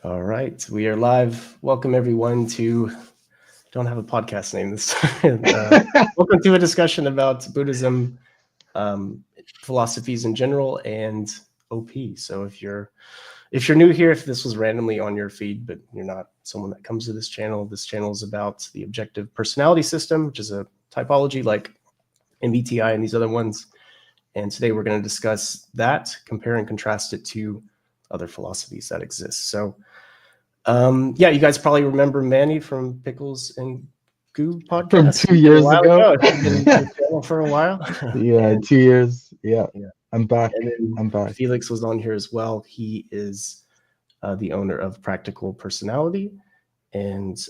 All right, we are live. Welcome everyone to. Don't have a podcast name this time. Welcome to a discussion about Buddhism, philosophies in general, and OP. So if you're new here, if this was randomly on your feed, but you're not someone that comes to this channel is about the objective personality system, which is a typology like MBTI and these other ones. And today we're going to discuss that, compare and contrast it to other philosophies that exist. So yeah, you guys probably remember Manny from Pickles and Goo podcast from 2 years ago. He's been in the channel for a while. Yeah, And, 2 years. Yeah, yeah. I'm back. And then I'm back. Felix was on here as well. He is the owner of Practical Personality, and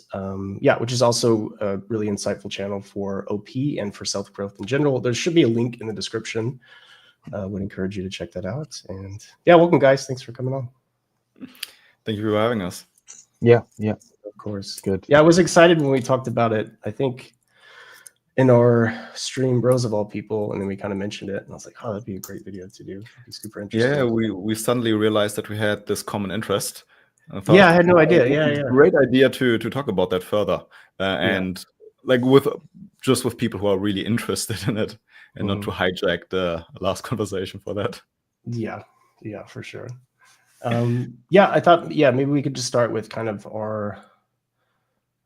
yeah, which is also a really insightful channel for OP and for self-growth in general. There should be a link in the description. Would encourage you to check that out. And yeah, welcome guys. Thanks for coming on. Thank you for having us. Yeah. Of course. Good. Yeah, I was excited when we talked about it. I think in our stream, Bros of All People, and then we kind of mentioned it, and I was like, oh, that'd be a great video to do. It'd be super interesting. Yeah, we suddenly realized that we had this common interest. Yeah, I had no idea. Yeah. Great idea to talk about that further, and like with people who are really interested in it, and not to hijack the last conversation for that. Yeah, for sure. Yeah, I thought, maybe we could just start with kind of our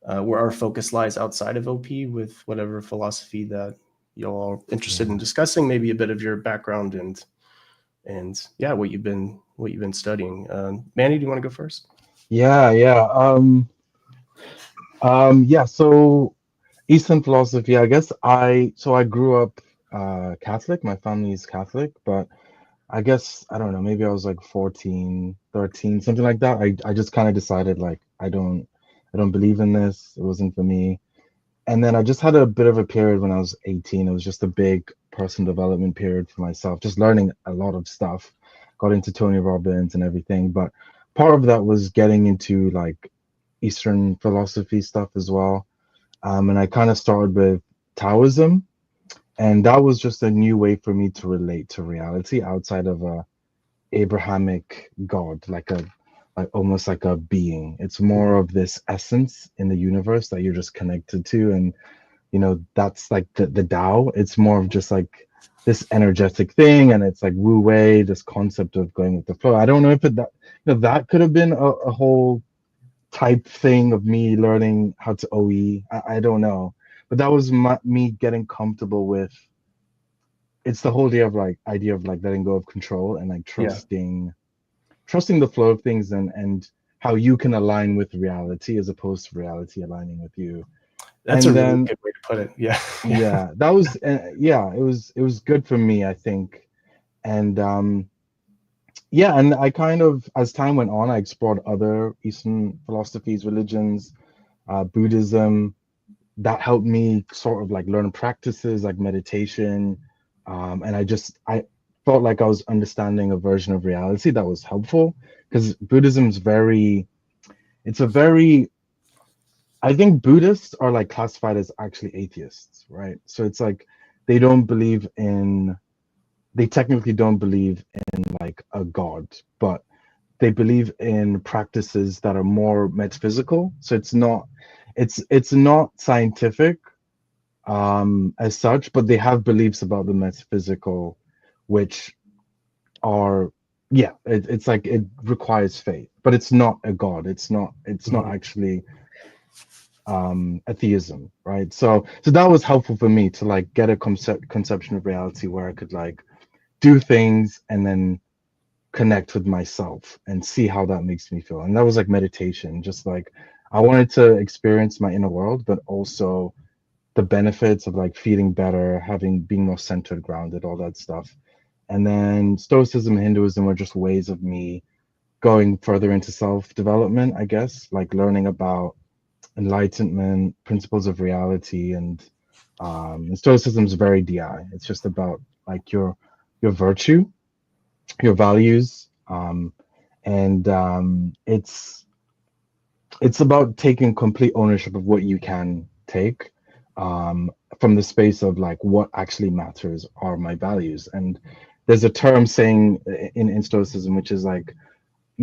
where our focus lies outside of OP with whatever philosophy that you're all interested in discussing. Maybe a bit of your background and yeah, what you've been studying. Manny, do you want to go first? Yeah. So Eastern philosophy, I guess I grew up Catholic. My family is Catholic, but I guess, I don't know, maybe I was like 14, 13, something like that. I just kind of decided like, I don't believe in this. It wasn't for me. And then I just had a bit of a period when I was 18. It was just a big personal development period for myself, just learning a lot of stuff. Got into Tony Robbins and everything. But part of that was getting into like Eastern philosophy stuff as well. And I kind of started with Taoism. And that was just a new way for me to relate to reality outside of a Abrahamic God, like almost like a being. It's more of this essence in the universe that you're just connected to, and that's like the Tao. It's more of just like this energetic thing, and it's like Wu Wei, this concept of going with the flow. I don't know if that could have been a whole type thing of me learning how to OE. I don't know, but that was me getting comfortable with. It's the whole idea of like letting go of control and like trusting the flow of things and how you can align with reality as opposed to reality aligning with you. That's a really good way to put it. Yeah, that was it was good for me, I think. And and I kind of, as time went on, I explored other Eastern philosophies, religions, Buddhism. That helped me sort of like learn practices like meditation, and I felt like I was understanding a version of reality that was helpful, because Buddhism's I think Buddhists are like classified as actually atheists, right? So it's like they technically don't believe in like a god, but they believe in practices that are more metaphysical. So it's not scientific as such, but they have beliefs about the metaphysical, which are it's like it requires faith, but it's not a god. It's not actually atheism, right? So that was helpful for me to like get a conception of reality where I could like do things and then connect with myself and see how that makes me feel. And that was like meditation, just like I wanted to experience my inner world, but also the benefits of like feeling better, being more centered, grounded, all that stuff. And then Stoicism and Hinduism were just ways of me going further into self-development, I guess, like learning about enlightenment, principles of reality, and Stoicism is very DI. It's just about like your virtue, your values, and it's about taking complete ownership of what you can take, from the space of like what actually matters are my values. And there's a term saying in Stoicism, which is like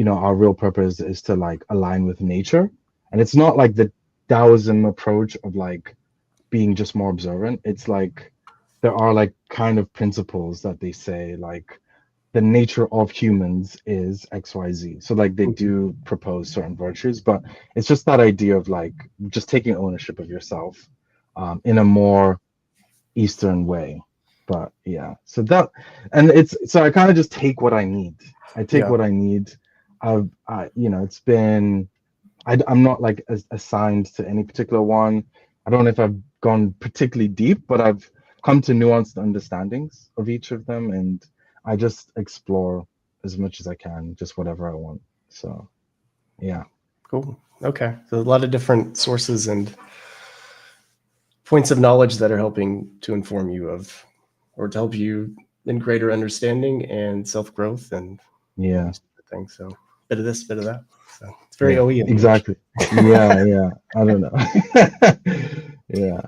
our real purpose is to like align with nature, and it's not like the Taoism approach of like being just more observant. It's like there are like kind of principles that they say like the nature of humans is XYZ. So like they do propose certain virtues, but it's just that idea of like just taking ownership of yourself in a more Eastern way. But yeah, so that, and it's, so I kind of just take what I need. I take Yeah. what I need. It's been, I'm not like assigned to any particular one. I don't know if I've gone particularly deep, but I've come to nuanced understandings of each of them, and I just explore as much as I can, just whatever I want. So, yeah. Cool. Okay. So a lot of different sources and points of knowledge that are helping to inform you of, or to help you in greater understanding and self-growth and Yeah. things. So bit of this, bit of that. So it's very Yeah, OE. exactly. Yeah. I don't know. Yeah.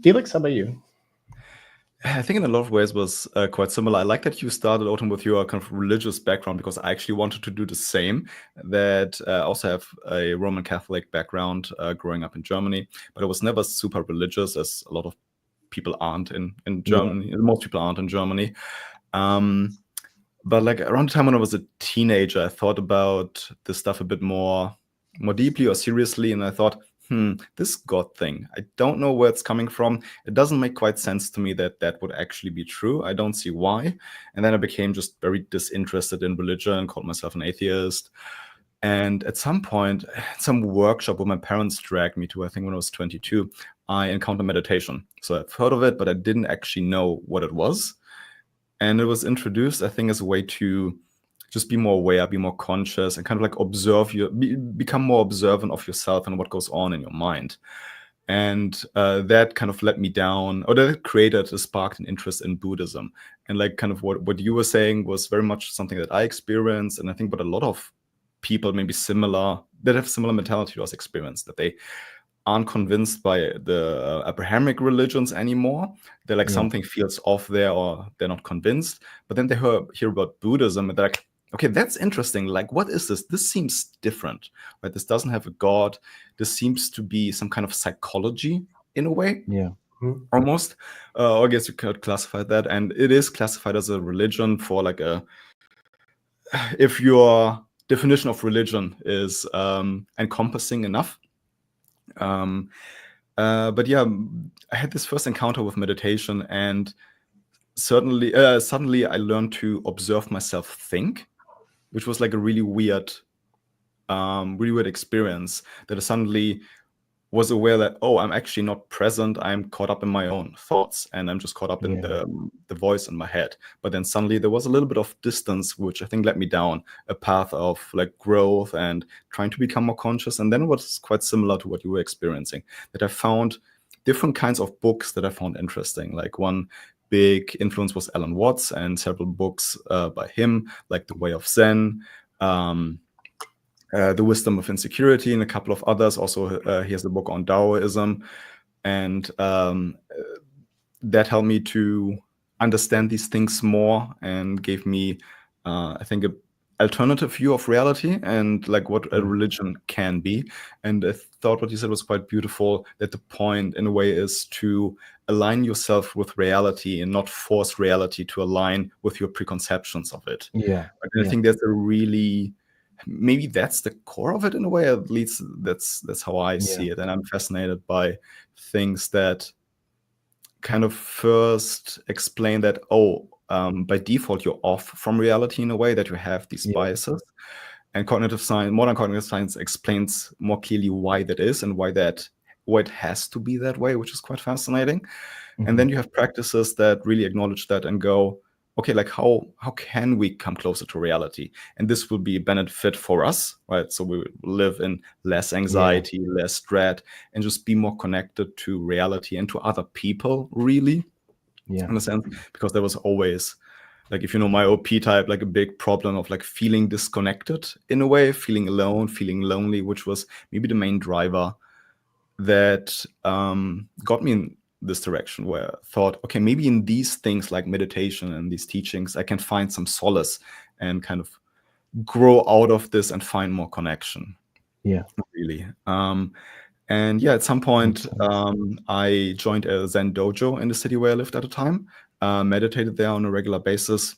Felix, how about you? I think in a lot of ways was quite similar. I like that you started, Autumn, with your kind of religious background, because I actually wanted to do the same. That I also have a Roman Catholic background growing up in Germany, but I was never super religious, as a lot of people aren't in Germany. Most people aren't in Germany. But like around the time when I was a teenager, I thought about this stuff a bit more deeply or seriously, and I thought, this God thing, I don't know where it's coming from. It doesn't make quite sense to me that would actually be true. I don't see why. And then I became just very disinterested in religion, called myself an atheist. And at some point, some workshop where my parents dragged me to, I think when I was 22, I encountered meditation. So I've heard of it, but I didn't actually know what it was. And it was introduced, I think, as a way to just be more aware, be more conscious, and kind of like become more observant of yourself and what goes on in your mind. And that kind of led me down, or that created, sparked an interest in Buddhism. And like kind of what you were saying was very much something that I experienced. And I think what a lot of people maybe that have similar mentality to us experience, that they aren't convinced by the Abrahamic religions anymore. They're like, something feels off there, or they're not convinced. But then they hear about Buddhism, and they're like, okay, that's interesting. Like, what is this? This seems different, right? This doesn't have a God. This seems to be some kind of psychology in a way. Yeah. Almost. Or I guess you could classify that. And it is classified as a religion for like if your definition of religion is encompassing enough. But yeah, I had this first encounter with meditation, and suddenly I learned to observe myself think, which was like a really weird experience, that I suddenly was aware that, oh, I'm actually not present. I'm caught up in my own thoughts, and I'm just caught up in the voice in my head. But then suddenly there was a little bit of distance, which I think led me down a path of like growth and trying to become more conscious. And then what is quite similar to what you were experiencing, that I found different kinds of books that I found interesting. Like one big influence was Alan Watts, and several books by him, like The Way of Zen, The Wisdom of Insecurity, and a couple of others. Also, he has a book on Taoism, and that helped me to understand these things more, and gave me, I think, an alternative view of reality and like what a religion can be. And I thought what you said was quite beautiful, that the point in a way is to align yourself with reality and not force reality to align with your preconceptions of it. I think that's a really, maybe that's the core of it in a way. At least that's how I see it. And I'm fascinated by things that kind of first explain that, by default you're off from reality in a way, that you have these biases. And modern cognitive science explains more clearly why that is, and why it has to be that way, which is quite fascinating. And then you have practices that really acknowledge that and go, okay, like how can we come closer to reality? And this will be a benefit for us, right? So we will live in less anxiety, less dread, and just be more connected to reality and to other people, really, in a sense. Because there was always, like, if you know my OP type, like a big problem of like feeling disconnected in a way, feeling alone, feeling lonely, which was maybe the main driver that got me in this direction, where I thought, okay, maybe in these things like meditation and these teachings, I can find some solace and kind of grow out of this and find more connection. Yeah. Really. And yeah, at some point, Makes sense. I joined a Zen dojo in the city where I lived at the time, meditated there on a regular basis,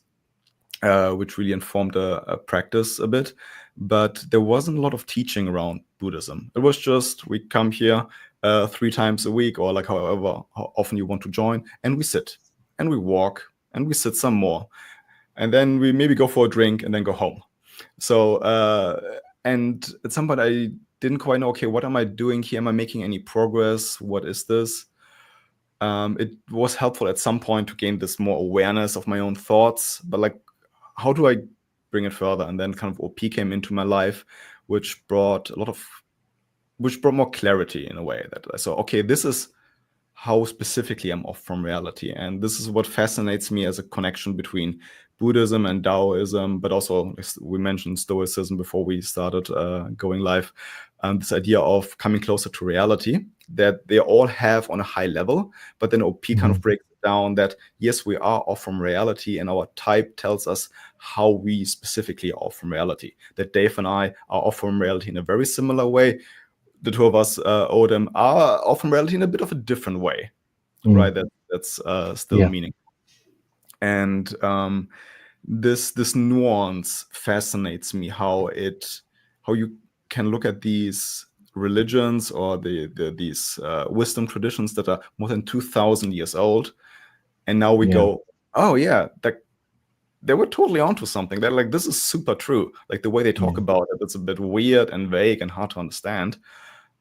which really informed a practice a bit. But there wasn't a lot of teaching around Buddhism. It was just, we come here 3 times a week, or like how often you want to join, and we sit and we walk and we sit some more. And then we maybe go for a drink and then go home. So, and at some point I didn't quite know, okay, what am I doing here? Am I making any progress? What is this? It was helpful at some point to gain this more awareness of my own thoughts, but like, how do I bring it further? And then kind of OP came into my life, which brought more clarity in a way, that I saw, okay, this is how specifically I'm off from reality. And this is what fascinates me as a connection between Buddhism and Taoism, but also, we mentioned Stoicism before we started going live, this idea of coming closer to reality that they all have on a high level, but then OP kind of breaks it down that, yes, we are off from reality, and our type tells us how we specifically are off from reality. That Dave and I are off from reality in a very similar way. The two of us, Odin, are off from reality in a bit of a different way, right? That's still meaningful. And this nuance fascinates me, how you can look at these religions or these wisdom traditions that are more than 2,000 years old, and now we go, oh yeah, they were totally onto something. They're like, this is super true. Like the way they talk about it, it's a bit weird and vague and hard to understand,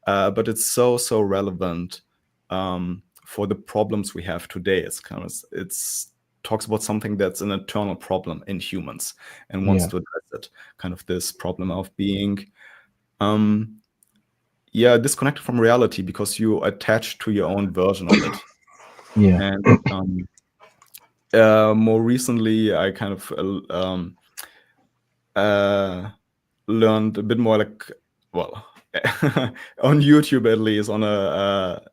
but it's so relevant for the problems we have today. It's talks about something that's an eternal problem in humans and wants to address it. Kind of this problem of being disconnected from reality because you attach to your own version of it. And more recently, I kind of learned a bit more, like, well, on YouTube at least, on a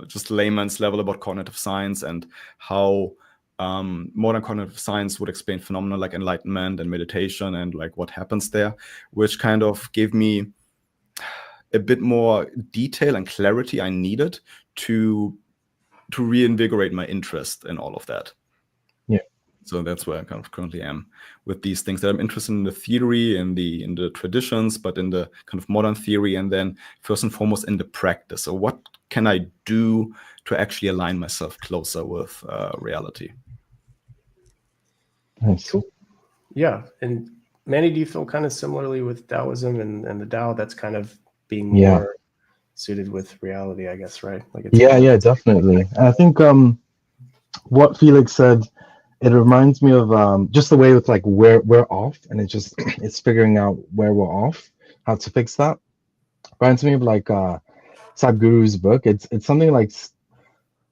just layman's level, about cognitive science and how modern cognitive science would explain phenomena like enlightenment and meditation and like what happens there, which kind of gave me a bit more detail and clarity I needed to reinvigorate my interest in all of that. So that's where I kind of currently am with these things, that I'm interested in the theory and in the traditions, but in the kind of modern theory, and then first and foremost in the practice. So what can I do to actually align myself closer with reality? Nice. Cool. Yeah. And Manny, do you feel kind of similarly with Taoism and the Tao, that's kind of being more suited with reality, I guess, right? Like it's definitely. And I think what Felix said, it reminds me of just the way with like where we're off, and it's figuring out where we're off, how to fix that. Reminds me of like Sadhguru's book. It's something like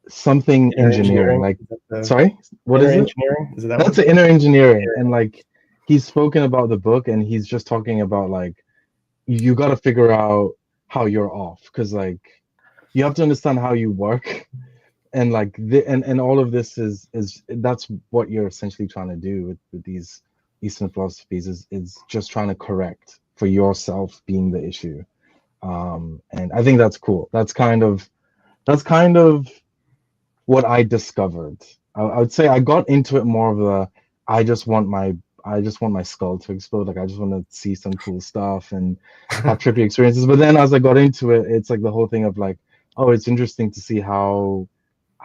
something engineering. Like, sorry, what is it? Engineering? Is it that That's the inner engineering. And like he's spoken about the book, and he's just talking about like you got to figure out how you're off, because like you have to understand how you work. And like and all of this is that's what you're essentially trying to do with these Eastern philosophies, is just trying to correct for yourself being the issue. And I think that's cool. That's kind of what I discovered. I would say I got into it more of the I just want my skull to explode. Like I just want to see some cool stuff and have trippy experiences. But then as I got into it, it's like the whole thing of like, oh, it's interesting to see how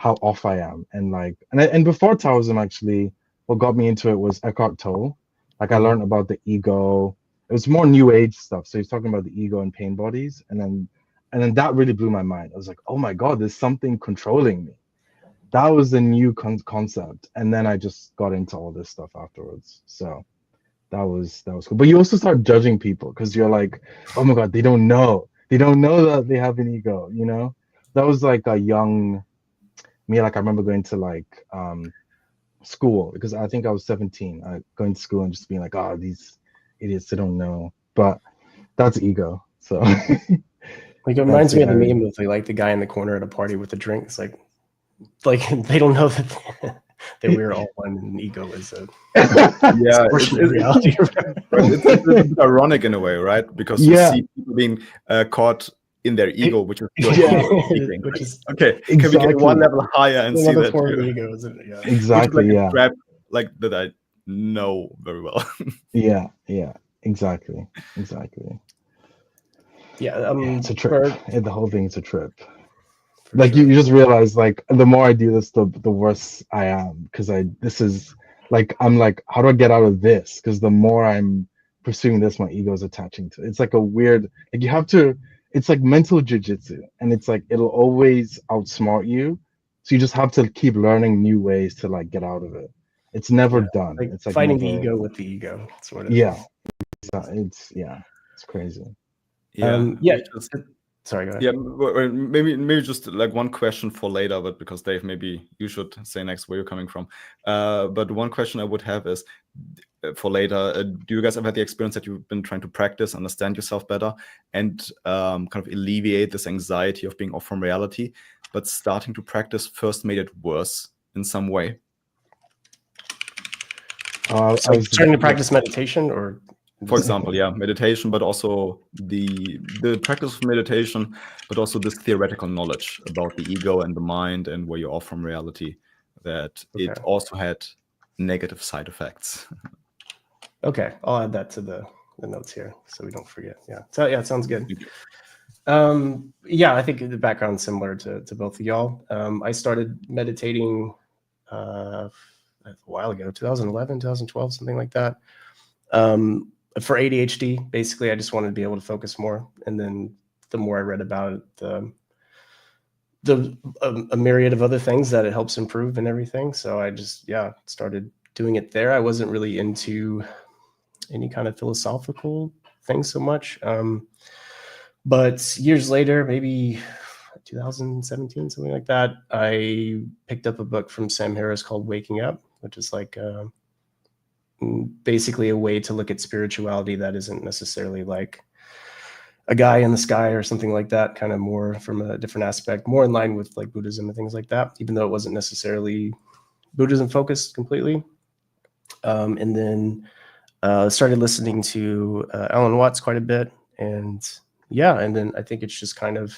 off I am. And like and before Taoism, actually, what got me into it was Eckhart Tolle. Like I learned about the ego. It was more new age stuff. So he's talking about the ego and pain bodies, and then that really blew my mind. I was like, oh my god, there's something controlling me. That was the new concept. And then I just got into all this stuff afterwards. So that was cool. But you also start judging people, because you're like, oh my god, they don't know that they have an ego, you know. That was like a young me. Like I remember going to like school, because I think I was 17, going to school and just being like, oh, these idiots, they don't know. But that's ego. So like it reminds me of the meme of like the guy in the corner at a party with a drink. It's like they don't know that that we're all one and ego is a Yeah, portion of reality. it's a bit ironic in a way, right? Because you Yeah. see people being caught in their ego, which is your Yeah. ego speaking. Which is Okay, can we get Exactly. one level higher and see another that form of too? ego, isn't it? Yeah. Which is Exactly. like a Yeah. trap, like that I know very well. Yeah. Yeah. Exactly. Exactly. Yeah. Yeah, it's a trip. The whole thing's a trip. For Like sure. you just realize, like, the more I do this, the worse I am, because this is like, I'm like, how do I get out of this? Because the more I'm pursuing this, my ego is attaching to it. It's like a weird, like, you have to, it's like mental jujitsu, and it's like it'll always outsmart you, so you just have to keep learning new ways to like get out of it. It's never done. Like It's like fighting the never, ego with the ego, sort of. yeah, it's crazy. Yeah. Just- Sorry, go ahead. yeah, maybe just like one question for later, but because Dave, maybe you should say next where you're coming from. But one question I would have is for later, do you guys ever had the experience that you've been trying to practice, understand yourself better, and kind of alleviate this anxiety of being off from reality, but starting to practice first made it worse in some way? So starting to practice meditation, or for example, yeah, meditation, but also the practice of meditation, but also this theoretical knowledge about the ego and the mind and where you're off from reality, that it also had negative side effects. Okay, I'll add that to the notes here so we don't forget. Yeah, so yeah, it sounds good. Yeah, I think the background's similar to both of y'all. I started meditating a while ago, 2011, 2012, something like that. For ADHD, basically, I just wanted to be able to focus more. And then the more I read about it, a myriad of other things that it helps improve and everything. So I just, started doing it there. I wasn't really into any kind of philosophical thing so much. But years later, maybe 2017, something like that, I picked up a book from Sam Harris called Waking Up, which is like basically a way to look at spirituality that isn't necessarily like a guy in the sky or something like that, kind of more from a different aspect, more in line with like Buddhism and things like that, even though it wasn't necessarily Buddhism focused completely. And then started listening to Alan Watts quite a bit. And then I think it's just kind of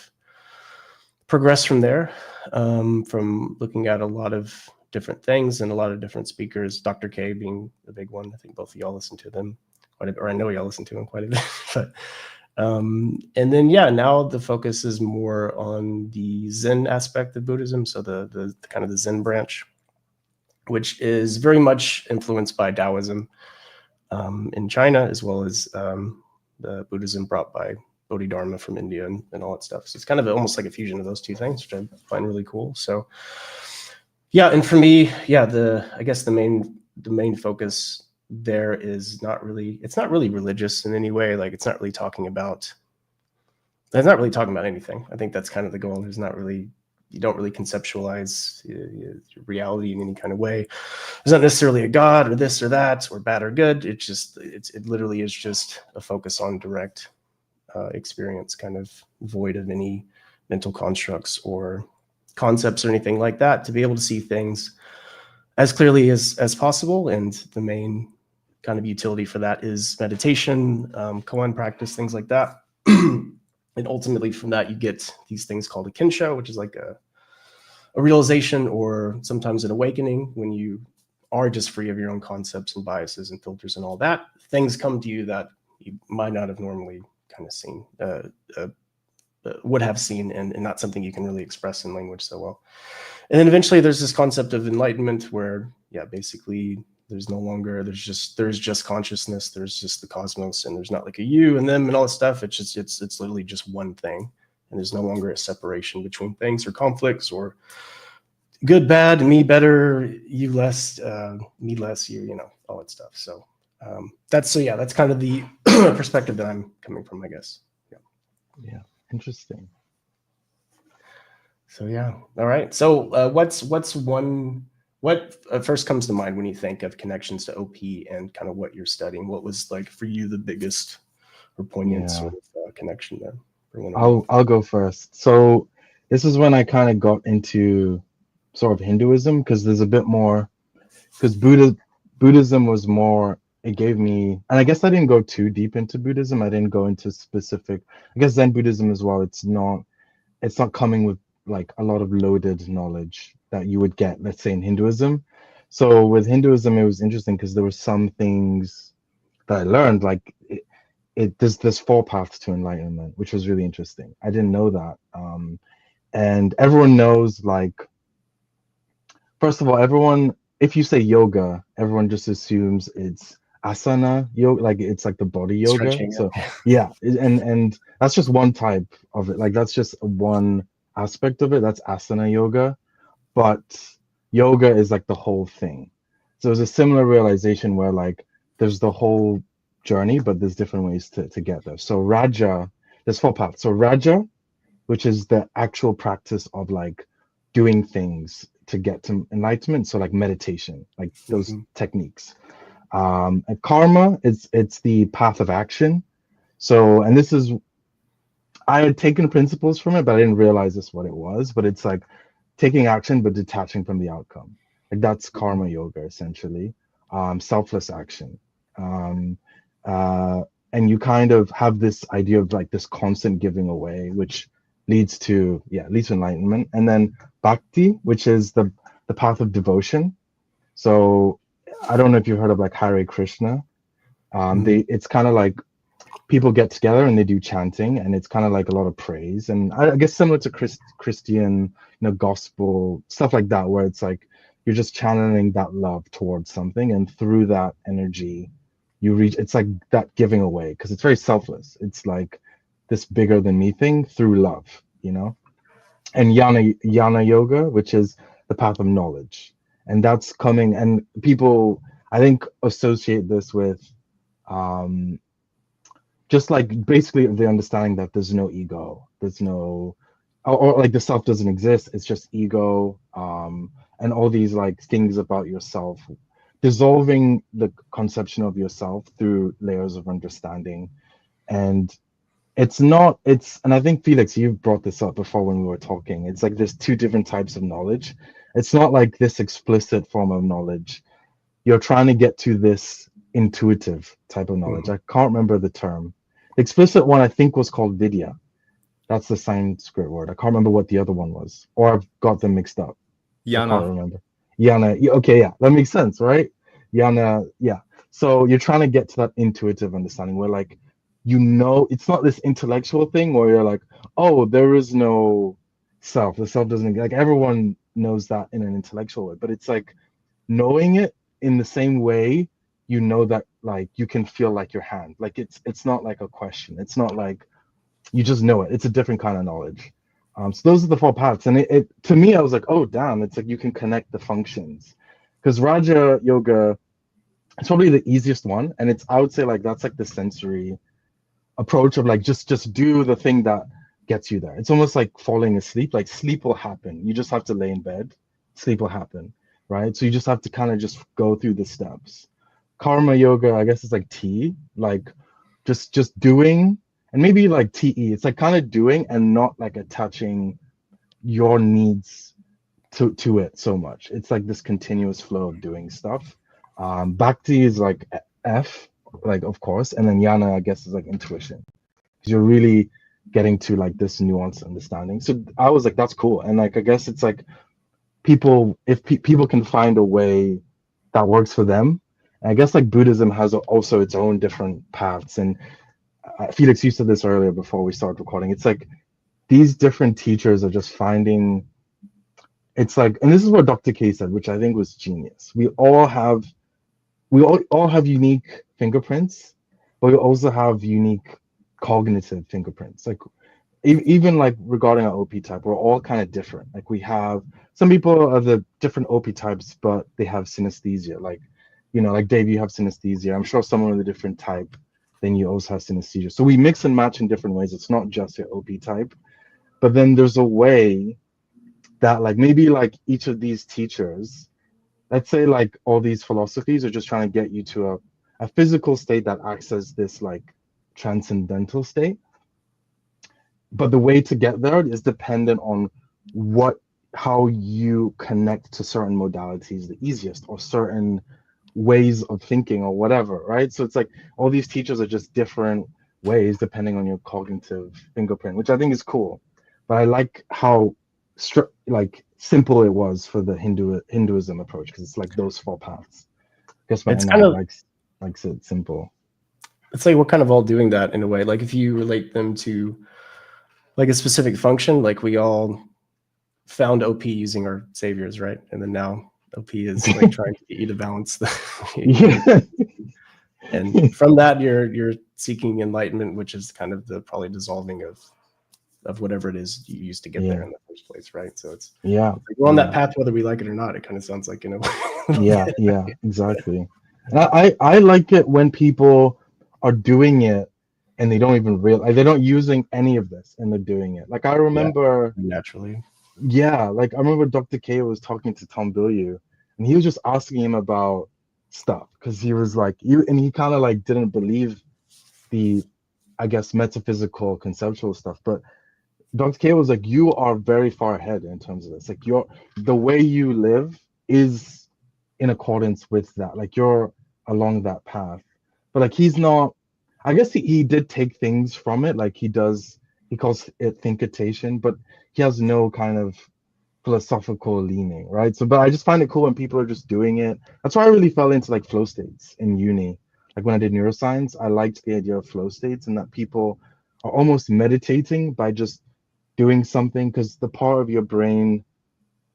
progressed from there, from looking at a lot of different things and a lot of different speakers, Dr. K being a big one. I think both of y'all listen to them quite a bit, or I know y'all listen to him quite a bit. But and then now the focus is more on the Zen aspect of Buddhism, so the kind of the Zen branch, which is very much influenced by Taoism in China, as well as the Buddhism brought by Bodhidharma from India and all that stuff. So it's kind of almost like a fusion of those two things, which I find really cool. So and for me, I guess the main focus there is not really religious in any way. Like it's not really talking about anything. I think that's kind of the goal. You don't really conceptualize reality in any kind of way. There's not necessarily a God or this or that or bad or good. It literally is just a focus on direct experience, kind of void of any mental constructs or concepts or anything like that, to be able to see things as clearly as possible. And the main kind of utility for that is meditation, koan practice, things like that. And ultimately from that, you get these things called a kinsho, which is like a realization or sometimes an awakening when you are just free of your own concepts and biases and filters and all that. Things come to you that you might not have normally kind of seen, would have seen, and not something you can really express in language so well. And then eventually there's this concept of enlightenment where, basically there's just consciousness, there's just the cosmos, and there's not like a you and them and all this stuff. It's literally just one thing. And there's no longer a separation between things or conflicts or good, bad, me better, you less, me less, you all that stuff. So that's kind of the perspective that I'm coming from, I guess. Yeah. Interesting. So all right. So what first comes to mind when you think of connections to OP and kind of what you're studying? What was like for you the biggest or poignant sort of connection there? I'll go first. So this is when I kind of got into sort of Hinduism, because there's a bit more, because Buddhism was more, it gave me, and I guess I didn't go too deep into Buddhism. I didn't go into specific, I guess Zen Buddhism as well. It's not coming with like a lot of loaded knowledge that you would get, let's say, in Hinduism. So with Hinduism, it was interesting because there were some things that I learned, like there's 4 paths to enlightenment, which was really interesting. I didn't know that. And everyone knows, like, first of all, everyone, if you say yoga, everyone just assumes it's asana yoga, like it's like the body yoga. Stretching. So yeah, and that's just one type of it. Like that's just one aspect of it. That's asana yoga, but yoga is like the whole thing. So there's a similar realization where like there's the whole journey, but there's different ways to get there. So Raja, there's 4 paths. So Raja, which is the actual practice of like doing things to get to enlightenment. So like meditation, like those techniques. And karma, it's the path of action. So, and this is, I had taken principles from it, but I didn't realize this what it was. But it's like taking action but detaching from the outcome. Like that's karma yoga essentially. Selfless action. And you kind of have this idea of like this constant giving away, which leads to enlightenment. And then bhakti, which is the path of devotion. So I don't know if you've heard of like Hare Krishna. It's kind of like people get together and they do chanting, and it's kind of like a lot of praise, and I guess similar to Christian, gospel stuff like that, where it's like you're just channeling that love towards something, and through that energy you reach, it's like that giving away, because it's very selfless. It's like this bigger than me thing through love, and yana yoga, which is the path of knowledge. And that's coming, and people I think associate this with just like basically the understanding that there's no ego, there's no, or like the self doesn't exist, it's just ego, and all these like things about yourself, dissolving the conception of yourself through layers of understanding. And and I think Felix, you brought this up before when we were talking, it's like there's 2 different types of knowledge. It's not like this explicit form of knowledge. You're trying to get to this intuitive type of knowledge. I can't remember the term. The explicit one I think was called vidya. That's the Sanskrit word. I can't remember what the other one was, or I've got them mixed up. I can't remember. Yana. Okay, yeah, that makes sense, right? Yana, yeah. So you're trying to get to that intuitive understanding where like, it's not this intellectual thing where you're like, oh, there is no self. The self doesn't, like, everyone knows that in an intellectual way, but it's like knowing it in the same way that like you can feel like your hand. Like it's not like a question. It's not like you just know it. It's a different kind of knowledge. So those are the 4 paths. And it to me, I was like, oh damn, it's like you can connect the functions. Because Raja Yoga, it's probably the easiest one. And I would say like that's like the sensory approach of like just do the thing that gets you there. It's almost like falling asleep. Like sleep will happen. You just have to lay in bed. Sleep will happen, right? So you just have to kind of just go through the steps. Karma yoga, I guess it's like T, like just doing, and maybe like TE. It's like kind of doing and not like attaching your needs to it so much. It's like this continuous flow of doing stuff. Bhakti is like F, like of course, and then Yana, I guess, is like intuition, because you're really getting to like this nuanced understanding. So I was like, that's cool. And like I guess it's like if people can find a way that works for them. And I guess like Buddhism has also its own different paths. And Felix, you said this earlier before we started recording. It's like these different teachers are just finding. It's like, and this is what Dr. K said, which I think was genius. We all have unique fingerprints, but we also have unique cognitive fingerprints. Like even like regarding our OP type, we're all kind of different. Like we have some people are the different OP types, but they have synesthesia. Like, like Dave, you have synesthesia. I'm sure someone with a different type, then you also have synesthesia. So we mix and match in different ways. It's not just your OP type, but then there's a way that like maybe like each of these teachers, let's say like all these philosophies are just trying to get you to a physical state that acts as this like transcendental state. But the way to get there is dependent on what how you connect to certain modalities the easiest, or certain ways of thinking, or whatever, right? So it's like all these teachers are just different ways depending on your cognitive fingerprint, which I think is cool. But I like how like simple it was for the Hinduism approach, because it's like those 4 paths. I guess my It's kind NI of, likes it simple. it's like we're kind of all doing that in a way. Like if you relate them to like a specific function, like we all found OP using our saviors, right? And then now OP is like trying to get you to balance the Yeah. and from that you're seeking enlightenment, which is kind of the probably dissolving of whatever it is you used to get there in the first place, right? So it's Yeah. like we're on that path whether we like it or not. It kind of sounds like, you know. Yeah, exactly. And I like it when people are doing it and they don't even realize, they're not using any of this and they're doing it. Like I remember, Naturally. like I remember Dr. K was talking to Tom Bilyeu, and he was just asking him about stuff, because he was like, and he kind of like didn't believe the, I guess, metaphysical conceptual stuff. But Dr. K was like, you are very far ahead in terms of this. Like the way you live is in accordance with that. Like you're along that path. But like he's not, I guess he did take things from it. Like he calls it thinkitation, but he has no kind of philosophical leaning, right? So, but I just find it cool when people are just doing it. That's why I really fell into like flow states in uni. Like when I did neuroscience, I liked the idea of flow states, and that people are almost meditating by just doing something, because the part of your brain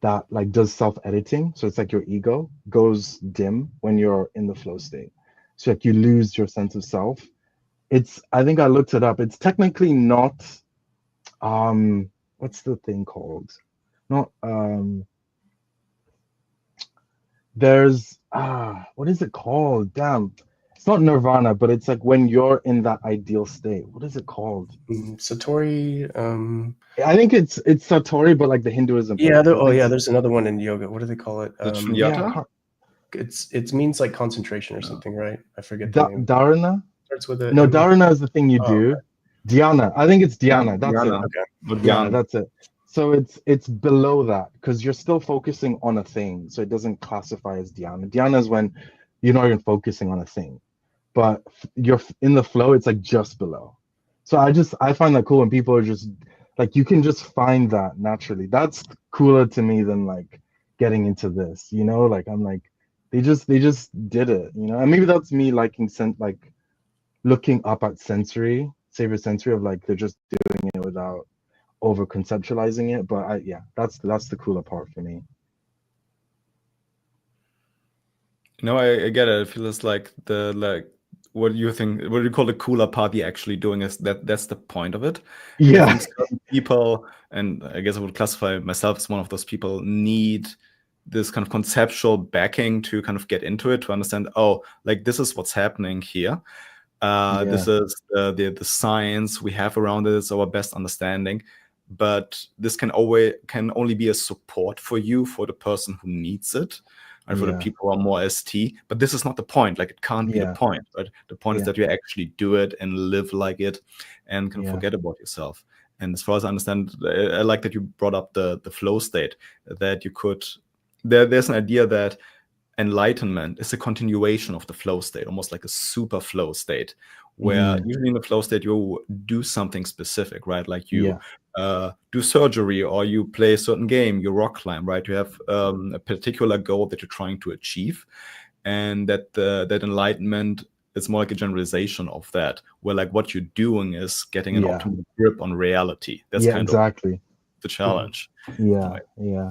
that like does self-editing, so it's like your ego goes dim when you're in the flow state. So like you lose your sense of self. I think I looked it up. It's technically not what's the thing called? Not there's what is it called? Damn. It's not nirvana, but it's like when you're in that ideal state. What is it called? Satori. I think it's Satori, but like the Hinduism. Yeah. version. There's another one in yoga. What do they call it? Yeah, It means like concentration or something, right? I forget the name. Dharana. Starts with a No, M. dharana is the thing you do. Okay. Dhyana. I think it's dhyana. That's Dhyana. it. Okay. Yeah, that's it. So it's below that, because you're still focusing on a thing, so it doesn't classify as dhyana. Dhyana is when you're not even focusing on a thing, but you're in the flow. It's like just below. So I find that cool when people are just like, you can just find that naturally. That's cooler to me than like getting into this. Like I'm like, they just did it. And maybe that's me liking like looking up at savior sensory of like they're just doing it without over conceptualizing it. But that's the cooler part for me. No, I get it. It feels like what do you call the cooler part you're actually doing is that's the point of it. Yeah. I think certain people, and I guess I would classify myself as one of those people, need this kind of conceptual backing to kind of get into it, to understand, oh, like this is what's happening here. This is the science we have around it. It's our best understanding. But this can only be a support for you, for the person who needs it, and for the people who are more ST. But this is not the point. Like it can't be the point, right? The point is that you actually do it and live like it, and can forget about yourself. And as far as I understand, I like that you brought up the flow state, that you could. There's an idea that enlightenment is a continuation of the flow state, almost like a super flow state, where usually in the flow state you do something specific, right? Like you do surgery, or you play a certain game, you rock climb, right? You have a particular goal that you're trying to achieve, and that enlightenment is more like a generalization of that, where like what you're doing is getting an optimal grip on reality. That's kind of the challenge. Yeah.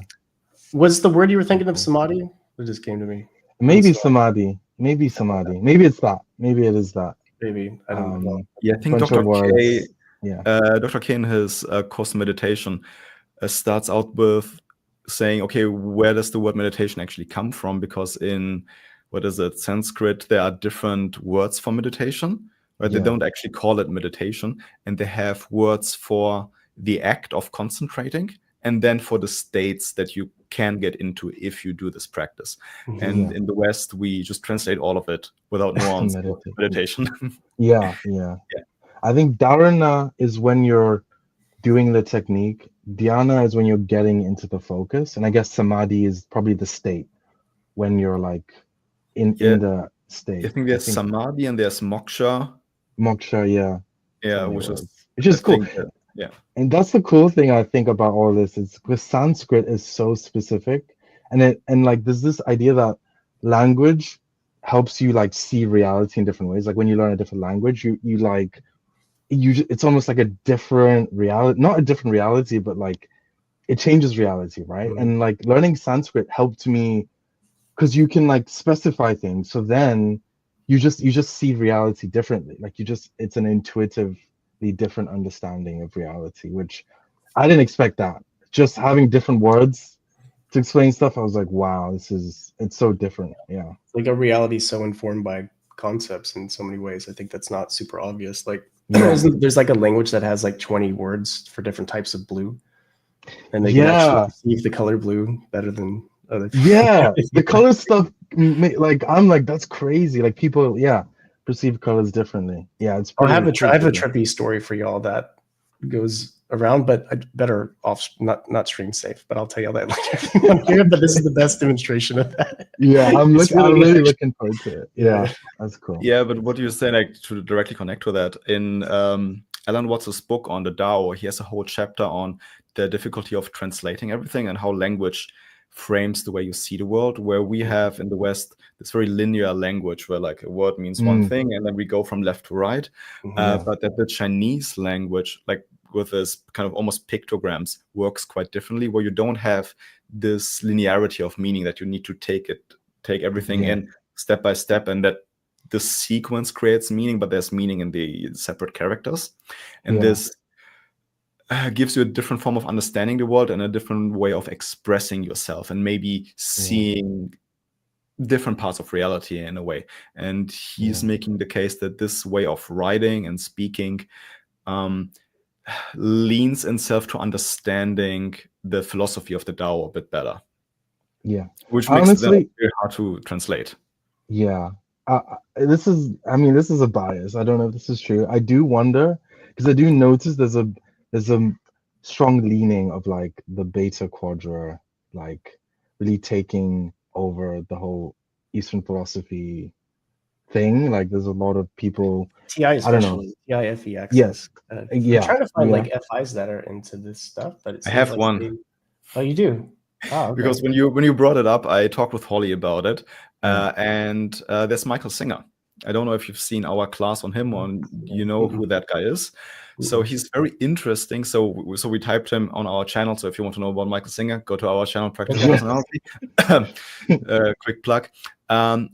Was the word you were thinking of samadhi? It just came to me. Maybe samadhi. Maybe it's that. Maybe it is that. Maybe. I don't know. Yeah, I think Dr. K. Dr. K in his course meditation starts out with saying, okay, where does the word meditation actually come from? Because in Sanskrit, there are different words for meditation, right? They don't actually call it meditation, and they have words for the act of concentrating, and then for the states that you can get into if you do this practice. And in the West, we just translate all of it without nuance. Meditation. Yeah. I think dharana is when you're doing the technique dhyana is when you're getting into the focus, and I guess samadhi is probably the state when you're like in the state. I think there's samadhi and there's moksha. Moksha, yeah. Yeah, which which is cool. Yeah. And that's the cool thing I think about all this is because Sanskrit is so specific, and like there's this idea that language helps you like see reality in different ways. Like when you learn a different language, it's almost like a different reality, not a different reality, but like it changes reality, right? Mhm. And like learning Sanskrit helped me because you can like specify things, so then you just see reality differently. Like it's an intuitively different understanding of reality, which I didn't expect that. Just having different words to explain stuff, I was like, wow, it's so different. Yeah. Like a reality so informed by concepts in so many ways. I think that's not super obvious. Like Yeah. there's like a language that has like 20 words for different types of blue, and they can Yeah. actually perceive the color blue better than other. Yeah, the color stuff, like I'm like that's crazy. Like people, perceive colors differently. Yeah, it's. I have a pretty trippy story for y'all that goes around, but I better off not stream safe. But I'll tell y'all that later. But this is the best demonstration of that. Yeah, I'm really looking forward to it. Yeah, Yeah. that's cool. Yeah, but what you're saying, like to directly connect to that, in Alan Watts' book on the Tao, he has a whole chapter on the difficulty of translating everything and how language frames the way you see the world, where we have in the West this very linear language where like a word means one thing and then we go from left to right. But that the Chinese language, like with this kind of almost pictograms, works quite differently, where you don't have this linearity of meaning that you need to take everything in step by step, and that the sequence creates meaning, but there's meaning in the separate characters. And this gives you a different form of understanding the world and a different way of expressing yourself and maybe seeing different parts of reality in a way. And he's making the case that this way of writing and speaking leans itself to understanding the philosophy of the Tao a bit better. Yeah. Which makes it very hard to translate. Yeah. This is a bias. I don't know if this is true. I do wonder, because I do notice there's a strong leaning of like the Beta Quadra, like really taking over the whole Eastern philosophy thing. Like there's a lot of people. TI especially. TI FE access. I'm trying to find like FIs that are into this stuff, but it seems I have like one. Oh, you do? Oh, okay. Because when you brought it up, I talked with Holly about it, and there's Michael Singer. I don't know if you've seen our class on him, or you know who that guy is. So he's very interesting. So we typed him on our channel. So if you want to know about Michael Singer, go to our channel, Practical Personality. Quick plug.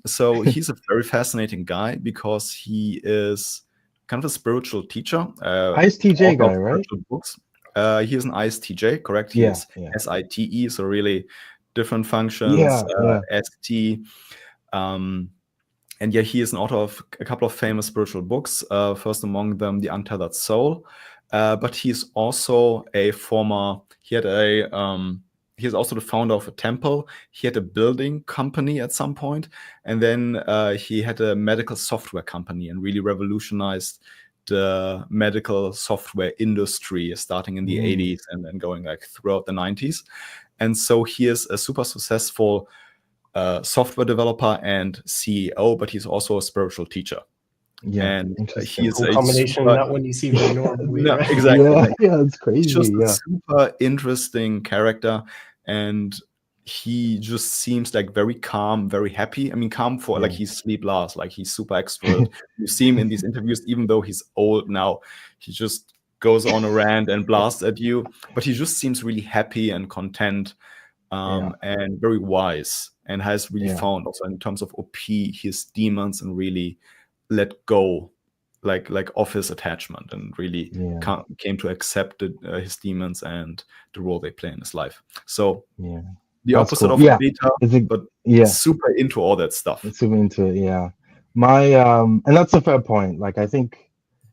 So he's a very fascinating guy because he is kind of a spiritual teacher. ISTJ guy, right? Books. He is an ISTJ, correct? He is SITE, so really different functions. ST. And he is an author of a couple of famous spiritual books, first among them, The Untethered Soul. But he's also he is also the founder of a temple. He had a building company at some point, and then he had a medical software company and really revolutionized the medical software industry, starting in the 80s and then going like throughout the 90s. And so he is a super successful software developer and CEO, but he's also a spiritual teacher. And he's a combination, not when you see the normal. No, exactly. It's crazy. He's just a super interesting character, and he just seems like very calm, very happy. I mean, calm for like he's sleep last, like he's super extrovert. You see him in these interviews, even though he's old now, he just goes on a rant and blasts at you, but he just seems really happy and content, and very wise, and has really found also in terms of OP his demons and really let go like of his attachment and really came to accept his demons and the role they play in his life. So the opposite of a beta, but super into all that stuff. Super into it, my and that's a fair point. Like I think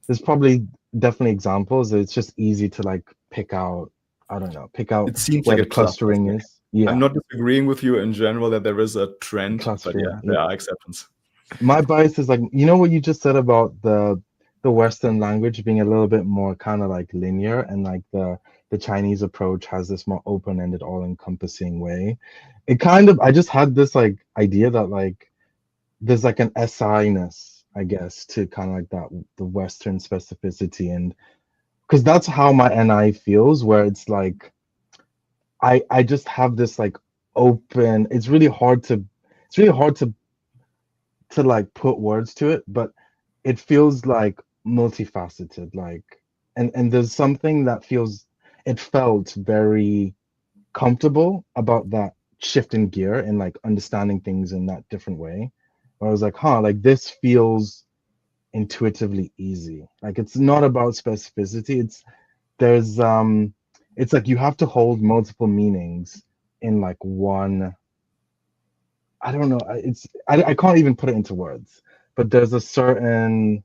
there's probably definitely examples. It's just easy to like pick out it seems where like the clustering is. I'm not disagreeing with you in general that there is a trend, but there are exceptions. My bias is like, you know what you just said about the the Western language being a little bit more kind of like linear, and like the Chinese approach has this more open-ended, all-encompassing way. It kind of, I just had this like idea that like there's like an SI-ness, I guess, to kind of like that, the Western specificity. And because that's how my NI feels, where it's like I just have this like open, it's really hard to like put words to it, but it feels like multifaceted, like, and there's something that feels, it felt very comfortable about that shift in gear and like understanding things in that different way. Where I was like, huh, like this feels intuitively easy. Like it's not about specificity. There's it's like you have to hold multiple meanings in like one. I don't know. I can't even put it into words, but there's a certain,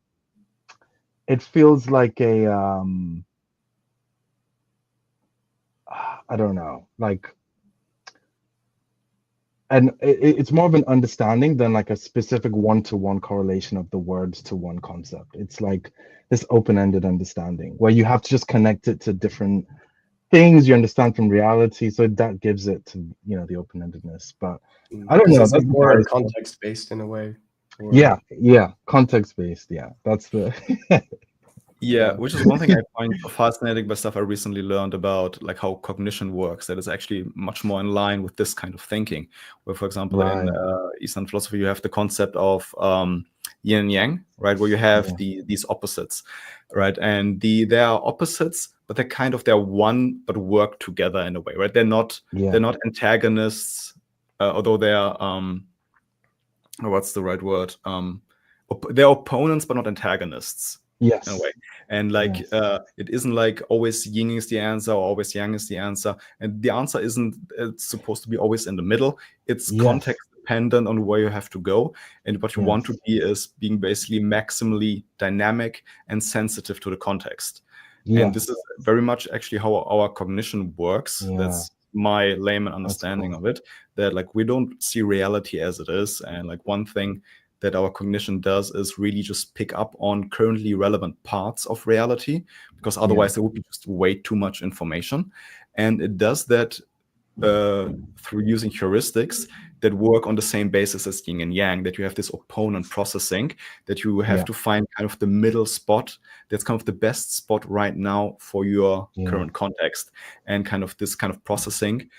it feels like a I don't know, like, and it's more of an understanding than like a specific one-to-one correlation of the words to one concept. It's like this open-ended understanding where you have to just connect it to different things you understand from reality. So that gives it to, you know, the open-endedness. But I don't know. It's That's more context-based in a way. Or, yeah, context-based. Yeah, that's the Yeah, which is one thing I find fascinating by stuff I recently learned about, like how cognition works, that is actually much more in line with this kind of thinking. Where, for example, in Eastern philosophy, you have the concept of yin and yang, right? Where you have these opposites, right? And they are opposites, but they're one, but work together in a way, right? They're not antagonists, although they are what's the right word? They're opponents, but not antagonists. Yes. In a way. And like it isn't like always yin is the answer or always yang is the answer. And the answer isn't it's supposed to be always in the middle. It's context dependent on where you have to go. And what you want to be is being basically maximally dynamic and sensitive to the context. And this is very much actually how our cognition works. That's my layman understanding of it, that like we don't see reality as it is. And like one thing that our cognition does is really just pick up on currently relevant parts of reality, because otherwise there would be just way too much information. And it does that through using heuristics that work on the same basis as yin and yang, that you have this opponent processing, that you have to find kind of the middle spot that's kind of the best spot right now for your current context. And kind of this kind of processing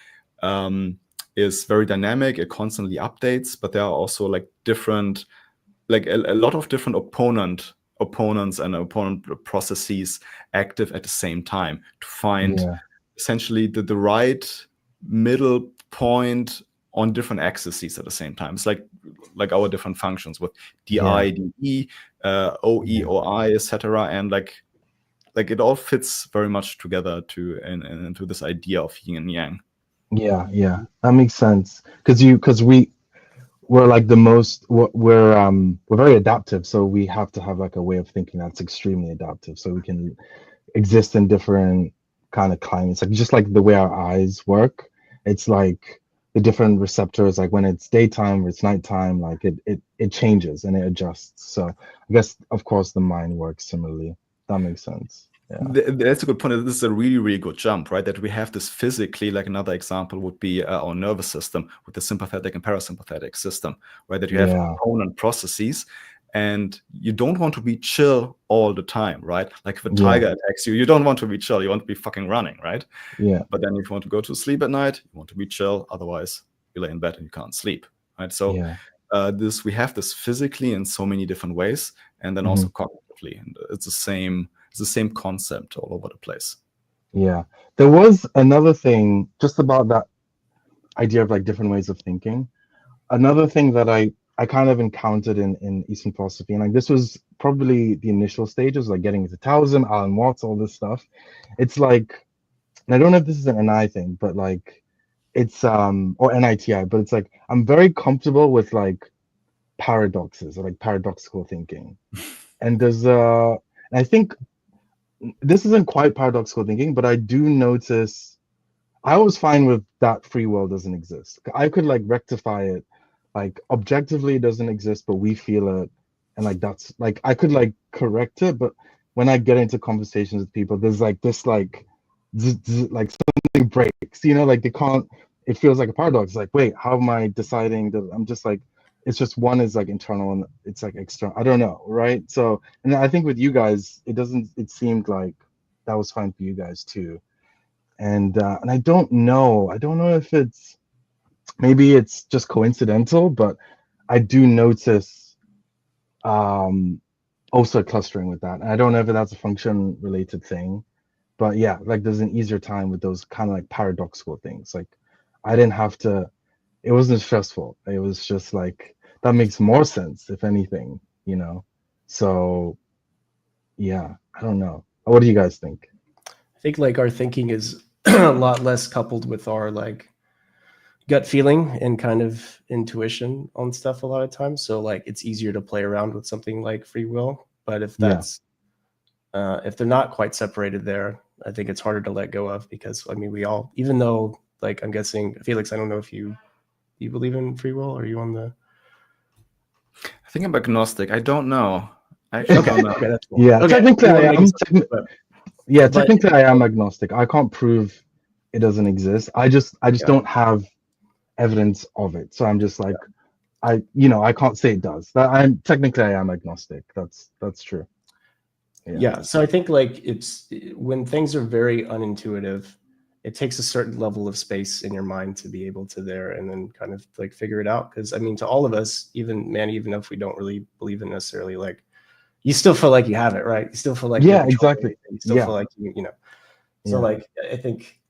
is very dynamic. It constantly updates, but there are also like different, like a lot of different opponents and opponent processes active at the same time to find essentially the right middle point on different axes at the same time. It's like our different functions with DI, DE, OE, OI, etc. And like it all fits very much together into this idea of yin and yang. Yeah, that makes sense. Because we're like we're very adaptive, so we have to have like a way of thinking that's extremely adaptive, so we can exist in different kind of climates. Like just like the way our eyes work, it's like the different receptors. Like when it's daytime or it's nighttime, like it changes and it adjusts. So I guess of course the mind works similarly. That makes sense. Yeah. That's a good point. This is a really, really good jump, right? That we have this physically. Like another example would be our nervous system with the sympathetic and parasympathetic system, right? That you have opponent processes, and you don't want to be chill all the time, right? Like if a tiger attacks you, you don't want to be chill. You want to be fucking running, right? Yeah. But then if you want to go to sleep at night, you want to be chill. Otherwise, you lay in bed and you can't sleep, right? So we have this physically in so many different ways, and then also cognitively, and it's the same concept all over the place. Yeah. There was another thing just about that idea of like different ways of thinking. Another thing that I kind of encountered in Eastern philosophy, and like this was probably the initial stages, like getting into Taoism, Alan Watts, all this stuff. It's like, and I don't know if this is an NI thing, but like it's or NITI, but it's like I'm very comfortable with like paradoxes or like paradoxical thinking. And there's I think this isn't quite paradoxical thinking, but I do notice I was fine with that free will doesn't exist. I could like rectify it, like objectively it doesn't exist, but we feel it. and like that's like I could like correct it, but when I get into conversations with people, there's like this like like something breaks, you know, like they can't. It feels like a paradox. Like, wait, how am I deciding that? I'm just like, it's just one is like internal and it's like external. I don't know, right? So, and I think with you guys, it doesn't. It seemed like that was fine for you guys too. And I don't know. I don't know if it's maybe it's just coincidental, but I do notice also clustering with that. And I don't know if that's a function related thing, but yeah, like there's an easier time with those kind of like paradoxical things. Like I didn't have to, it wasn't stressful. It was just like that makes more sense, if anything, you know. So yeah, I don't know. What do you guys think? I think like our thinking is a lot less coupled with our like gut feeling and kind of intuition on stuff a lot of times. So like it's easier to play around with something like free will. But if that's if they're not quite separated there, I think it's harder to let go of, because I mean we all, even though like I'm guessing Felix, I don't know if you believe in free will. Are you on the? I think I'm agnostic. I don't know. I actually don't know. Okay, that's cool. Yeah, Okay, technically I don't I wanna make am. assumptions, but Yeah, but technically I am agnostic. I can't prove it doesn't exist. I just yeah. don't have evidence of it. So I'm just like I can't say it does. That I'm technically I am agnostic. That's true. Yeah. So I think like it's when things are very unintuitive, it takes a certain level of space in your mind to be able to there and then kind of like figure it out. Because I mean, to all of us, even if we don't really believe in necessarily, like you still feel like you have it, right? You still feel like you're Yeah, controlling exactly. everything. You still Yeah. feel like you know. So Yeah. like I think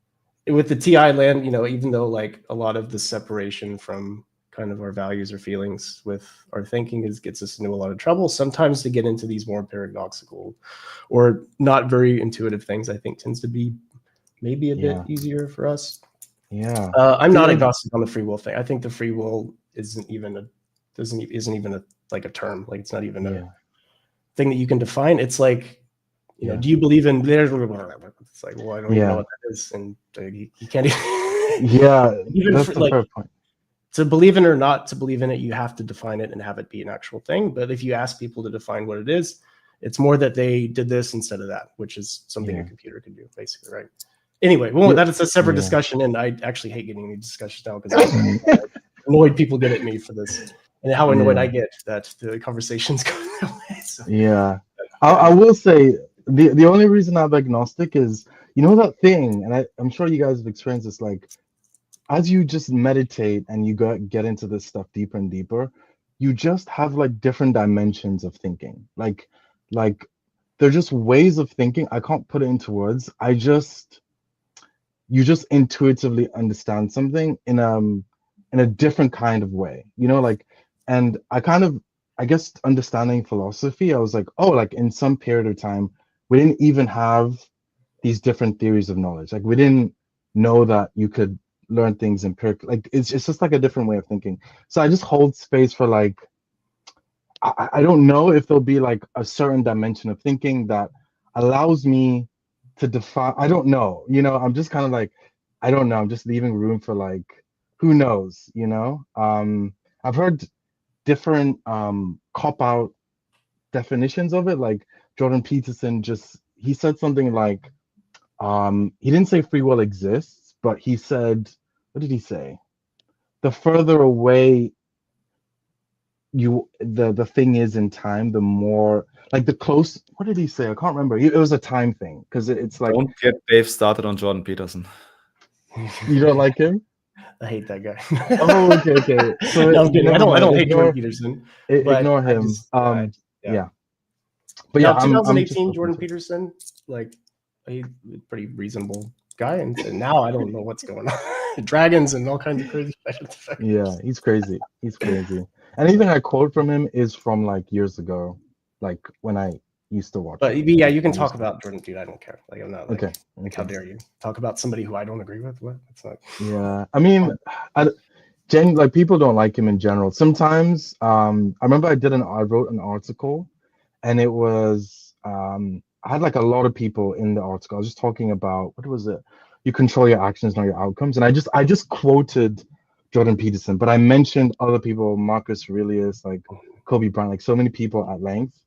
with the TI land, even though like a lot of the separation from kind of our values or feelings with our thinking gets us into a lot of trouble, sometimes to get into these more paradoxical or not very intuitive things, I think tends to be maybe a bit easier for us. Yeah. I'm not agnostic on the free will thing. I think the free will isn't even a like a term. Like it's not even a thing that you can define. It's like, do you believe in there's? It's like, well, I don't even know what that is, and you can't even that's for, a like fair point. to believe in or not to believe in it, you have to define it and have it be an actual thing. But if you ask people to define what it is, it's more that they did this instead of that, which is something a computer can do, basically, right? Anyway, well, that is a separate discussion, and I actually hate getting any discussions now because annoyed people get at me for this, and how annoyed I get that the conversations go that way. So, I will say the only reason I'm agnostic is that thing, and I'm sure you guys have experienced this, like as you just meditate and you get into this stuff deeper and deeper, you just have like different dimensions of thinking. Like they're just ways of thinking. I can't put it into words. You just intuitively understand something in a different kind of way. And I guess understanding philosophy, I was like, oh, like in some period of time, we didn't even have these different theories of knowledge. Like we didn't know that you could learn things empirically. Like it's just like a different way of thinking. So I just hold space for like I don't know if there'll be like a certain dimension of thinking that allows me to define. I don't know. I'm just kind of like I don't know. I'm just leaving room for like who knows. I've heard different cop out definitions of it. Like Jordan Peterson he said something like he didn't say free will exists, but he said, what did he say? The further away the thing is in time, the more like the close. What did he say? I can't remember. It was a time thing because it's like. Don't get Dave started on Jordan Peterson. You don't like him? I hate that guy. Oh, okay. So no, I'm kidding. I don't hate Jordan Peterson. Peterson. But Ignore him. Yeah. But now, yeah, 2018 Jordan Peterson, like he's a pretty reasonable guy, and now I don't know what's going on. Dragons and all kinds of crazy effects. Yeah, he's crazy. And anything I quote from him is from like years ago, like when I used to watch. But yeah, you can talk about Jordan Peterson. I don't care. Like I'm not like, okay. How dare you talk about somebody who I don't agree with? What? It's not. Yeah, I mean, like people don't like him in general. Sometimes, I remember I wrote an article, and it was I had like a lot of people in the article. I was just talking about what was it? You control your actions, not your outcomes. And I just quoted Jordan Peterson, but I mentioned other people, Marcus Aurelius, like Kobe Bryant, like so many people at length.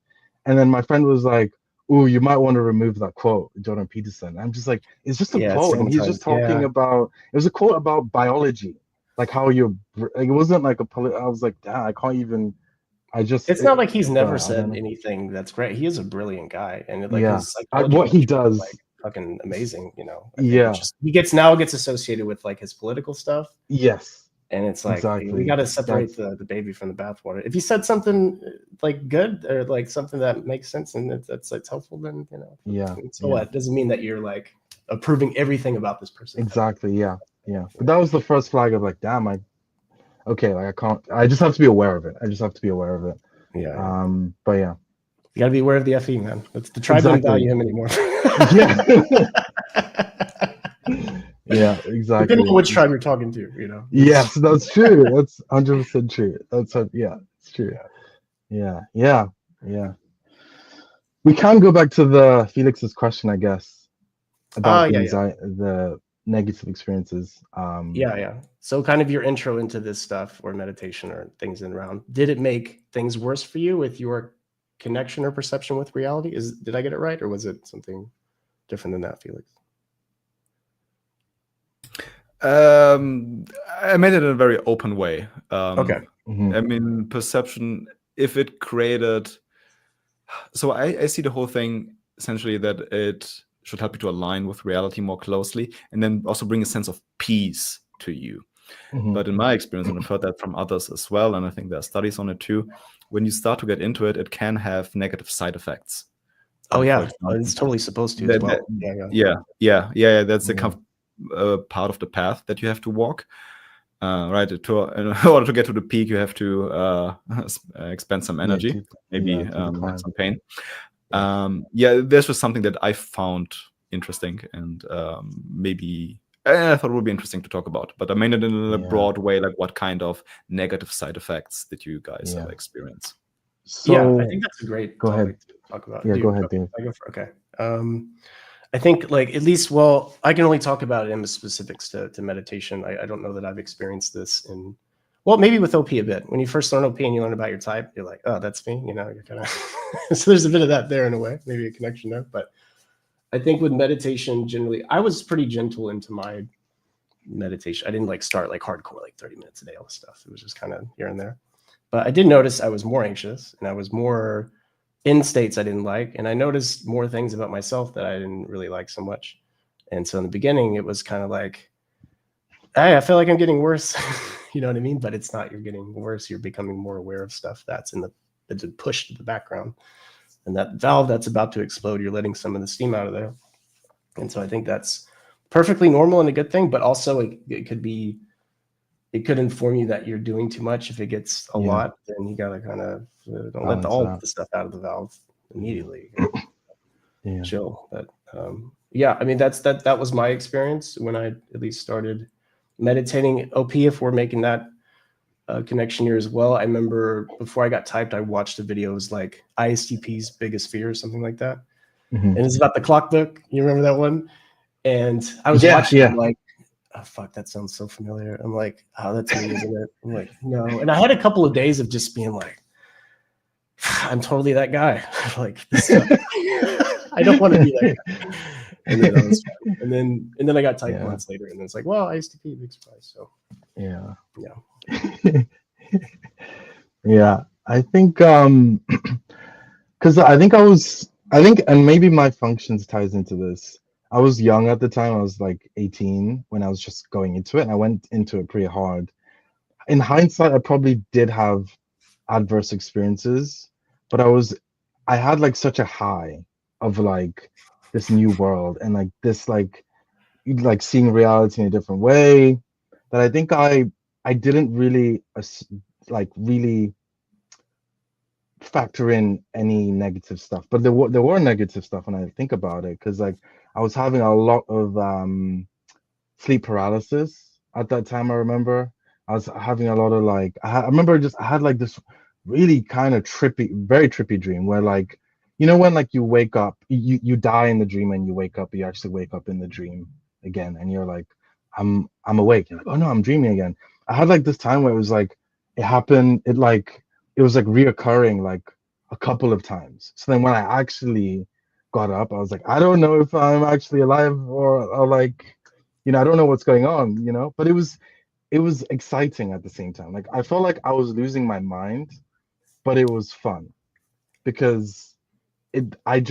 And then my friend was like, "Ooh, you might want to remove that quote, Jordan Peterson." I'm just like, it's just a Yeah, quote, and he's just talking about. It was a quote about biology, like how you're. Like, it wasn't like a. I was like, damn, I can't even. I just. It's not like he's never I said don't know. anything that's great. He is a brilliant guy, and like Yeah, his psychology what he lectures are, does. like fucking amazing. You know, I think Yeah. it's just he gets associated with like his political stuff. Yes. And it's like Exactly. we got to separate the baby from the bathwater. If he said something like good or like something that makes sense and it's helpful, then you know. Yeah. So what? It doesn't mean that you're like approving everything about this person. Exactly. Yeah. Yeah. But that was the first flag of like, damn, okay, like I can't. I just have to be aware of it. Yeah. But yeah. You got to be aware of the FE, man. That's the tribe doesn't value him anymore. Yeah. Yeah, exactly. Depending on which tribe you're talking to, you know. Yes, that's true. That's 100% true. Yeah, it's true. Yeah. We can go back to the Felix's question, I guess, about the negative experiences. Yeah. So kind of your intro into this stuff or meditation or things in around. Did it make things worse for you with your connection or perception with reality? Did I get it right, or was it something different than that, Felix? I made it in a very open way. Okay. I mean, perception, if it created, so I see the whole thing essentially that it should help you to align with reality more closely, and then also bring a sense of peace to you. But in my experience, and I've heard that from others as well, and I think there are studies on it too, when you start to get into it, it can have negative side effects. Oh yeah, it's totally supposed to as well. Yeah. That's the kind of part of the path that you have to walk. Right, in order to get to the peak, you have to expend some energy, maybe some pain. This was something that I found interesting, and maybe I thought it would be interesting to talk about. But I mean it in a broad way, like what kind of negative side effects did you guys experience? So, I think that's a great topic to talk about. Yeah, go ahead, Dave. Okay. I think like at least, well, I can only talk about it in the specifics to meditation. I don't know that I've experienced this well, maybe with OP a bit. When you first learn OP and you learn about your type, you're like, oh, that's me. You know, you're kind of so there's a bit of that there in a way, maybe a connection there. But I think with meditation, generally, I was pretty gentle into my meditation. I didn't like start like hardcore, like 30 minutes a day, all this stuff. It was just kind of here and there. But I did notice I was more anxious and I was more in states I didn't like. And I noticed more things about myself that I didn't really like so much. And so in the beginning, it was kind of like, hey, I feel like I'm getting worse. You know what I mean? But it's not, you're getting worse. You're becoming more aware of stuff that's that's pushed to the background. And that valve that's about to explode, you're letting some of the steam out of there. And so I think that's perfectly normal and a good thing, but also it could inform you that you're doing too much. If it gets a lot, then you gotta kind of don't let all of the stuff out of the valve immediately. Chill. But I mean that was my experience when I at least started meditating. OP, if we're making that connection here as well. I remember before I got typed, I watched the videos like ISTP's Biggest Fear or something like that. And it's about the clock book. You remember that one? And I was watching it like, oh fuck, that sounds so familiar. I'm like, oh, that's me, isn't it? I'm like, no. And I had a couple of days of just being like, I'm totally that guy. Like, this I don't want to be that guy. And then I got typed months later, and then it's like, well, ISTP, big surprise. So I think because I think and maybe my functions ties into this. I was young at the time. I was like 18 when I was just going into it, and I went into it pretty hard. In hindsight, I probably did have adverse experiences, but I had like such a high of like this new world and like this like seeing reality in a different way that I think I didn't really really factor in any negative stuff. But there were negative stuff when I think about it, because like I was having a lot of sleep paralysis at that time. I remember I was having a lot of like I had like this really kind of very trippy dream where like, you know, when like you wake up, you die in the dream and you wake up, you actually wake up in the dream again, and you're like, I'm awake. You're like, oh no, I'm dreaming again. I had like this time where it was like it happened. It like it was like reoccurring like a couple of times. So then when I actually got up, I was like, I don't know if I'm actually alive or like, I don't know what's going on, But it was exciting at the same time. Like I felt like I was losing my mind, but it was fun because I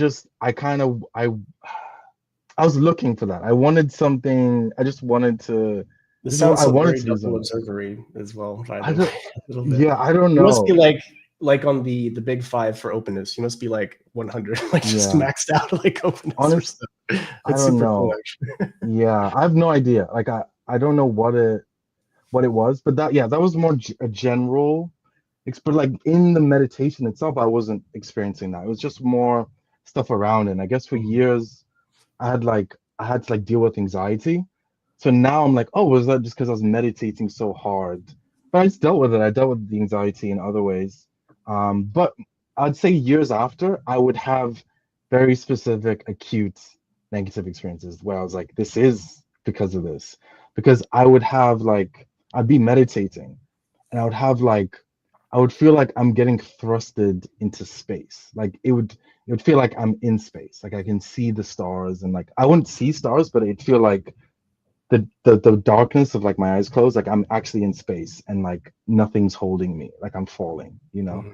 was looking for that. I wanted something. I just wanted to. This sounds I so wanted very to do double something. observery as well, by I the way, don't. a little bit. Yeah, I don't You must be know. like on the big 5 for openness. You must be like 100, like just Yeah. maxed out like openness or Honest, stuff. I It's don't super cool, know. actually. Yeah, I have no idea. Like I don't know what it was, but that was more a general. But like in the meditation itself, I wasn't experiencing that. It was just more stuff around it. And I guess for years, I had to like deal with anxiety. So now I'm like, oh, was that just because I was meditating so hard? But I just dealt with it. I dealt with the anxiety in other ways. But I'd say years after, I would have very specific, acute negative experiences where I was like, this is because of this. Because I would have like, I'd be meditating and I would feel like I'm getting thrusted into space. Like it would feel like I'm in space. Like I can see the stars and like I wouldn't see stars, but it'd feel like the darkness of like my eyes closed, like I'm actually in space and like nothing's holding me, like I'm falling. Mhm.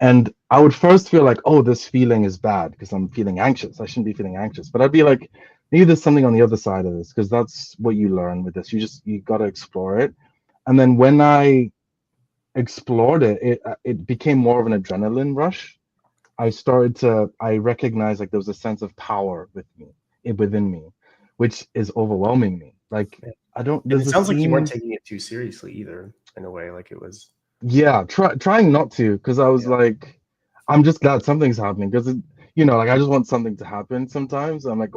And I would first feel like, oh, this feeling is bad because I'm feeling anxious. I shouldn't be feeling anxious. But I'd be like, maybe there's something on the other side of this, because that's what you learn with this. You got to explore it. And then when I explored it became more of an adrenaline rush. I recognized like there was a sense of power within me, which is overwhelming me. Like I don't, And there's it a sounds like you weren't scene. taking it too seriously either, in a way. Like it was, Yeah, trying not to, because I was yeah. like, I'm just glad something's happening, because like I just want something to happen sometimes. I'm like,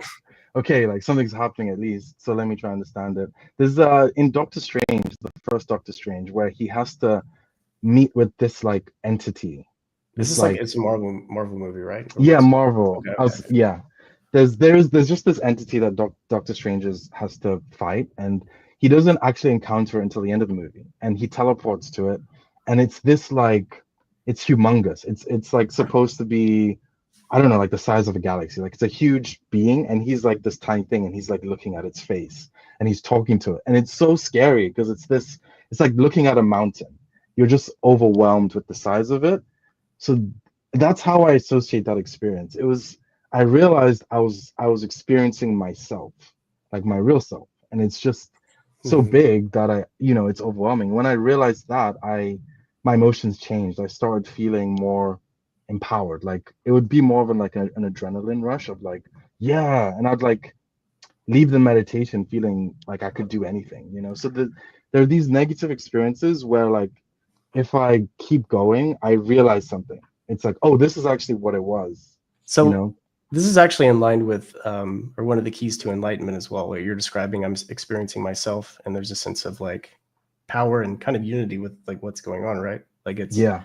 okay, like something's happening at least, so let me try and understand it. There's in Doctor Strange, the first Doctor Strange, where he has to meet with this like entity, Is this this like like, it's a Marvel movie, right? Or yeah, what's Marvel. okay, okay. Yeah. There's just this entity that Doctor Strange has to fight, and he doesn't actually encounter it until the end of the movie, and he teleports to it, and it's this like, it's humongous. It's like supposed to be, I don't know, like the size of a galaxy. Like it's a huge being, and he's like this tiny thing, and he's like looking at its face, and he's talking to it, and it's so scary because it's like looking at a mountain. You're just overwhelmed with the size of it. So that's how I associate that experience. I realized I was experiencing myself, like my real self, and it's just so Mhm. big that it's overwhelming. When I realized that, my emotions changed. I started feeling more empowered. Like it would be more of an adrenaline rush of like, yeah, and I'd like leave the meditation feeling like I could do anything. So there are these negative experiences where like if I keep going, I realize something. It's like, oh, this is actually what it was, you So know? this is actually in line with, or one of the keys to enlightenment as well. What you're describing, I'm experiencing myself, and there's a sense of like power and kind of unity with like what's going on, right? Like it's Yeah.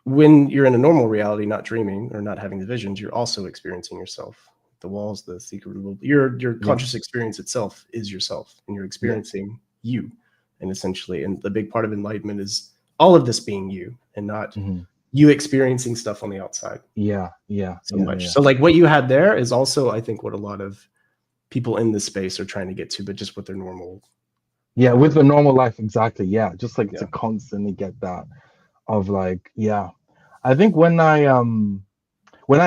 when you're in a normal reality, not dreaming or not having the visions, you're also experiencing yourself. The walls, the secret, your Yeah. conscious experience itself is yourself, and you're Yeah. experiencing you, and essentially, and the big part of enlightenment is all of this being you, and not Hmm. you experiencing stuff on the outside Yeah. Yeah. so Yeah. much. Yeah. So like what you had there is also, I think, what a lot of people in this space are trying to get to, but just with their normal. Yeah. With the normal life, exactly. Yeah. Just like Yeah. to constantly get that of like, yeah. I think when I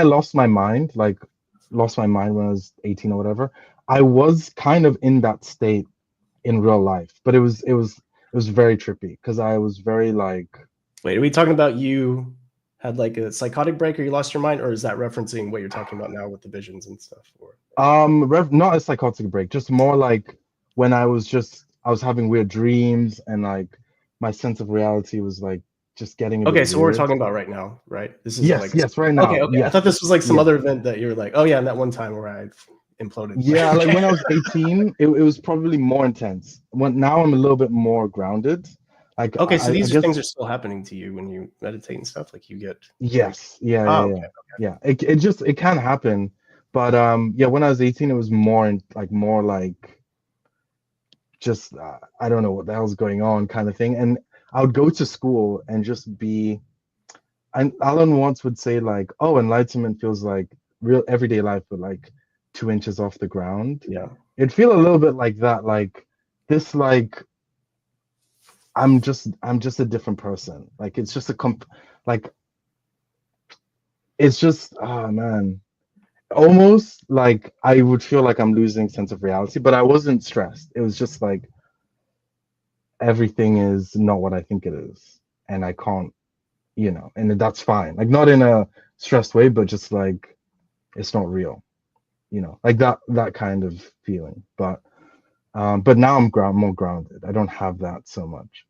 lost my mind when I was 18 or whatever, I was kind of in that state in real life, but it was very trippy because I was very like, Wait, are we talking about you had like a psychotic break or you lost your mind, or is that referencing what you're talking about now with the visions and stuff? Or not a psychotic break, just more like when I was having weird dreams, and like my sense of reality was like just getting a bit okay, so we're weird. talking about right now, right? This is Yes, like yes, right okay, now. okay. I Yeah, thought this was like some yeah. other event that you were like, oh yeah, and that one time where I imploded. Yeah, like when I was 18, it was probably more intense. Now I'm a little bit more grounded. Like okay, so I these are guess things are still happening to you when you meditate and stuff. Like you get like, yes, yeah, yeah, oh, yeah, yeah. It can happen, but yeah, when I was 18, it was more like just I don't know what the hell's going on kind of thing. And I would go to school and just be. And Alan once would say like, "Oh, enlightenment feels like real everyday life, but like 2 inches off the ground." Yeah. It'd feel a little bit like that, like this, like I'm just a different person. Like it's just like it's just oh man, almost like I would feel like I'm losing sense of reality, but I wasn't stressed. It was just like everything is not what I think it is, and I can't, and that's fine. Like not in a stressed way, but just like it's not real, like that kind of feeling. But now I'm more grounded. I don't have that so much.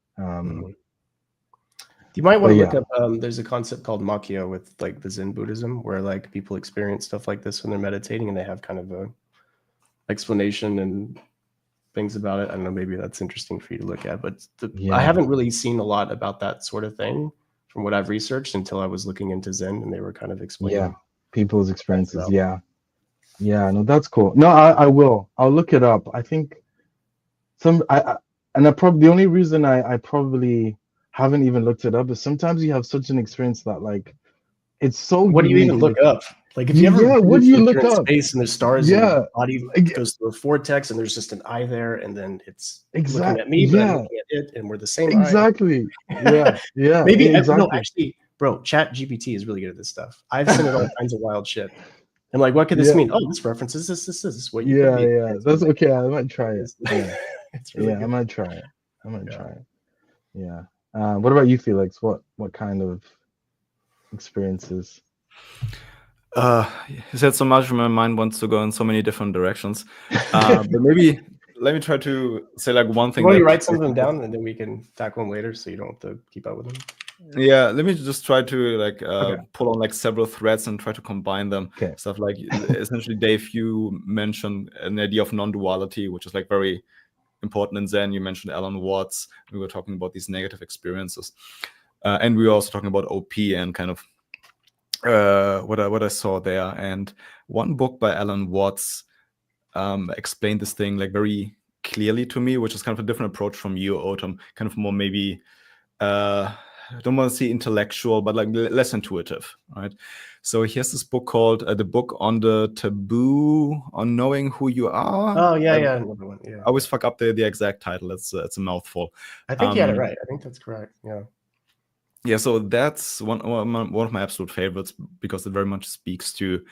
You might want to But look up. There's a concept called Makkya with like the Zen Buddhism, where like people experience stuff like this when they're meditating, and they have kind of a explanation and things about it. I don't know. Maybe that's interesting for you to look at. But I haven't really seen a lot about that sort of thing from what I've researched until I was looking into Zen, and they were kind of explaining people's experiences. Yeah, no, that's cool. No, I will. I'll look it up. I think the only reason I probably haven't even looked it up is sometimes you have such an experience that like it's so what do you even look up? Like if you ever what do you look in up? space and there's stars and your body goes through a vortex and there's just an eye there and then it's looking at me but I'm looking at it and we're the same exactly eye. yeah maybe exactly. No, actually, bro, Chat GPT is really good at this stuff. I've seen it all kinds of wild shit. I'm like, what could this mean? Oh, this references this is what you could be. That's okay. I might try it. It's really good. I might try it. Try it. Yeah. What about you, Felix? What kind of experiences? You said so much, my mind wants to go in so many different directions. But maybe let me try to say like one thing. Why don't you write some of them down and then we can tackle them later so you don't have to keep up with them? Yeah, let me just try to like pull on like several threads and try to combine them. Stuff like essentially, Dave, you mentioned an idea of non-duality, which is like very important in Zen. You mentioned Alan Watts. We were talking about these negative experiences, and we were also talking about OP and kind of what I saw there. And one book by Alan Watts explained this thing like very clearly to me, which is kind of a different approach from you, Autumn. Kind of more maybe I don't want to say intellectual, but like less intuitive, right? So he has this book called The Book on the Taboo on Knowing Who You Are. Oh, yeah, another one. Yeah. I always fuck up the exact title. It's a mouthful. I think you had it right. I think that's correct. Yeah. Yeah, so that's one of my absolute favorites because it very much speaks to,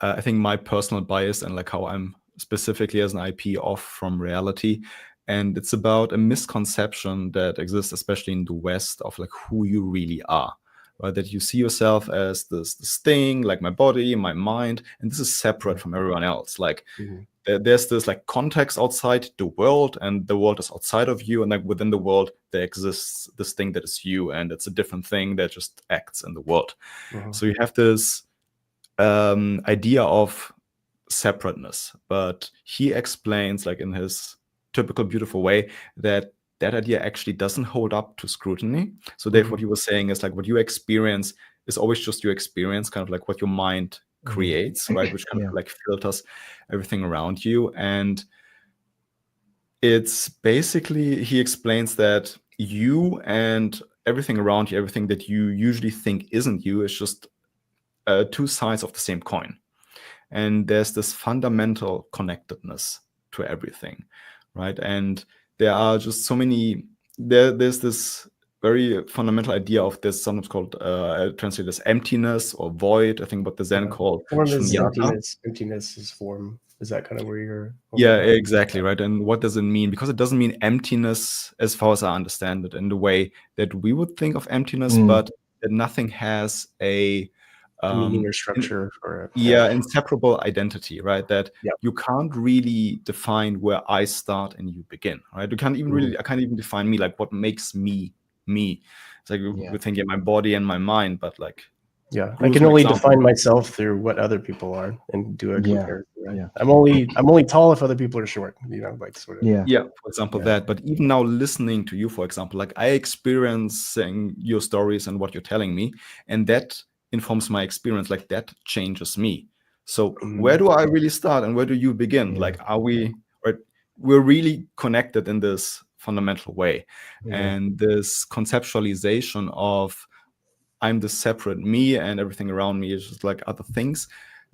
I think, my personal bias and like how I'm specifically as an IP off from reality. And it's about a misconception that exists, especially in the West, of like who you really are, right? That you see yourself as this thing, like my body, my mind, and this is separate from everyone else. Like there's this like context outside the world, and the world is outside of you, and like within the world there exists this thing that is you, and it's a different thing that just acts in the world. So you have this idea of separateness, but he explains, like in his typical beautiful way, that idea actually doesn't hold up to scrutiny. So Dave, what you were saying is like what you experience is always just your experience, kind of like what your mind creates, right? Which kind of like filters everything around you. And it's basically, he explains that you and everything around you, everything that you usually think isn't you, is just two sides of the same coin. And there's this fundamental connectedness to everything, right? And there are just so many, there's this very fundamental idea of this, sometimes called, translated as emptiness or void. I think what the Zen called form is emptiness. Emptiness is form. Is that kind of where you're? Yeah, exactly, right. And what does it mean? Because it doesn't mean emptiness, as far as I understand it, in the way that we would think of emptiness, but that nothing has a meaning or structure or inseparable identity, right? That you can't really define where I start and you begin, right? You can't even really, I can't even define me, like what makes me me. It's like we think my body and my mind, but like I can only define myself through what other people are and do a comparison. Right? I'm only tall if other people are short, like sort of. For example, that. But even now listening to you, for example, like I experiencing your stories and what you're telling me, and that informs my experience, like that changes me. So where do I really start and where do you begin? Like, are we, right? We're really connected in this fundamental way. And this conceptualization of I'm the separate me and everything around me is just like other things,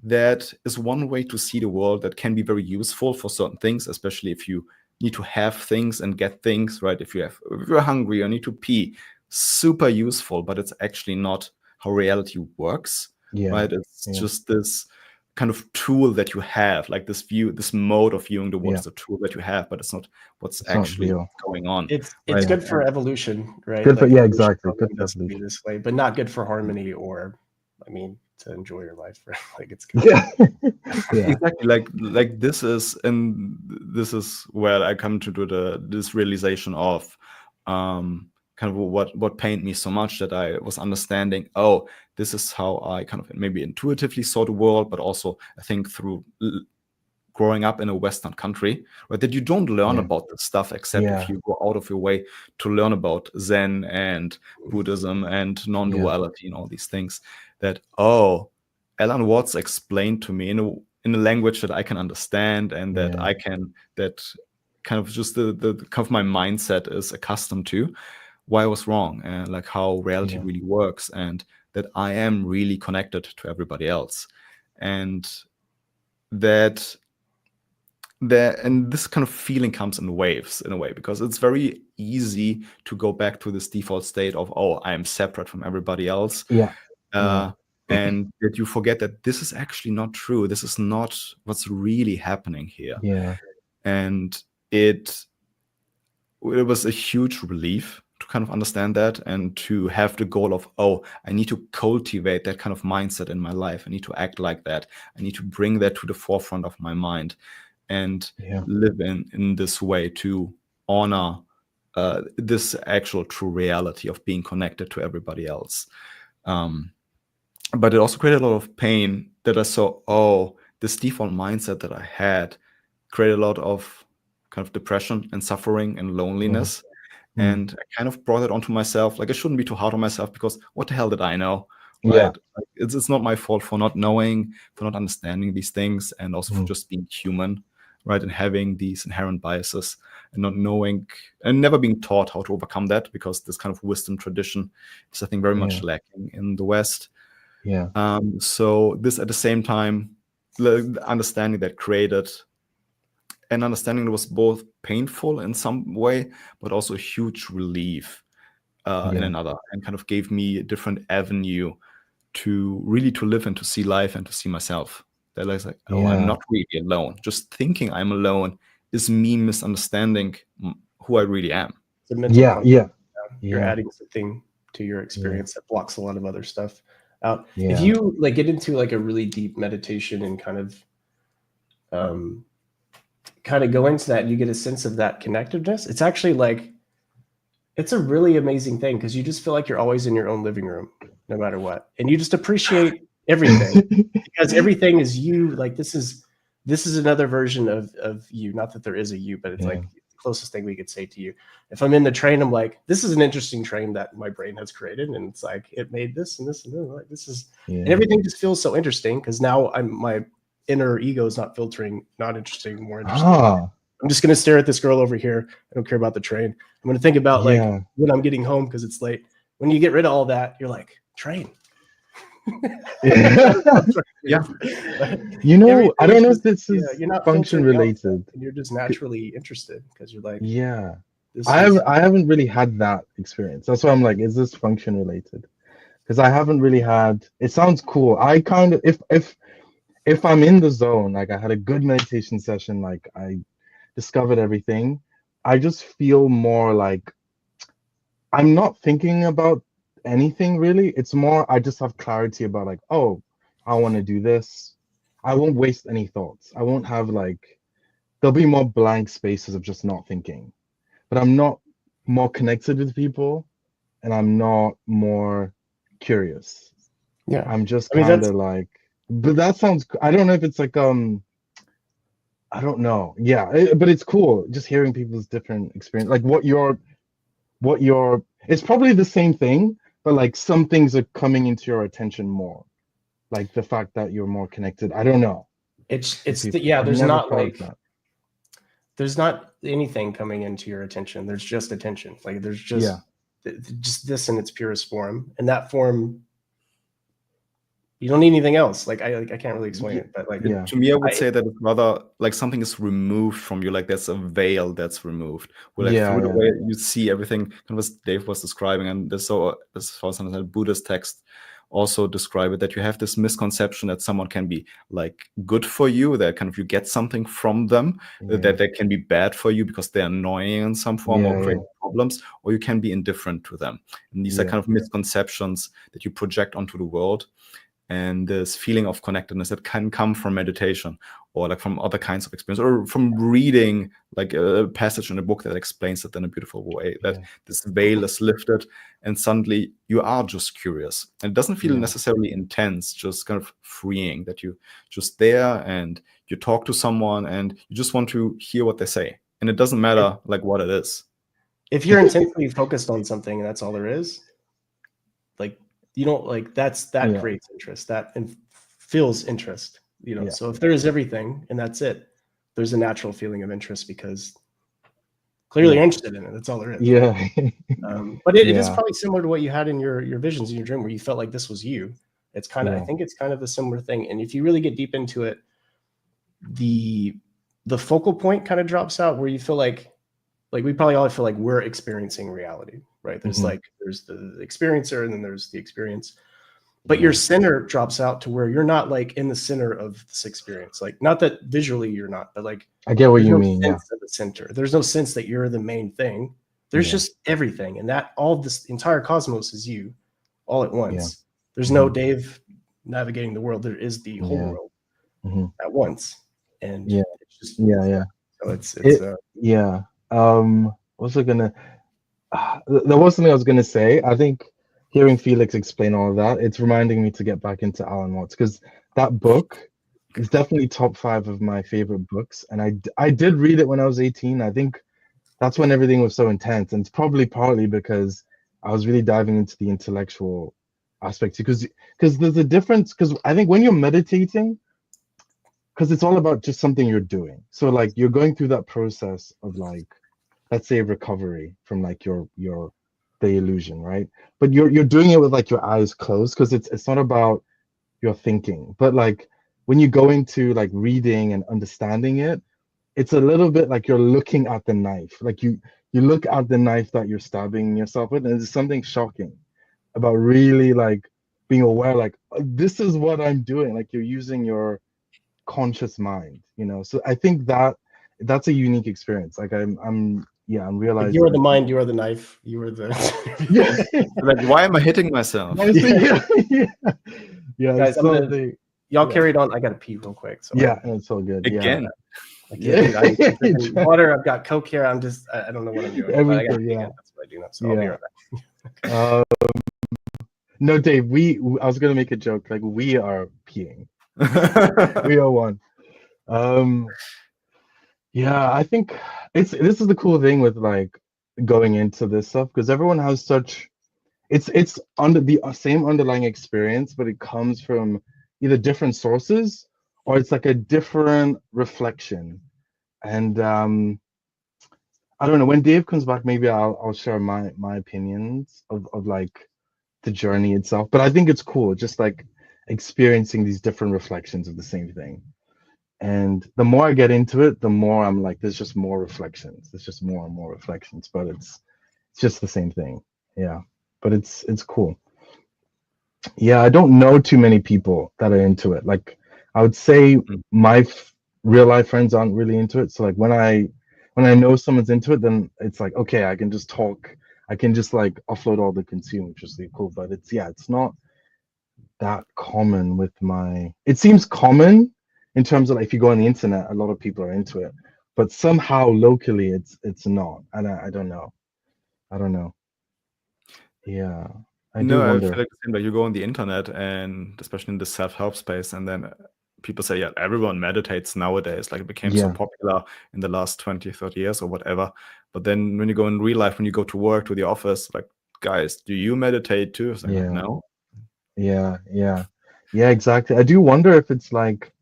that is one way to see the world that can be very useful for certain things, especially if you need to have things and get things, right? If you're hungry or need to pee, super useful, but it's actually not how reality works, right? It's just this kind of tool that you have, like this mode of viewing the world is a tool that you have, but it's not what's actually going on. It's right? good for evolution, right? Good for, like, exactly. Good for evolution. Be this way, but not good for harmony or, I mean, to enjoy your life. Like it's good. Exactly. Like this is where I come to this realization of kind of what pained me so much, that I was understanding, oh, this is how I kind of maybe intuitively saw the world, but also I think through growing up in a Western country, right, that you don't learn about this stuff except if you go out of your way to learn about Zen and Buddhism and non-duality and all these things. That, oh, Alan Watts explained to me in a language that I can understand, and that that kind of just the kind of my mindset is accustomed to, why I was wrong, and like how reality really works, and that I am really connected to everybody else. And and this kind of feeling comes in waves in a way, because it's very easy to go back to this default state of, oh, I am separate from everybody else. And that you forget that this is actually not true. This is not what's really happening here. And it was a huge relief to kind of understand that, and to have the goal of, oh, I need to cultivate that kind of mindset in my life. I need to act like that. I need to bring that to the forefront of my mind, and live in this way to honor this actual true reality of being connected to everybody else. But it also created a lot of pain that I saw, oh, this default mindset that I had created a lot of kind of depression and suffering and loneliness. And I kind of brought it onto myself. Like, I shouldn't be too hard on myself, because what the hell did I know? Right? Like, it's not my fault for not knowing, for not understanding these things, and also for just being human, right? And having these inherent biases and not knowing and never being taught how to overcome that, because this kind of wisdom tradition is, I think, very much lacking in the West. So this, at the same time, the understanding that created an understanding that was both painful in some way, but also a huge relief in another, and kind of gave me a different avenue to really to live and to see life and to see myself. That I was like, oh, I'm not really alone. Just thinking I'm alone is me misunderstanding who I really am. It's a mental You're adding something to your experience that blocks a lot of other stuff out. If you like get into like a really deep meditation and kind of go into that, and you get a sense of that connectedness, it's actually like, it's a really amazing thing, because you just feel like you're always in your own living room, no matter what. And you just appreciate everything, because everything is you. Like, this is another version of you. Not that there is a you, but it's like the closest thing we could say to you. If I'm in the train, I'm like, this is an interesting train that my brain has created. And it's like, it made this and this and this. Like, this is, and everything just feels so interesting, because now my inner ego is not filtering, not interesting, more interesting. I'm just going to stare at this girl over here. I don't care about the train. I'm going to think about like when I'm getting home, because it's late. When you get rid of all that, you're like, train. You know, I don't know if this is you're not function related. And you're just naturally interested, because you're like, I haven't really had that experience. That's why I'm like, is this function related? Because I haven't really had. It sounds cool. I kind of, if I'm in the zone, like I had a good meditation session, like I discovered everything, I just feel more like I'm not thinking about anything really. It's more, I just have clarity about like, oh, I want to do this. I won't waste any thoughts. I won't have like, there'll be more blank spaces of just not thinking. But I'm not more connected with people, and I'm not more curious. I'm just kind of like, but that sounds, I don't know if it's like I don't know. But it's cool just hearing people's different experience, like what your it's probably the same thing, but like some things are coming into your attention more, like the fact that you're more connected. I don't know. There's not like, there's not anything coming into your attention. There's just attention. Like there's just this in its purest form, and that form, you don't need anything else. Like I can't really explain it, but like Yeah. To me, I would say that it's rather like something is removed from you, like there's a veil that's removed. Where like through the way you see everything, kind of as Dave was describing, and this as far as a Buddhist text also describe it, that you have this misconception that someone can be like good for you, that kind of you get something from them, that they can be bad for you because they're annoying in some form or create problems, or you can be indifferent to them. And these are kind of misconceptions that you project onto the world. And this feeling of connectedness that can come from meditation or like from other kinds of experience or from reading like a passage in a book that explains it in a beautiful way, that this veil is lifted and suddenly you are just curious. And it doesn't feel necessarily intense, just kind of freeing, that you just there and you talk to someone and you just want to hear what they say. And it doesn't matter like what it is. If you're intensely focused on something and that's all there is, like you don't like that creates interest, that feels interest, you know. So if there is everything and that's it, there's a natural feeling of interest because clearly you're interested in it. That's all there is. But it is probably similar to what you had in your visions in your dream, where you felt like this was you. It's kind of I think it's kind of a similar thing. And if you really get deep into it, the focal point kind of drops out, where you feel like we probably all feel like we're experiencing reality, right? There's there's the experiencer and then there's the experience, but your center drops out to where you're not like in the center of this experience. Like not that visually you're not, but like I get what you mean. Sense of the center. There's no sense that you're the main thing. There's just everything, and that all this entire cosmos is you, all at once. There's no Dave navigating the world. There is the whole world at once, and it's just So what was I gonna? There was something I was gonna say. I think hearing Felix explain all of that, it's reminding me to get back into Alan Watts, because that book is definitely top 5 of my favorite books, and I did read it when I was 18. I think that's when everything was so intense, and it's probably partly because I was really diving into the intellectual aspect, because there's a difference. Because I think when you're meditating, because it's all about just something you're doing, so like you're going through that process of like, let's say, recovery from like the illusion, right? But you're doing it with like your eyes closed, because it's not about your thinking. But like when you go into like reading and understanding it, it's a little bit like you're looking at the knife. Like you look at the knife that you're stabbing yourself with, and there's something shocking about really like being aware, like this is what I'm doing. Like you're using your conscious mind, you know. So I think that's a unique experience. Like I'm realizing, like you are the mind, you are the knife, you are the like, why am I hitting myself? Guys, y'all carried on. I gotta pee real quick. So it's all good. Again. I'm drinking water. I've got Coke here. I'm just I don't know what I'm doing. But I gotta pee again. That's what I do now. So I'll be right back. No, Dave, I was gonna make a joke, like we are peeing. We are one. I think this is the cool thing with like going into this stuff, because everyone has such it's under the same underlying experience, but it comes from either different sources or it's like a different reflection. And I don't know, when Dave comes back, maybe I'll share my opinions of like the journey itself. But I think it's cool just like experiencing these different reflections of the same thing. And the more I get into it, the more I'm like, there's just more reflections. There's just more and more reflections, but it's just the same thing. Yeah, but it's cool. Yeah, I don't know too many people that are into it. Like I would say my real life friends aren't really into it. So like when I know someone's into it, then it's like, okay, I can just talk. I can just like offload all the consume, which is really cool. But it's not that common with it seems common in terms of like, if you go on the internet, a lot of people are into it, but somehow locally it's not. And I don't know. Yeah. I feel like the same. Like you go on the internet, and especially in the self-help space, and then people say, yeah, everyone meditates nowadays. Like it became so popular in the last 20, 30 years or whatever. But then when you go in real life, when you go to work, to the office, like, guys, do you meditate too? It's like, no. Yeah, exactly. I do wonder if it's like,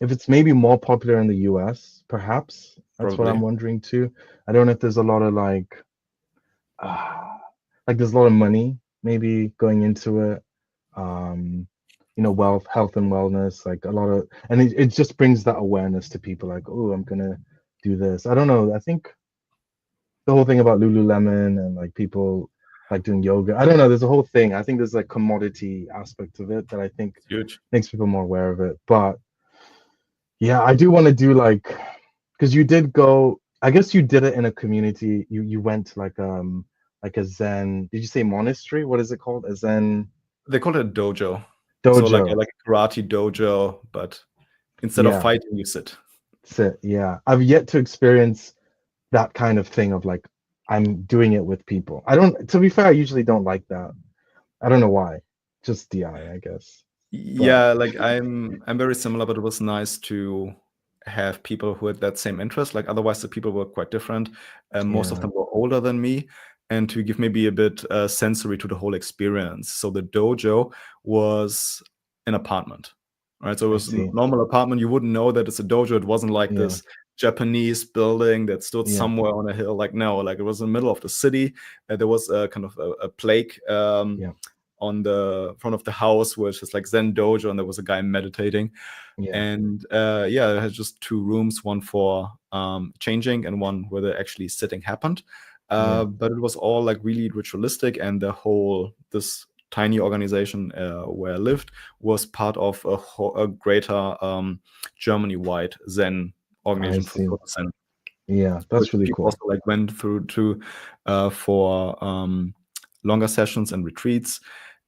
if it's maybe more popular in the US, perhaps. That's what Probably. I'm wondering too. I don't know if there's a lot of uh, like there's a lot of money maybe going into it. Wealth, health and wellness, like a lot of, and it just brings that awareness to people like, oh, I'm gonna do this. I don't know. I think the whole thing about Lululemon and like people like doing yoga. I don't know. There's a whole thing. I think there's like commodity aspect of it that I think Huge. makes people more aware of it. But yeah, I do want to do because you did go. I guess you did it in a community. You went to like a Zen. Did you say monastery? What is it called? A Zen They call it a dojo. So dojo. like a karate dojo, but instead of Yeah, fighting, you sit. sit. Yeah, I've yet to experience that kind of thing of like I'm doing it with people. I don't. To be fair, I usually don't like that. I don't know why. Just DI, I guess. Yeah, like I'm very similar, but it was nice to have people who had that same interest. Like otherwise, the people were quite different. Most of Yeah, them were older than me, and to give maybe a bit sensory to the whole experience. So the dojo was an apartment, right? So it I was a see. normal apartment. You wouldn't know that it's a dojo. It wasn't like Yeah, this Japanese building that stood yeah, somewhere on a hill. Like no, like it was in the middle of the city. There was a kind of a plaque. yeah, On the front of the house, which is like Zen dojo, and there was a guy meditating. yeah, And yeah, it has just two rooms, one for changing and one where the actually sitting happened. yeah. But it was all like really ritualistic, and this tiny organization where I lived was part of a greater Germany-wide Zen I organization see. for Zen, Yeah, which that's really people cool. also like went through to for longer sessions and retreats.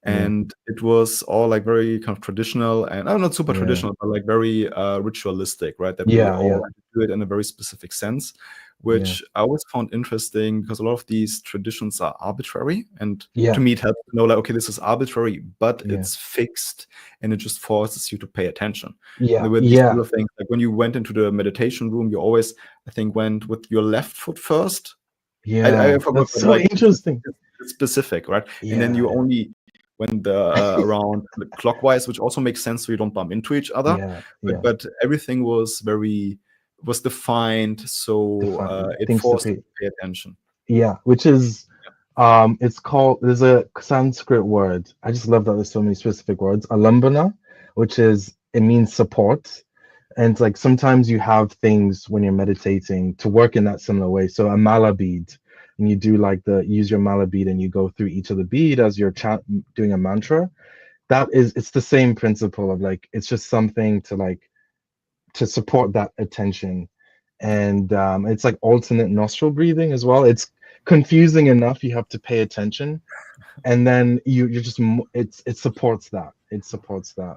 Yeah, And it was all like very kind of traditional, and not super yeah, traditional, but like very ritualistic, right? That we yeah, yeah, all had to do it in a very specific sense, yeah, which I always found interesting because a lot of these traditions are arbitrary. And to yeah, me, it helps to know like, okay, this is arbitrary, but yeah, it's fixed, and it just forces you to pay attention. And yeah, there were these yeah, little things, like when you went into the meditation room, you always, I think, went with your left foot first. I yeah. forgot, That's but so like interesting. it's specific, right? And then Yeah, you only went around clockwise, which also makes sense so you don't bump into each other. yeah, But yeah. everything was defined, so Define it things to forced you pay. to pay attention. Yeah, which is it's called, there's a Sanskrit word. I just love that there's so many specific words. Alambana, which is, it means support. And it's like sometimes you have things when you're meditating to work in that similar way. So a mala bead, and you do like use your mala bead and you go through each of the bead as you're doing a mantra. It's the same principle of like, it's just something to support that attention. And it's like alternate nostril breathing as well. It's confusing enough. You have to pay attention, and then you're just it supports that. It supports that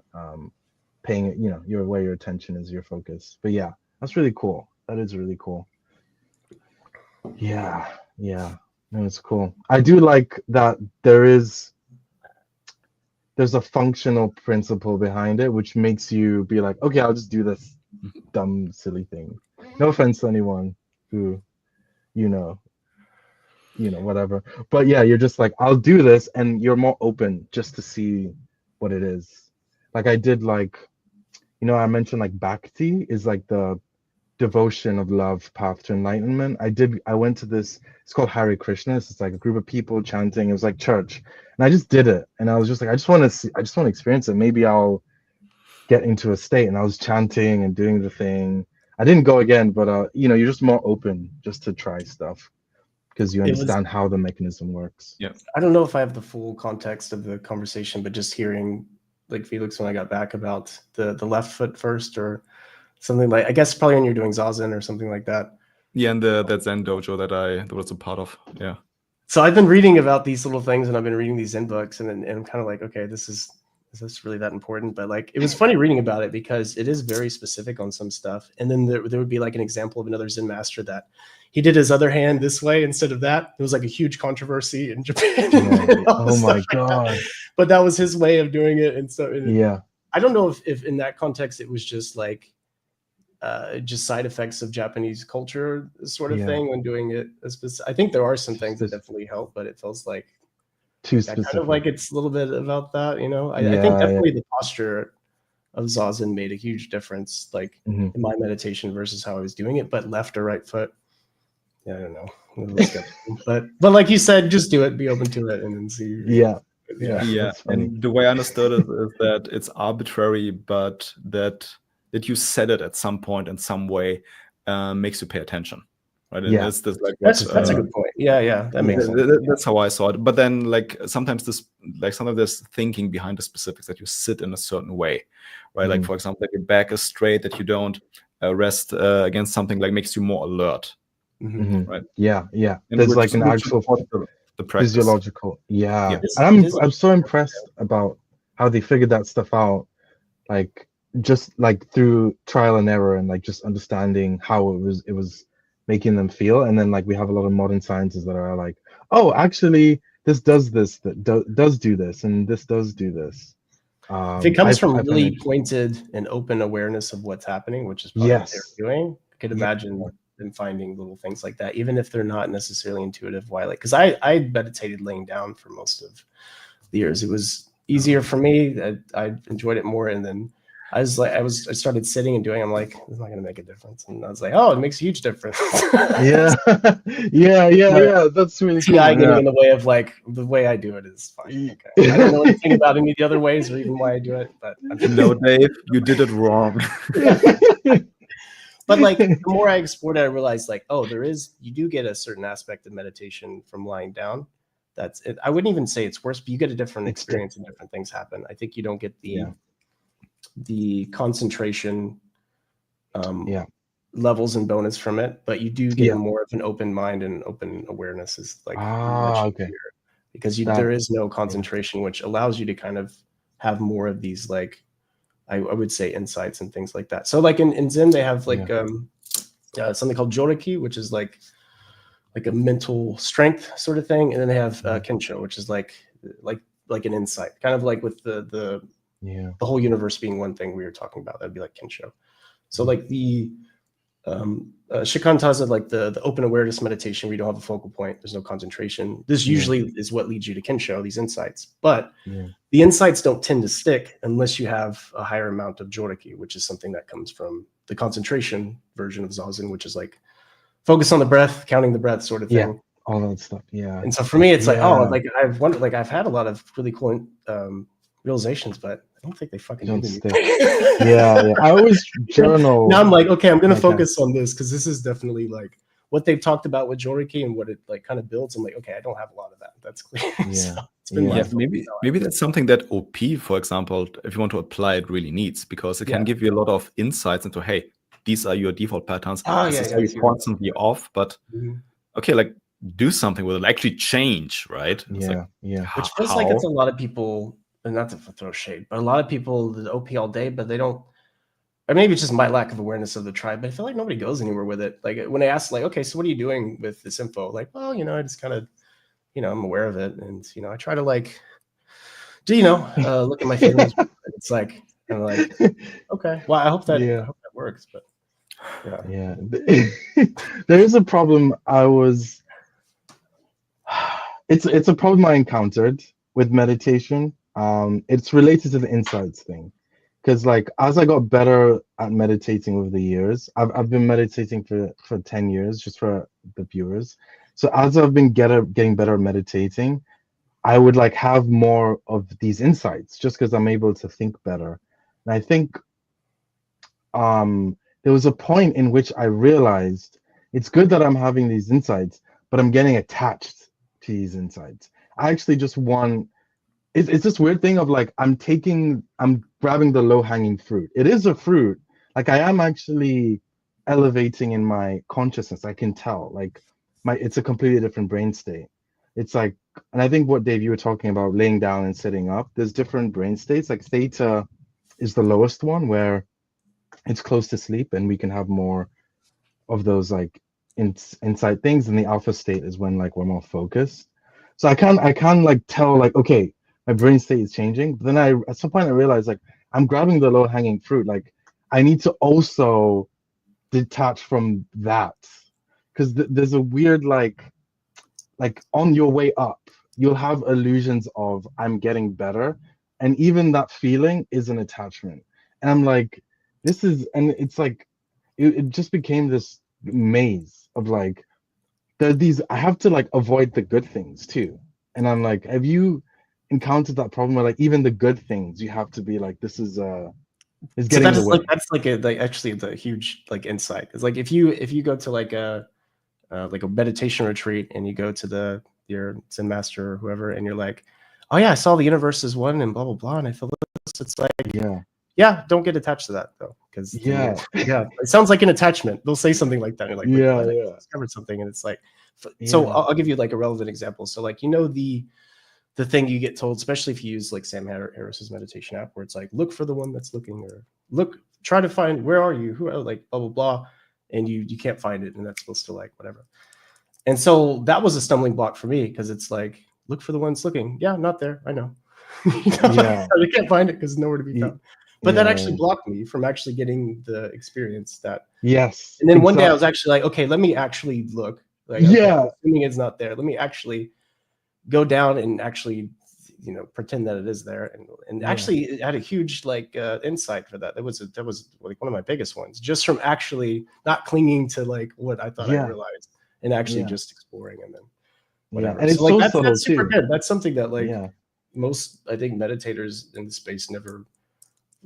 paying it. Your where your attention is, your focus. But yeah, that's really cool. That is really cool. Yeah, yeah, no, it's cool. I do like that there's a functional principle behind it, which makes you be like, okay, I'll just do this dumb, silly thing. No offense to anyone who, you know, whatever. But yeah, you're just like, I'll do this, and you're more open just to see what it is. Like I did I mentioned like Bhakti is like the devotion of love path to enlightenment. I went to this, it's called Hare Krishna. It's like a group of people chanting. It was like church. And I just did it. And I was just like, I just want to experience it. Maybe I'll get into a state. And I was chanting and doing the thing. I didn't go again, but you're just more open just to try stuff because you It was, understand how the mechanism works. Yeah. I don't know if I have the full context of the conversation, but just hearing like Felix when I got back about the left foot first or something, like I guess probably when you're doing zazen or something like that. Yeah, and that Zen dojo that was a part of. Yeah. So I've been reading about these little things, and I've been reading these Zen books, and I'm kind of like, okay, is this really that important? But like, it was funny reading about it because it is very specific on some stuff. And then there would be like an example of another Zen master that he did his other hand this way instead of that. It was like a huge controversy in Japan. No. Oh my like God. But that was his way of doing it. And so Yeah. I don't know if in that context, it was just like, just side effects of Japanese culture sort of thing when doing it. I think there are some things that definitely help, but it feels like too kind specific. of like it's a little bit about that, I think Yeah, definitely the posture of Zazen made a huge difference, like in my meditation versus how I was doing it. But left or right foot, yeah, I don't know. I'm a little skeptical. But like you said, just do it, be open to it, and then see. Yeah. Yeah, and the way I understood it is that it's arbitrary, but that you set it at some point in some way makes you pay attention, right? And Yeah, that's like that's a good point. Yeah, that makes sense. That's how I saw it. But then, like sometimes there's thinking behind the specifics, that you sit in a certain way, right? Like for example, that your back is straight, that you don't rest against something, like makes you more alert, right? Yeah. And There's like an actual the practice. physiological. Yeah. And I'm so impressed about how they figured that stuff out, like just like through trial and error, and like just understanding how it was making them feel. And then like we have a lot of modern scientists that are like, oh, actually this does this, that does do this, and this does do this. If it comes from really pointed and open awareness of what's happening, which is probably what they're doing, I could imagine them finding little things like that, even if they're not necessarily intuitive. Why? Like, because I meditated laying down for most of the years. It was easier for me. I enjoyed it more, and then I started sitting and doing. I'm like, it's not going to make a difference, and I was like, oh, it makes a huge difference. yeah. That's really TI getting in the way of like the way I do it is fine. Okay. I don't know anything about any of the other ways or even why I do it, but no, Dave, you did it wrong. But like the more I explored it, I realized like, oh, you do get a certain aspect of meditation from lying down. That's it. I wouldn't even say it's worse, but you get a different experience and different things happen. I think you don't get the concentration levels and bonus from it, but you do get more of an open mind and open awareness is like because there is no concentration, which allows you to kind of have more of these like I would say insights and things like that. So like in Zen they have like something called joriki, which is like a mental strength sort of thing, and then they have kensho, which is like an insight, kind of like with the whole universe being one thing we were talking about. That'd be like kensho. So like the shikantaza, like the open awareness meditation where you don't have a focal point, there's no concentration. This usually is what leads you to kensho, these insights. But the insights don't tend to stick unless you have a higher amount of joriki, which is something that comes from the concentration version of Zazen, which is like focus on the breath, counting the breath sort of thing. Yeah, all that stuff. Yeah. And so for me, it's like, oh, like I've wondered, like I've had a lot of really cool realizations, but I don't think they fucking don't do stick. Yeah. I always journal. Now I'm like, okay, I'm gonna focus on this because this is definitely like what they've talked about with joriki and what it like kind of builds. I'm like, okay, I don't have a lot of that. That's clear. Yeah. So it's been maybe that's something that OP, for example, if you want to apply it, really needs, because it can give you a lot of insights into, hey, these are your default patterns. This is how you're constantly off, but okay, like do something with it, actually change, right? It's Which feels like it's a lot of people, and not to throw shade, but a lot of people that OP all day, but they don't, or maybe it's just my lack of awareness of the tribe, but I feel like nobody goes anywhere with it. Like when I ask, like, okay, so what are you doing with this info? Like, well, I just kind of, I'm aware of it, and I try to like, look at my feelings. It's like, I'm like, okay, well, I hope that works, but yeah. There is a problem. It's a problem I encountered with meditation. It's related to the insights thing, because like as I got better at meditating over the years, I've been meditating for 10 years, just for the viewers. So as I've been getting better at meditating, I would like have more of these insights just because I'm able to think better. And I think there was a point in which I realized it's good that I'm having these insights, but I'm getting attached to these insights. I actually just want, it's this weird thing of like, I'm grabbing the low-hanging fruit. It is a fruit. Like I am actually elevating in my consciousness. I can tell like it's a completely different brain state. It's like, and I think what Dave, you were talking about laying down and sitting up, there's different brain states. Like theta is the lowest one where it's close to sleep and we can have more of those like inside things, and the alpha state is when like we're more focused. So I can like tell like, okay, my brain state is changing, but then at some point I realized like I'm grabbing the low-hanging fruit. Like I need to also detach from that, because there's a weird like on your way up you'll have illusions of I'm getting better, and even that feeling is an attachment. And I'm like, this is, and it's like, it just became this maze of like, there are these, I have to like avoid the good things too. And I'm like, have you encountered that problem where like even the good things you have to be like, this is So getting that in the is way? that's like a like actually the huge like insight. It's like if you go to like a meditation retreat and you go to your Zen master or whoever and you're like, oh yeah, I saw the universe is one and blah blah blah and I feel this. It's like, Yeah. yeah, don't get attached to that though, because Yeah. yeah, it sounds like an attachment. They'll say something like that. And you're like, wait, Yeah. what? I Yeah. just discovered something, and it's like, so Yeah. I'll give you like a relevant example. So like the thing you get told, especially if you use like Sam Harris's meditation app, where it's like, look for the one that's looking, or try to find, where are you, who are, like blah blah blah, and you can't find it, and that's supposed to like whatever. And so that was a stumbling block for me, because it's like, look for the ones looking. Yeah, not there. I know. Yeah. You can't find it because it's nowhere to be found. But that actually Yeah. blocked me from actually getting the experience that. Yes. And then one day I was exactly. actually like, okay, let me actually look. Like, okay, Yeah. assuming it's not there, let me actually go down and actually, pretend that it is there. And Yeah. actually, it had a huge like insight for that. That was like one of my biggest ones, just from actually not clinging to like what I thought I Yeah. realized, and actually Yeah. just exploring, and then Yeah. whatever. And So it's like so that's subtle super too. good. That's something that like Yeah. most, I think, meditators in the space never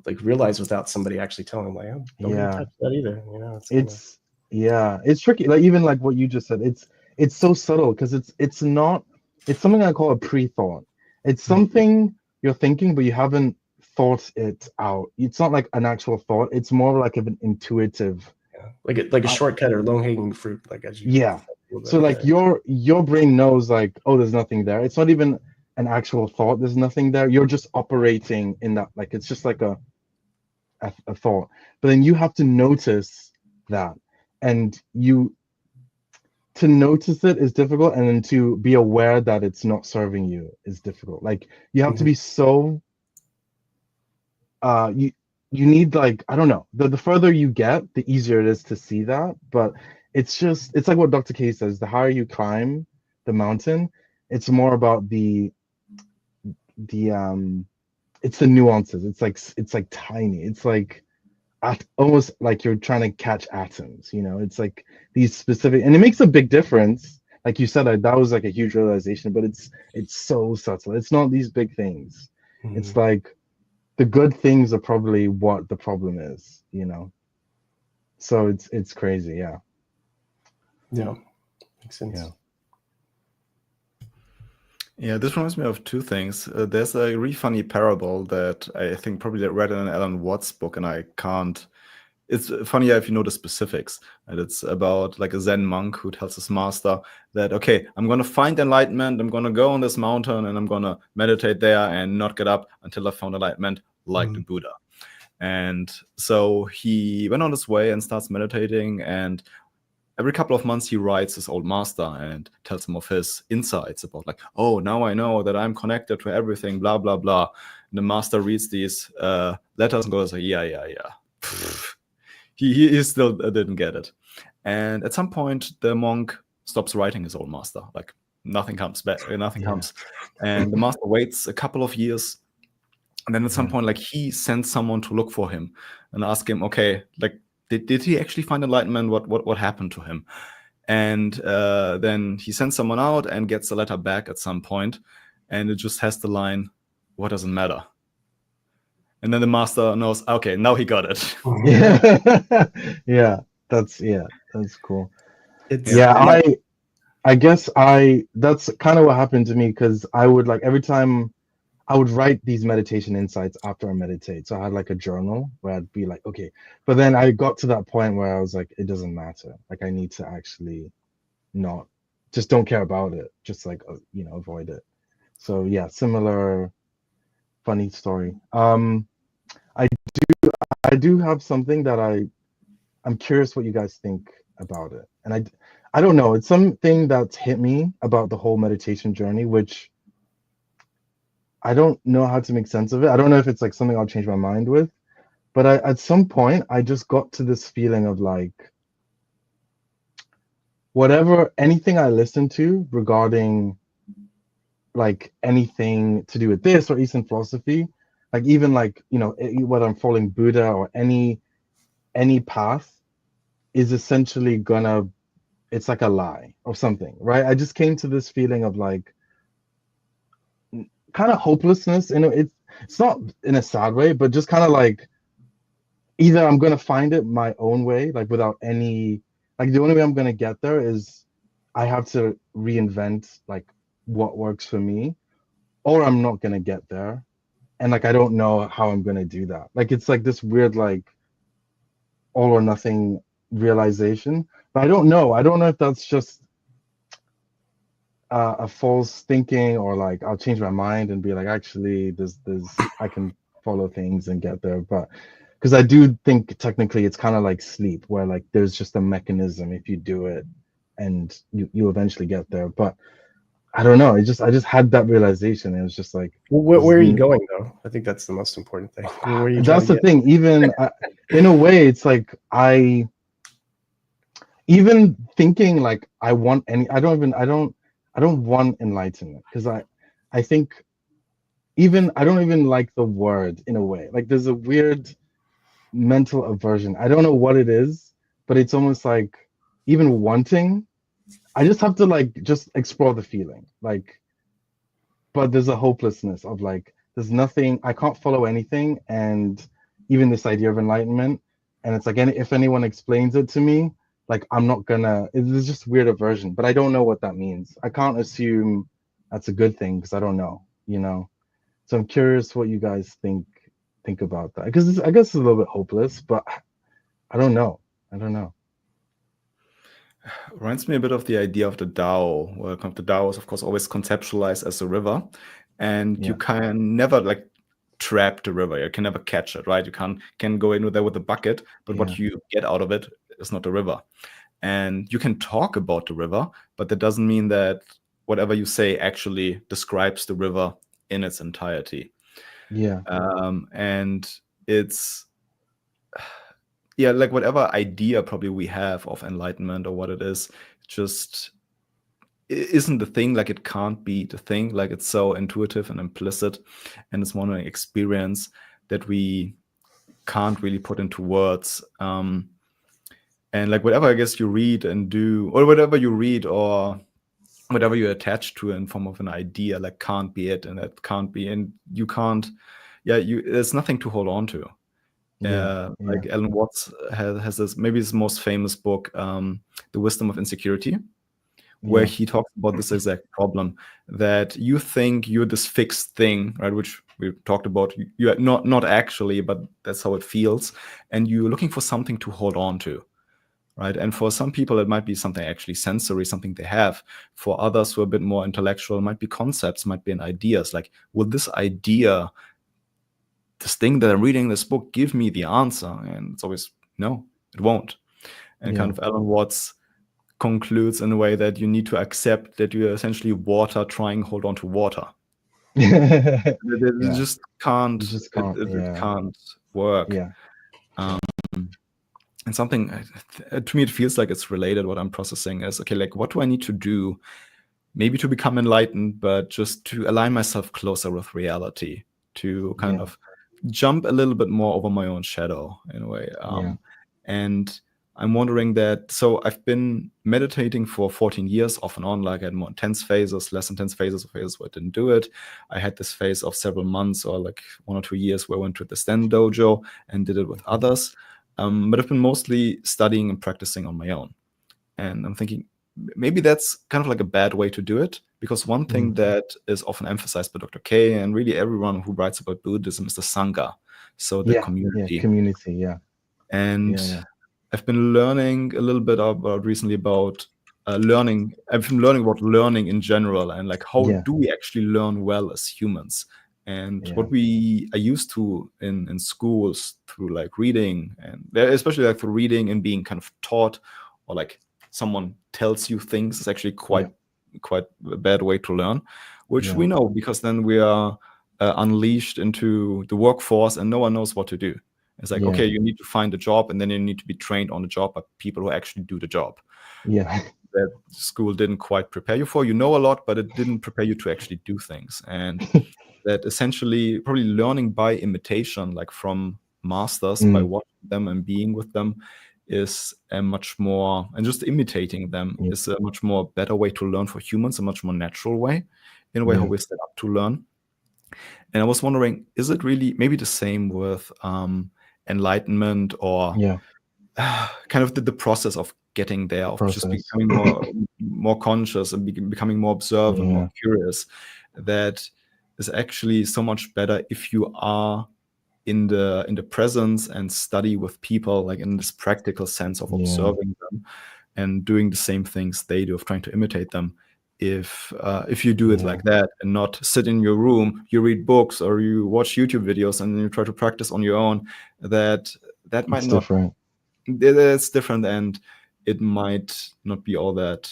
like realize without somebody actually telling them, like, oh, don't get Yeah. attached to that either. It's kind of, It's tricky. Like even like what you just said, it's so subtle because it's not, it's something I call a pre-thought. It's something you're thinking, but you haven't thought it out. It's not like an actual thought. It's more like an intuitive. like a shortcut or low hanging fruit, like as you. Yeah. So like your brain knows like, oh, there's nothing there. It's not even an actual thought. There's nothing there. You're just operating in that, like it's just like a thought. But then you have to notice that, and to notice it is difficult, and then to be aware that it's not serving you is difficult. Like you have to be so you need, like, I don't know, the further you get, the easier it is to see that. But it's like what Dr. K says, the higher you climb the mountain, it's more about the it's the nuances. It's like tiny. It's like almost like you're trying to catch atoms. It's like these specific, and it makes a big difference. Like you said, that was like a huge realization, but it's so subtle. It's not these big things. It's like the good things are probably what the problem is. So it's crazy. Yeah. Yeah, makes sense. Yeah. Yeah, this reminds me of two things. There's a really funny parable that I think probably read in an Alan Watts book, and I can't. It's funnier if you know the specifics. And it's about like a Zen monk who tells his master that, okay, I'm going to find enlightenment. I'm going to go on this mountain and I'm going to meditate there and not get up until I found enlightenment, like the Buddha. And so he went on his way and starts meditating, and every couple of months he writes his old master and tells him of his insights about, like, oh, now I know that I'm connected to everything, blah blah blah. And the master reads these letters and goes like, yeah. He still didn't get it. And at some point the monk stops writing his old master, like nothing comes back, nothing comes. And the master waits a couple of years, and then at some point, like, he sends someone to look for him and ask him, okay, like, did he actually find enlightenment? What happened to him? And then he sends someone out and gets a letter back at some point, and it just has the line, "What doesn't matter?" And then the master knows, okay, now he got it. Yeah, that's cool. It's I guess that's kind of what happened to me, because I would, like, every time I would write these meditation insights after I meditate. So I had like a journal where I'd be like, okay. But then I got to that point where I was like, it doesn't matter. Like I need to actually not, just don't care about it. Just like, avoid it. So yeah, similar funny story. I do have something that I'm curious what you guys think about it. And I don't know. It's something that's hit me about the whole meditation journey, which I don't know how to make sense of it. I don't know if it's like something I'll change my mind with, but at some point I just got to this feeling of like, anything I listen to regarding like anything to do with this or Eastern philosophy, Like even like, you know, whether I'm following Buddha or any path is essentially gonna, it's like a lie or something, right? I just came to this feeling of like kind of hopelessness. You know, it's not in a sad way, but just kind of like either I'm gonna find it my own way, like without any, like the only way I'm gonna get there is I have to reinvent like what works for me, or I'm not gonna get there. And like I don't know how I'm gonna do that. Like it's like this weird like all or nothing realization. But I don't know. I don't know if that's just a false thinking, or like I'll change my mind and be like, actually, there's I can follow things and get there. But because I do think technically it's kind of like sleep, where like there's just a mechanism if you do it, and you eventually get there. But I don't know. I just had that realization. It was just like, Well, where are you going though? I think that's the most important thing. Where are you trying that's to the get? thing. Even in a way, it's like even thinking like I want any. I don't want enlightenment, because I think even I don't even like the word in a way. Like there's a weird mental aversion. I don't know what it is, but it's almost like even wanting, I just have to like just explore the feeling. Like, but there's a hopelessness of like there's nothing, I can't follow anything, and even this idea of enlightenment, and it's like if anyone explains it to me, like I'm not gonna, it's just weird aversion, but I don't know what that means. I can't assume that's a good thing because I don't know, you know. So I'm curious what you guys think about that, because I guess it's a little bit hopeless, but I don't know. I don't know. Reminds me a bit of the idea of the Tao, where the Tao is, of course, always conceptualized as a river, and you Yeah. can never like trap the river. You can never catch it, right? You can go in there with a bucket, but what you get out of it is not the river. And you can talk about the river, but that doesn't mean that whatever you say actually describes the river in its entirety. Yeah. And it's, yeah, like whatever idea probably we have of enlightenment or what it is, just isn't the thing. Like it can't be the thing. Like it's so intuitive and implicit, and it's one experience that we can't really put into words. And like whatever I guess you read and do, or whatever you read or whatever you attach to in form of an idea, like can't be it, and that can't be, and you can't, there's nothing to hold on to. Like Alan Watts has this, maybe his most famous book, The Wisdom of Insecurity, where he talks about this exact problem, that you think you're this fixed thing, right? Which we talked about. You're not actually, but that's how it feels. And you're looking for something to hold on to, right? And for some people, it might be something actually sensory, something they have. For others who are a bit more intellectual, it might be concepts, might be ideas. Like, will this idea, this thing that I'm reading, this book, give me the answer? And it's always, no, it won't. And kind of Alan Watts concludes in a way that you need to accept that you're essentially water trying to hold on to water. It just can't. It can't work. And something, to me, it feels like it's related. What I'm processing is, okay, like what do I need to do, maybe to become enlightened, but just to align myself closer with reality, to kind of jump a little bit more over my own shadow in a way. And I'm wondering that, so I've been meditating for 14 years off and on, like I had more intense phases, less intense phases where I didn't do it. I had this phase of several months or like 1 or 2 years where I went to the Zen dojo and did it with others. But I've been mostly studying and practicing on my own. And I'm thinking maybe that's kind of like a bad way to do it, because one thing that is often emphasized by Dr. K and really everyone who writes about Buddhism is the Sangha. So the community. And I've been learning a little bit about recently about learning. I've been learning about learning in general, and like how do we actually learn well as humans? And what we are used to in schools through like reading, and especially like for reading and being kind of taught, or like someone tells you things, is actually quite a bad way to learn, which we know, because then we are unleashed into the workforce and no one knows what to do. It's like, okay, you need to find a job, and then you need to be trained on the job by people who actually do the job. That school didn't quite prepare you for. You know a lot, but it didn't prepare you to actually do things. And that essentially probably learning by imitation, like from masters, by watching them and being with them, is a much more, and just imitating them is a much more better way to learn for humans, a much more natural way, in a way how we're set up to learn. And I was wondering, is it really maybe the same with enlightenment, or kind of the process of getting there, of just becoming more conscious and becoming more observant, more curious, that is actually so much better if you are in the presence and study with people, like in this practical sense of observing them and doing the same things they do, of trying to imitate them. If you do it like that and not sit in your room, you read books or you watch YouTube videos and then you try to practice on your own, that might not. Different. It's different, and it might not be all that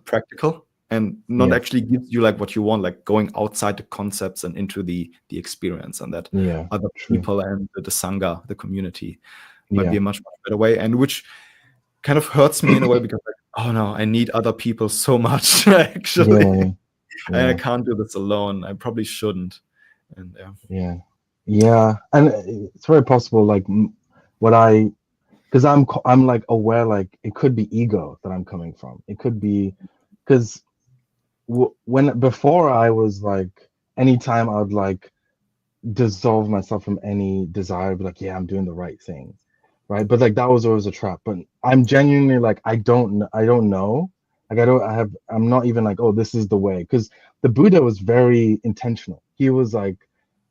practical, and not actually gives you like what you want, like going outside the concepts and into the experience, and that other people and the Sangha, the community, might be a much better way, and which kind of hurts me in a way, because like, oh no, I need other people so much actually. And I can't do this alone. I probably shouldn't. And and it's very possible, like because I'm like aware, like it could be ego that I'm coming from. It could be because before I was like, anytime I would like dissolve myself from any desire, be like, yeah, I'm doing the right thing, right? But like that was always a trap. But I'm genuinely like, I don't know. Like I'm not even like, oh, this is the way. Because the Buddha was very intentional. He was like,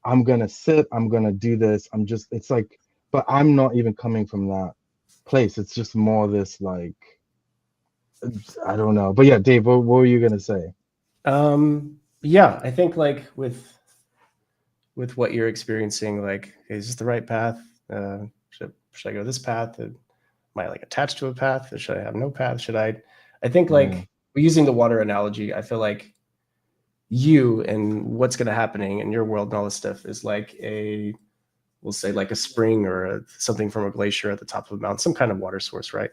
I'm gonna sit, I'm gonna do this. It's like, but I'm not even coming from that place. It's just more this like, I don't know. But yeah, Dave, what were you gonna say? I think like with what you're experiencing, like, is this the right path? Should I go this path? Am I like attached to a path? Should I have no path? I think like using the water analogy, I feel like you and what's going to happening in your world and all this stuff is like we'll say like a spring or something from a glacier at the top of a mountain, some kind of water source, right?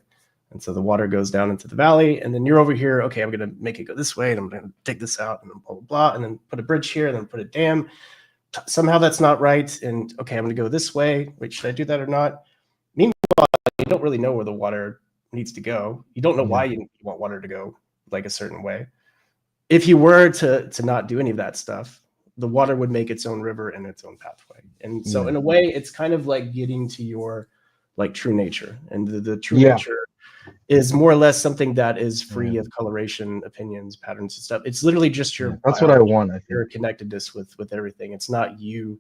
And so the water goes down into the valley, and then you're over here. Okay, I'm going to make it go this way, and I'm going to dig this out, and then blah, blah, blah, and then put a bridge here, and then put a dam. Somehow that's not right. And okay, I'm going to go this way. Wait, should I do that or not? Meanwhile, you don't really know where the water needs to go. You don't know why you want water to go like a certain way. If you were to not do any of that stuff, the water would make its own river and its own pathway. And so in a way, it's kind of like getting to your like true nature. And the true nature is more or less something that is free of coloration, opinions, patterns, and stuff. It's literally just your that's what I want. I think your connectedness with everything. It's not you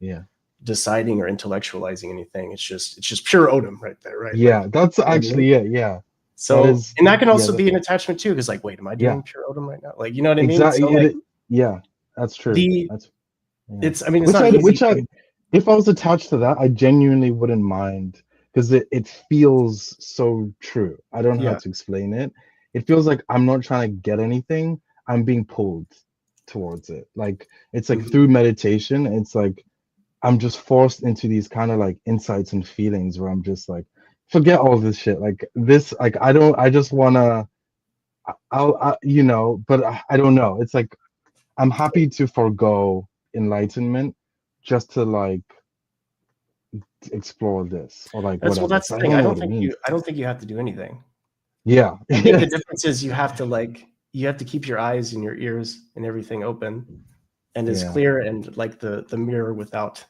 deciding or intellectualizing anything. It's just pure Odom right there, right? Yeah, like, that's actually it. So and that can also be an attachment too, because like, wait, am I doing pure Odom right now? Like, you know what I mean? Exactly. So, like, that's true. It's not easy. If I was attached to that, I genuinely wouldn't mind, because it feels so true. I don't know how to explain it. It feels like I'm not trying to get anything. I'm being pulled towards it. Like it's like through meditation, it's like I'm just forced into these kind of like insights and feelings where I'm just like, forget all this shit. Like this, like I just wanna, but I don't know. It's like I'm happy to forego enlightenment just to like explore this, or like whatever. Well, that's the thing. I don't think you have to do anything. Yeah. I think the difference is you have to keep your eyes and your ears and everything open and as clear, and like the mirror without,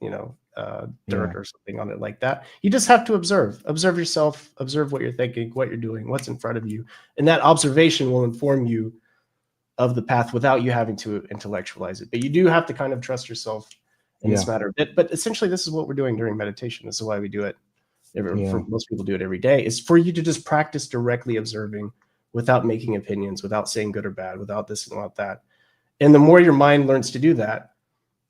dirt or something on it like that. You just have to observe yourself, observe what you're thinking, what you're doing, what's in front of you. And that observation will inform you of the path without you having to intellectualize it. But you do have to kind of trust yourself in this matter. But essentially, this is what we're doing during meditation. This is why we do it. For most people do it every day. Is for you to just practice directly observing without making opinions, without saying good or bad, without this and without that. And the more your mind learns to do that,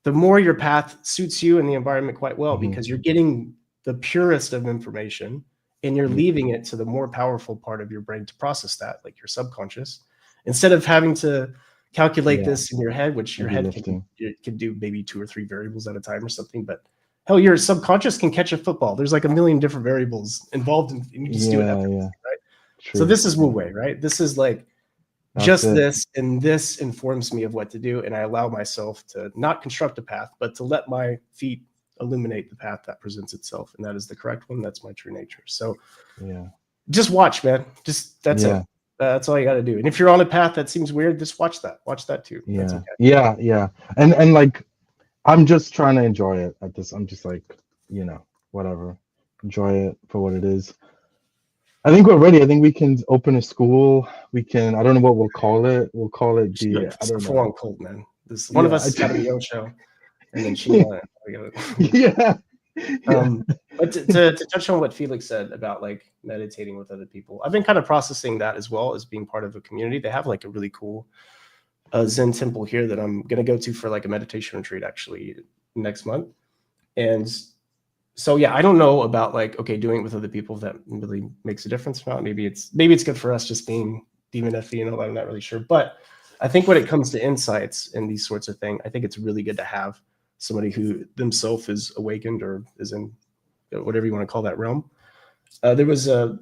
the more your path suits you and the environment quite well, because you're getting the purest of information and you're leaving it to the more powerful part of your brain to process that, like your subconscious, instead of having to calculate this in your head, which your head can do maybe 2 or 3 variables at a time or something. But hell, your subconscious can catch a football. There's like a million different variables involved, and you just do it effortlessly, right? True. So this is Wu Wei, right? This is like just it. this, and this informs me of what to do, and I allow myself to not construct a path, but to let my feet illuminate the path that presents itself, and that is the correct one. That's my true nature. So Yeah. just watch, man. Just that's Yeah. it. That's all you got to do. And if you're on a path that seems weird, just watch that. Watch that too. That's Yeah. okay. Yeah. And like, I'm just trying to enjoy it at this. I'm just like, whatever. Enjoy it for what it is. I think we're ready. I think we can open a school. We can, I don't know what we'll call it. We'll call it the, I It's don't a know. full-on cult, man. This one of us has got to be Osho, and then she won it. Yeah. But to touch on what Felix said about like meditating with other people, I've been kind of processing that as well as being part of a community. They have like a really cool Zen temple here that I'm going to go to for like a meditation retreat actually next month. And so, yeah, I don't know about like, okay, doing it with other people, if that really makes a difference or not. Maybe it's good for us just being demon FE and all that. I'm not really sure. But I think when it comes to insights and these sorts of things, I think it's really good to have somebody who themselves is awakened or is in whatever you want to call that realm. There was an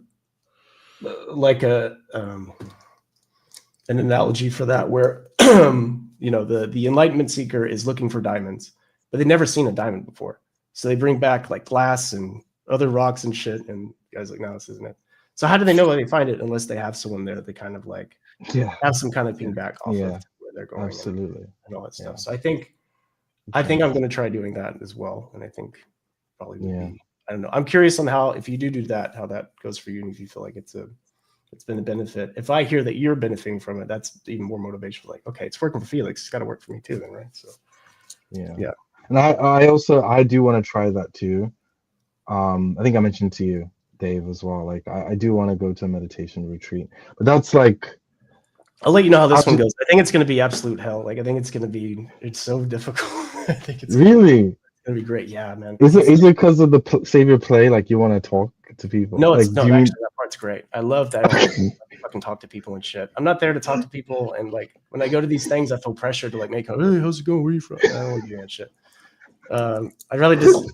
analogy for that where the enlightenment seeker is looking for diamonds, but they've never seen a diamond before. So they bring back like glass and other rocks and shit, and the guy's like, no, this isn't it. So how do they know where they find it unless they have someone there that kind of like have some kind of ping back off of where they're going absolutely and all that stuff. So I think I'm going to try doing that as well, and I think probably will be, I don't know. I'm curious on how, if you do that, how that goes for you, and if you feel like it's been a benefit. If I hear that you're benefiting from it, that's even more motivation. Like, okay, it's working for Felix, it's got to work for me too, then, right? So yeah. And I do want to try that too. I think I mentioned to you, Dave, as well. Like I do want to go to a meditation retreat, but that's like, I'll let you know how this one goes. I think it's going to be absolute hell. Like I think it's so difficult. I think it's really gonna be great. Yeah, man. Is it because of the savior play? Like you want to talk to people? No, like, actually that part's great. I love that. I fucking talk to people and shit. I'm not there to talk to people, and like when I go to these things, I feel pressure to like make, hey, how's it going? Where are you from? I don't want to do that shit. I'd rather just,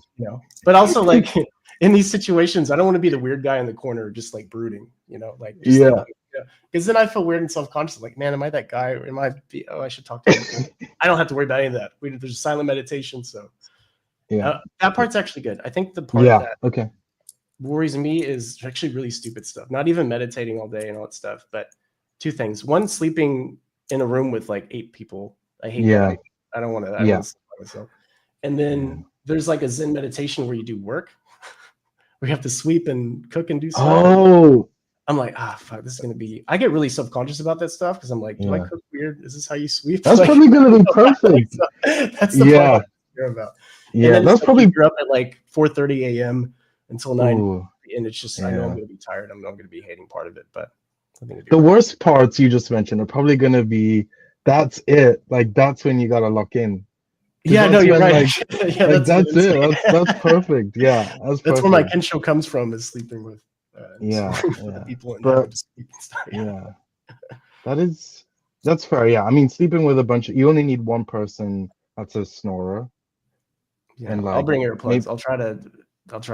but also like in these situations, I don't want to be the weird guy in the corner, just like brooding, like, because then I feel weird and self-conscious. Like, man, am I that guy? Or I should talk to people. I don't have to worry about any of that. There's silent meditation. So that part's actually good. I think the part that worries me is actually really stupid stuff. Not even meditating all day and all that stuff, but two things. One, sleeping in a room with like 8 people. I hate that. I don't want to. I don't want to sleep by myself. And then there's like a Zen meditation where you do work, where you have to sweep and cook and do stuff. Oh, I'm like, fuck, this is gonna be. I get really self-conscious about that stuff because I'm like, do I cook weird? Is this how you sweep? That's probably gonna be perfect. That's the part I care about. Yeah, and that's probably. You're up at like 4:30 a.m. until 9, and it's just I know I'm gonna be tired. I'm not gonna be hating part of it, but the worst parts you just mentioned are probably gonna be. That's it. Like that's when you gotta lock in. Yeah, no, you're right. Like, that's it. That's perfect. Yeah, that's where my kensho comes from, is sleeping with the people and that's fair. Yeah, I mean, sleeping with a bunch of, you only need one person that's a snorer. Yeah, and like, I'll bring earplugs. I'll try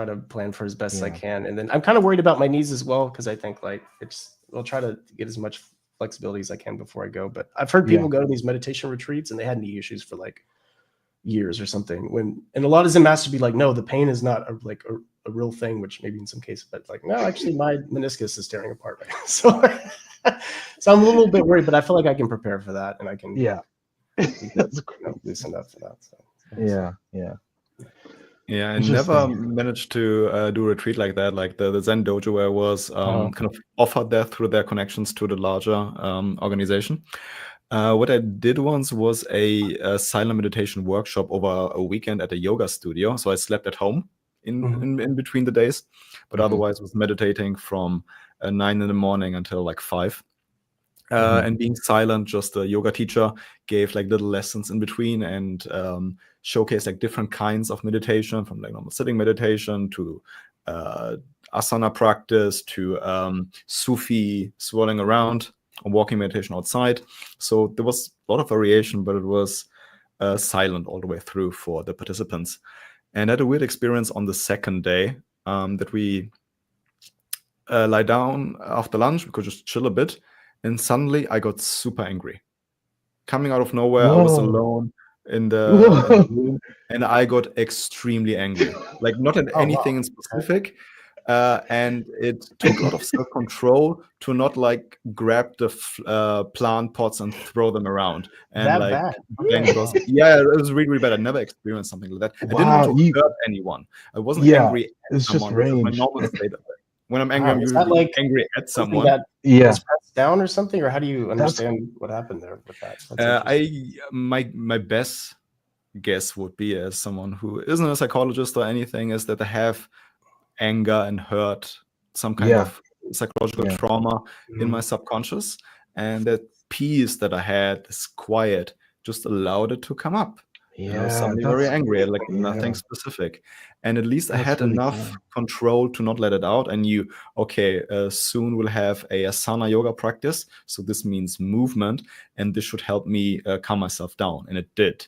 to plan for as best as I can, and then I'm kind of worried about my knees as well because I think like I'll try to get as much flexibility as I can before I go. But I've heard people go to these meditation retreats and they had knee issues for like years or something. And a lot of Zen masters be like, no, the pain is not a real thing, which maybe in some cases, but like, no, actually my meniscus is tearing apart right now. So I'm a little bit worried, but I feel like I can prepare for that, and I can loosen up for that. So I never managed to do a retreat like that, like the Zen dojo, where I was kind of offered that through their connections to the larger organization. What I did once was a silent meditation workshop over a weekend at a yoga studio. So I slept at home in between the days, but otherwise was meditating from 9 in the morning until like 5. And being silent, just a yoga teacher gave like little lessons in between and showcased like different kinds of meditation, from like normal sitting meditation to asana practice to Sufi swirling around or walking meditation outside. So there was a lot of variation, but it was silent all the way through for the participants. And I had a weird experience on the second day that we lie down after lunch. We could just chill a bit. and suddenly I got super angry. Coming out of nowhere, I was Whoa. alone in the Whoa. room, and I got extremely angry. Like not at Oh, anything wow. in specific. And it took a lot of self-control to not like grab the plant pots and throw them around and That like bad? bang Okay, those. wow. Yeah, it was really, really bad. I never experienced something like that. I didn't want Wow, to hurt anyone. I wasn't yeah, angry at it's just someone, which is my rage. normal state of it. When I'm angry, Wow, I'm is that usually like angry at something someone. that Yeah, was passed down or something, or how do you that's understand what happened there with that? That's interesting. My best guess would be, as someone who isn't a psychologist or anything, is that I have anger and hurt, some kind yeah, of psychological yeah, trauma in my Mhm. subconscious, and that peace that I had, this quiet, just allowed it to come up. And I was yeah. suddenly very That's angry at like yeah, nothing specific, and at least I that's had really enough cool. control to not let it out. I knew, okay, soon we'll have a asana yoga practice, so this means movement, and this should help me calm myself down, and it did.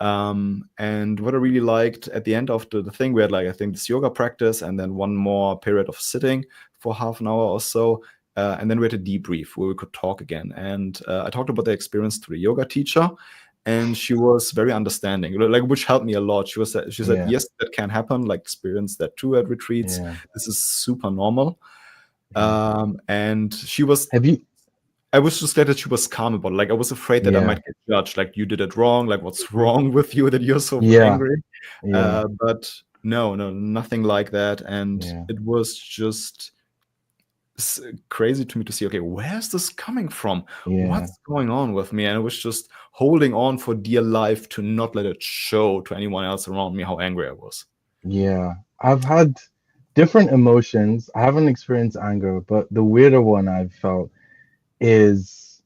And what I really liked at the end of the thing, we had like, I think, this yoga practice and then one more period of sitting for half an hour or so. And then we had a debrief where we could talk again. And I talked about the experience to the yoga teacher, and she was very understanding, like, which helped me a lot. She said, Yeah, yes, that can happen. Like, experience that too at retreats. yeah, This is super normal. yeah. And she was Have you? I was just glad that she was calm about it. Like, I was afraid that I Yeah, might get judged. Like, you did it wrong. Like, what's wrong with you that you're so yeah, angry? yeah, But no, nothing like that. And yeah, it was just crazy to me to see, okay, where's this coming from? yeah, What's going on with me? And I was just holding on for dear life to not let it show to anyone else around me how angry I was. yeah. I've had different emotions. I haven't experienced anger, but the weirder one I've felt is,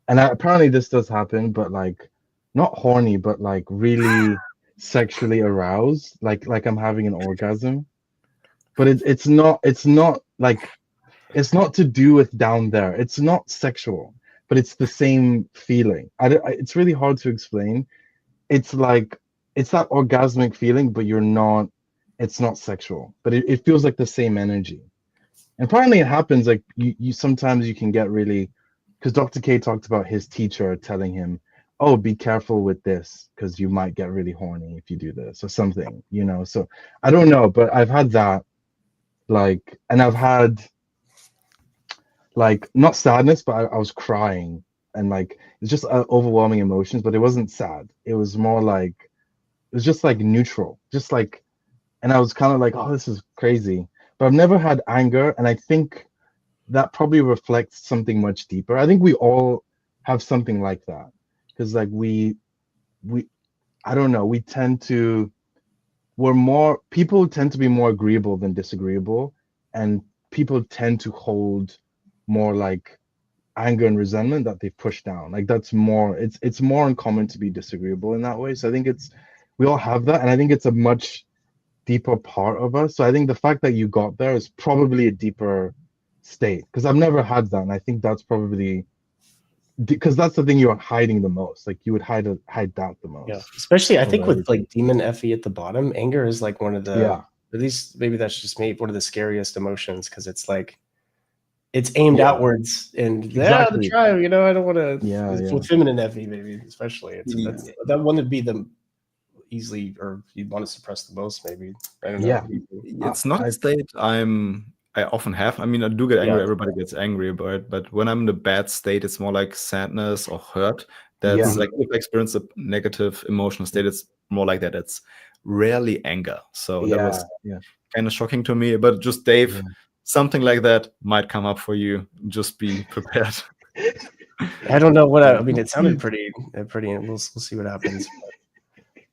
and apparently this does happen, but like not horny, but like really sexually aroused, like I'm having an orgasm. But it's not like it's not to do with down there. It's not sexual, but it's the same feeling. It's really hard to explain. It's like it's that orgasmic feeling, but it's not sexual, but it feels like the same energy. And apparently it happens like you sometimes you can get really, because Dr. K talked about his teacher telling him, oh, be careful with this because you might get really horny if you do this or something, So I don't know, but I've had that, like, and I've had like not sadness, but I was crying, and like it's just overwhelming emotions, but it wasn't sad. It was more like it was just like neutral, just like, and I was kind of like, oh, this is crazy. But I've never had anger, and I think that probably reflects something much deeper. I think we all have something like that, because like we I don't know, people tend to be more agreeable than disagreeable, and people tend to hold more like anger and resentment that they push down. Like that's more, it's more uncommon to be disagreeable in that way. So I think we all have that, and I think it's a much deeper part of us. So I think the fact that you got there is probably a deeper state, because I've never had that, and I think that's probably because that's the thing you're hiding the most. Like you would hide that the Yeah, most especially I of think with everything. like demon Effie at the bottom, anger is like one of Yeah, at least maybe that's just me, one of the scariest emotions, because it's like it's aimed yeah, outwards, and the exactly. tribe, I don't want to. Yeah, yeah, With feminine Effie, maybe especially, that one would be the easily, or you'd want to suppress the most, maybe. I don't know. yeah. It's not a state I often have. I mean, I do get angry. Yeah, Everybody gets angry, but when I'm in a bad state, it's more like sadness or hurt. Yeah, That's like if I experience a negative emotional state, it's more like that. It's rarely anger. So that yeah, was yeah, kind of shocking to me. But just Dave, yeah. something like that might come up for you. Just be prepared. I don't know what I mean. It sounded pretty. We'll see what happens.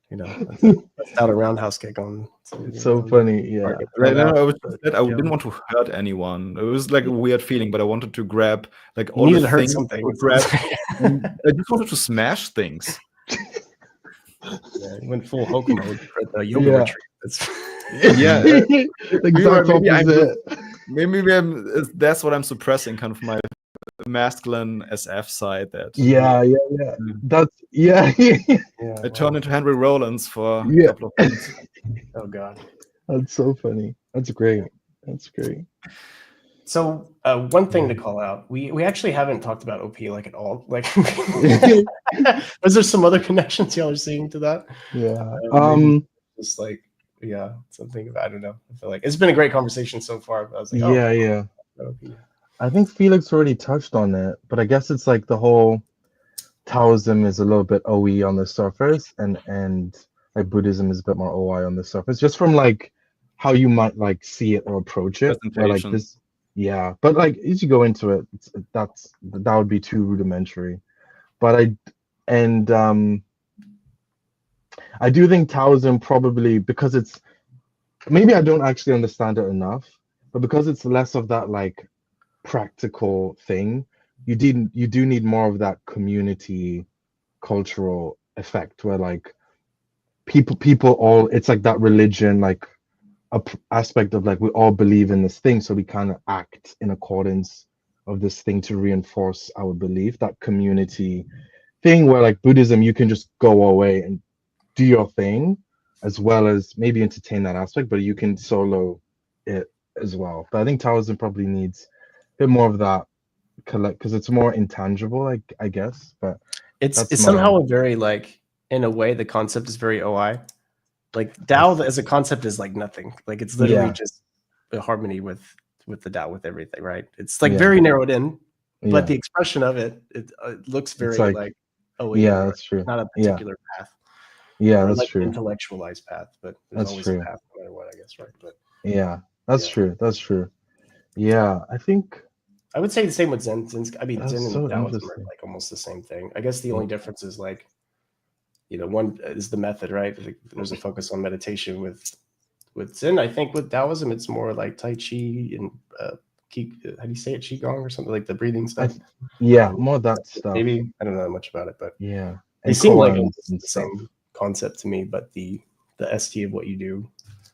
But, that's out a roundhouse kick on. It's so funny. Yeah, Right, no, out. I was just that I Yeah. didn't want to hurt anyone. It was like a weird feeling, but I wanted to grab like You all the needed to hurt things I something. could grab, and I just wanted to smash things. Yeah, he went full Hulk mode for the yoga Yeah. retreat. Yeah, the exact opposite. maybe that's what I'm suppressing, kind of my masculine SF side. That Yeah. That's yeah. I turned into Henry Rollins for a Yeah. couple of minutes. Oh God. That's so funny. That's great. That's great. So one thing to call out, we actually haven't talked about OP like at all. Like, was there some other connections y'all are seeing to that? Yeah. Maybe just like, yeah, something. I don't know. I feel like it's been a great conversation so far. But I was like, oh, Yeah. OP. I think Felix already touched on it, but I guess it's like the whole Taoism is a little bit OE on the surface, and like Buddhism is a bit more OI on the surface, just from like how you might like see it or approach it. Where like Presentation. this, yeah. But like as you go into it, that would be too rudimentary. But I do think Taoism probably, because it's, maybe I don't actually understand it enough, but because it's less of that like practical thing, you do need more of that community cultural effect where like people all, it's like that religion, like aspect of like we all believe in this thing, so we kind of act in accordance of this thing to reinforce our belief. That community thing where like Buddhism, you can just go away and do your thing, as well as maybe entertain that aspect, but you can solo it as well. But I think Taoism probably needs a bit more of that collect, because it's more intangible, I guess. But It's that's somehow a very like, in a way, the concept is very OI. Like Dao as a concept is like nothing. Like it's literally just a harmony with the Dao, with everything, right? It's like very narrowed in, but the expression of it looks very like OE. yeah, that's true. Not a particular path. Yeah, or that's like true. Intellectualized path, but there's That's always true. a path no matter what, I guess, right? But yeah, that's true. That's true. Yeah, I think I would say the same with Zen. I mean, that's Zen and so Taoism interesting. are like almost the same thing. I guess the only difference is like, one is the method, right? Like, there's a focus on meditation with Zen. I think with Taoism, it's more like Tai Chi and how do you say it, Qigong or something, like the breathing stuff. Yeah, more that stuff. Maybe I don't know much about it, but yeah, they seem like almost the same concept to me. But the ST of what you do.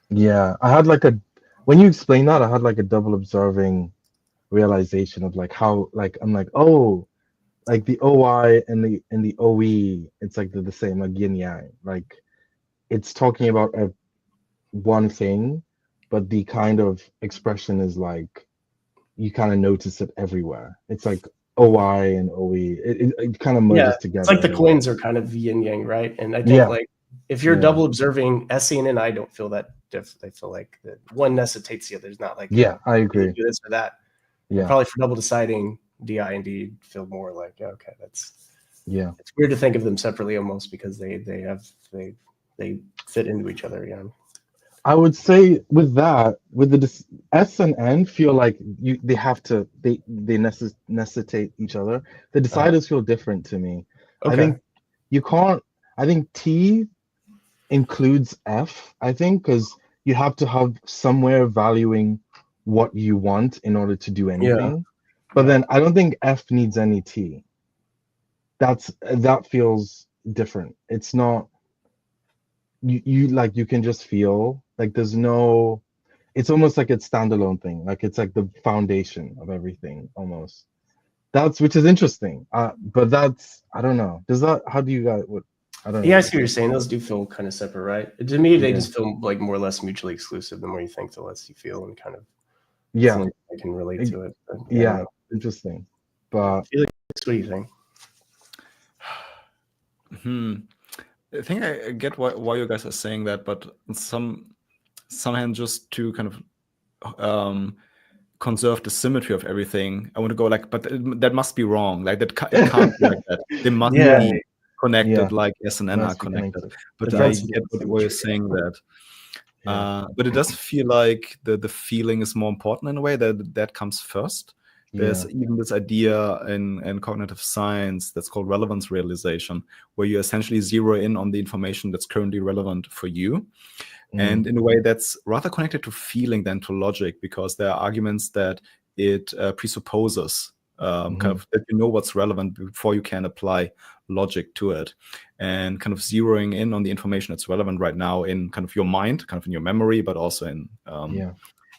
Yeah, I had like when you explain that, I had like a double observing realization of like how, like I'm like, oh, like the OI and the OE, it's like they're the same, like yin yang. Like it's talking about one thing, but the kind of expression is like you kind of notice it everywhere. It's like OI and OE. It kind of merges together. It's like the coins are kind of yin yang, right? And I think like if you're double observing, SE and I don't feel that different. I feel like that one necessitates the other. There's not like I agree. Do this or that. Yeah. Probably for double deciding, DI and D feel more like okay, that's It's weird to think of them separately almost, because they fit into each other. Yeah. I would say with that, with the S and N feel like they have to they necessitate each other. The deciders feel different to me. Okay. I think you can't. I think T includes F. I think because you have to have somewhere valuing what you want in order to do anything. Yeah. But then I don't think F needs any T. That feels different. It's not. You like, you can just feel like there's no, it's almost like it's standalone thing, like it's like the foundation of everything almost. Which is interesting, but that's, I don't know, how do you guys, I don't know. Yeah, I see what you're saying. Those do feel kind of separate, right? To me, they just feel like more or less mutually exclusive. The more you think, the less you feel, and kind of I can relate to it. But, yeah, interesting. But Felix, what do you think? I think I get why you guys are saying that, but on some hand, just to kind of conserve the symmetry of everything, I want to go like, but that must be wrong. Like it can't be like that. They must be connected, like S and N are connected. But I get what you're saying that. But it does feel like the feeling is more important in a way, that comes first. There's even this idea in cognitive science that's called relevance realization, where you essentially zero in on the information that's currently relevant for you. And in a way that's rather connected to feeling than to logic, because there are arguments that it presupposes kind of that you know what's relevant before you can apply logic to it. And kind of zeroing in on the information that's relevant right now in kind of your mind, kind of in your memory, but also in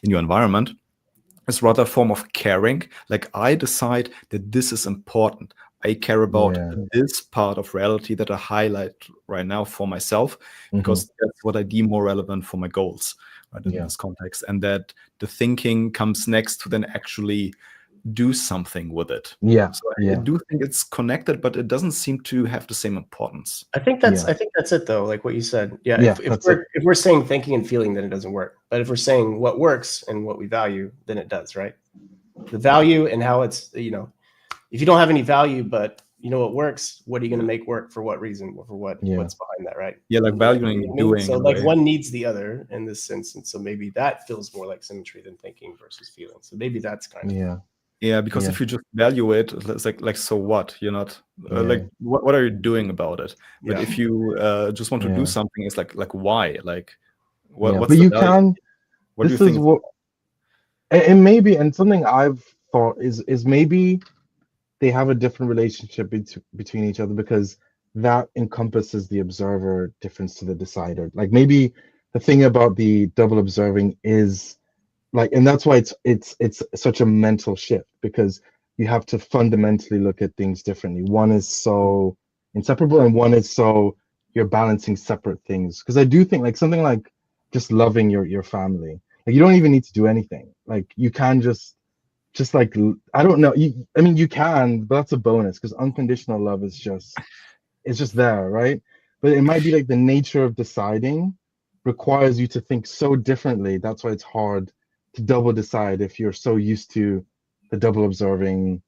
your environment, is rather a form of caring. Like, I decide that this is important. I care about this part of reality that I highlight right now for myself, because that's what I deem more relevant for my goals, right, in this context, and that the thinking comes next to then actually do something with it. Yeah. So I do think it's connected, but it doesn't seem to have the same importance. I think that's it though, like what you said. Yeah, Yeah, if we're saying thinking and feeling, then it doesn't work. But if we're saying what works and what we value, then it does, right? The value and how it's, you know, if you don't have any value, but you know what works, what are you going to make work for what reason, for what's behind that, right? Yeah, like valuing You know doing. So like one needs the other in this sense, and so maybe that feels more like symmetry than thinking versus feeling. So maybe that's kind of Yeah, because if you just value it, it's like so what? You're not like what are you doing about it? But if you just want to do something, it's like why? Like what's but the you value? can. What this do you is think? what, and maybe, and something I've thought is maybe they have a different relationship between each other, because that encompasses the observer difference to the decider. Like maybe the thing about the double observing is like, and that's why it's such a mental shift, because you have to fundamentally look at things differently. One is so inseparable, and one is so you're balancing separate things. Because I do think like something like just loving your family, like you don't even need to do anything. Like you can just like, I don't know, I mean you can, but that's a bonus, because unconditional love is just, it's just there, right? But it might be like the nature of deciding requires you to think so differently. That's why it's hard to double decide if you're so used to the double observing.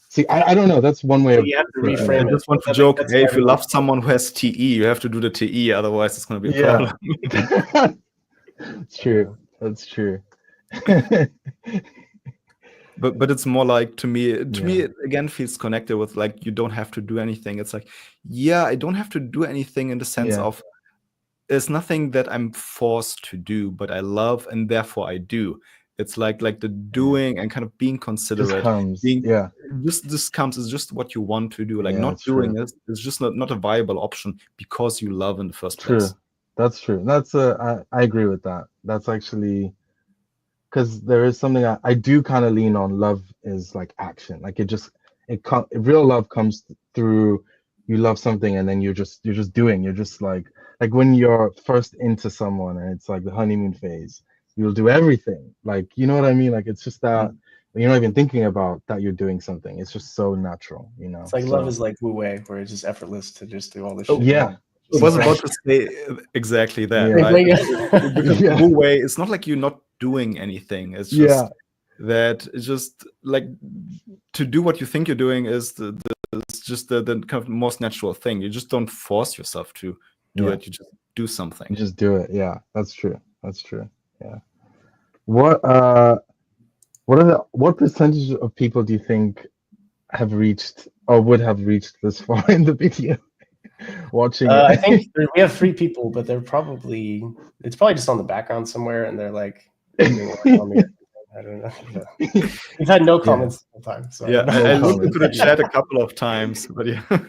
See, I don't know. That's one way of. You have to I reframe it. just want to joke. Hey, if you love someone who has TE, you have to do the TE. Otherwise, it's going to be a problem. It's true. That's true. But it's more like, to me it again feels connected with like, you don't have to do anything. It's like, yeah, I don't have to do anything in the sense of there's nothing that I'm forced to do, but I love and therefore I do. It's like the doing and kind of being considerate. Just comes. This comes is just what you want to do. Like not doing it is just not a viable option because you love in the first place. That's true. That's I agree with that. That's actually, because there is something I do kind of lean on. Love is like action. Like real love comes through, you love something and then you're just doing. You're just like when you're first into someone and it's like the honeymoon phase, you'll do everything. Like, you know what I mean? Like it's just that you're not even thinking about that you're doing something. It's just so natural, you know. It's like love is like Wu Wei, where it's just effortless to just do all this shit. I was about to say exactly that, right? Because Wu Wei, it's not like you're not doing anything. It's just that it's just like to do what you think you're doing is it's just the kind of most natural thing. You just don't force yourself to do it. You just do something. You just do it. Yeah, that's true. That's true. Yeah. What percentage of people do you think have reached or would have reached this far in the video? Watching it. I think we have 3 people, but it's probably just on the background somewhere, and they're like, I don't know. We've had no comments the whole time. So I looked into the chat a couple of times, but I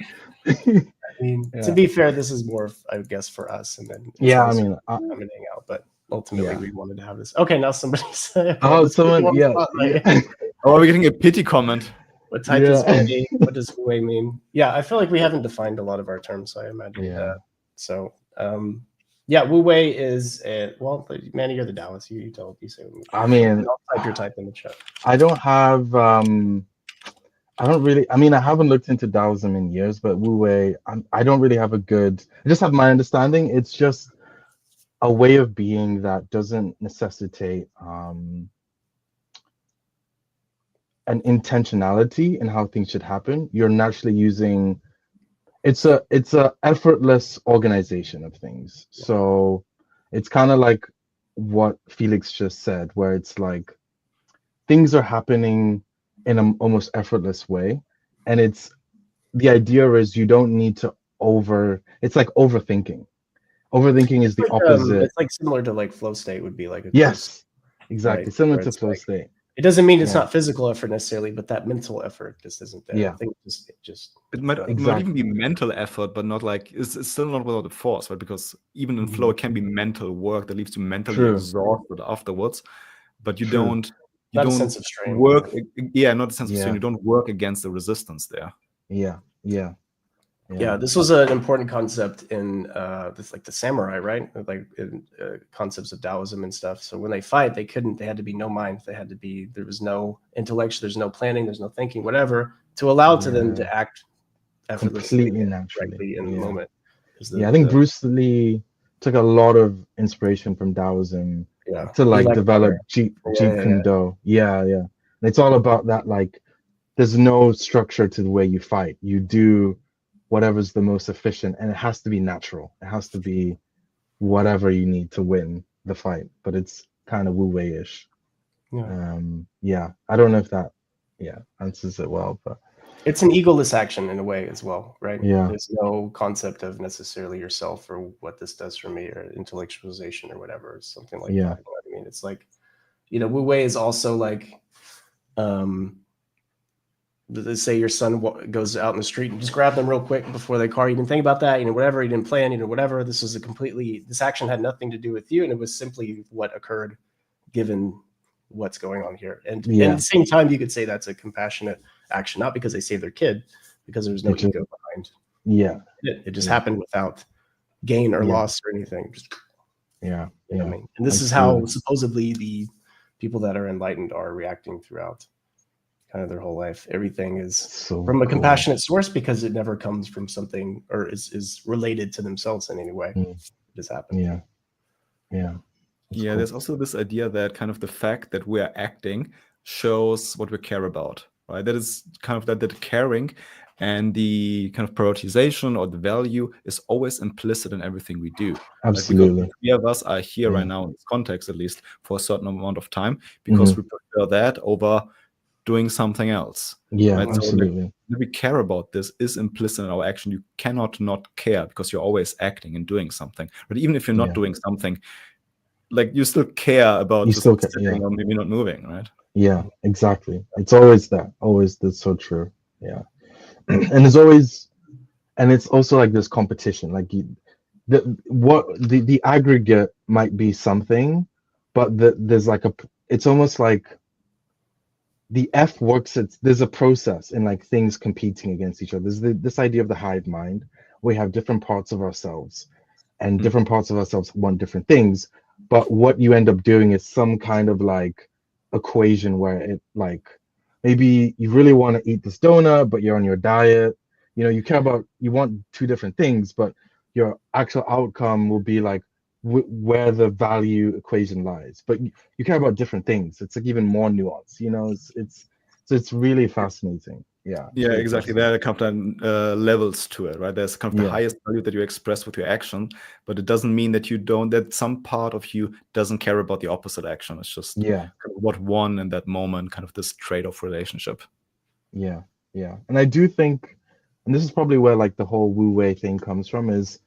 mean, to be fair, this is more, I guess, for us, and then I mean, come and hang out. But ultimately, we wanted to have this. Okay, now somebody said, someone, Oh, are we getting a pity comment? What type is Wu Wei? What does Wu Wei mean? Yeah, I feel like we haven't defined a lot of our terms, so I imagine. So, Wu Wei is well, Manny, you're the Taoist. You say. I mean, I'll type your type in the chat. I don't have. I don't really. I mean, I haven't looked into Taoism in years, but Wu Wei, I don't really have a good. I just have my understanding. It's just a way of being that doesn't necessitate an intentionality in how things should happen. You're naturally using. It's a effortless organization of things. So it's kind of like what Felix just said, where it's like things are happening in an almost effortless way, and it's the idea is you don't need to it's like overthinking. Overthinking is the opposite. It's like similar to like flow state would be like a exactly, right? Similar to flow state. It doesn't mean it's not physical effort necessarily, but that mental effort just isn't there. Yeah. I think it might even be mental effort, but not like it's still not without the force, right? Because even in flow, it can be mental work that leaves you mentally exhausted afterwards. But you don't a sense of strain. Work, not a sense of strain. You don't work against the resistance there. Yeah. Yeah, this was an important concept in this, like the samurai, right? Like in, concepts of Taoism and stuff. So when they fight, they had to be no mind. There was no intellect, there's no planning, there's no thinking, whatever, to allow to them to act effortlessly, completely naturally, directly in the moment. I think Bruce Lee took a lot of inspiration from Taoism to like develop Jeet Kune Do. Yeah. And it's all about that, like, there's no structure to the way you fight. You do whatever's the most efficient, and it has to be natural. It has to be whatever you need to win the fight, but it's kind of Wu Wei-ish. I don't know if that answers it well, but it's an egoless action in a way as well, right? Yeah. There's no concept of necessarily yourself or what this does for me or intellectualization or whatever, or something like that. You know what I mean? It's like, you know, Wu Wei is also like, let's say your son goes out in the street and just grab them real quick before they car. You didn't think about that, you know, whatever. You didn't plan, you know, whatever. This action had nothing to do with you, and it was simply what occurred given what's going on here. And at the same time, you could say that's a compassionate action, not because they saved their kid, because there was no ego behind. It just happened without gain or loss or anything. Just, you know what I mean? And this is how supposedly the people that are enlightened are reacting throughout kind of their whole life. Everything is from a compassionate source because it never comes from something or is related to themselves in any way. It just happens. There's also this idea that kind of the fact that we are acting shows what we care about, right? That is kind of that caring and the kind of prioritization or the value is always implicit in everything we do. Absolutely. Because three of us are here right now in this context, at least for a certain amount of time, because we prefer that over doing something else. Right? Absolutely. So that we care about this is implicit in our action. You cannot not care because you're always acting and doing something. But even if you're not doing something, like you still care about just sitting or maybe not moving, right? Yeah, exactly. It's always that. Always that's so true. Yeah. And there's always, and it's also like this competition. Like the aggregate might be something, but there's like it's almost like the F works. There's a process in like things competing against each other. There's this idea of the hive mind. We have different parts of ourselves, and different parts of ourselves want different things. But what you end up doing is some kind of like equation where it like maybe you really want to eat this donut, but you're on your diet. You know, you want two different things, but your actual outcome will be like where the value equation lies. But you care about different things. It's like even more nuanced. You know, it's really fascinating. Yeah, exactly. There are a couple of levels to it, right? There's kind of the highest value that you express with your action, but it doesn't mean that that some part of you doesn't care about the opposite action. It's just kind of what won in that moment, kind of this trade-off relationship. Yeah. And I do think, and this is probably where like the whole Wu Wei thing comes from, is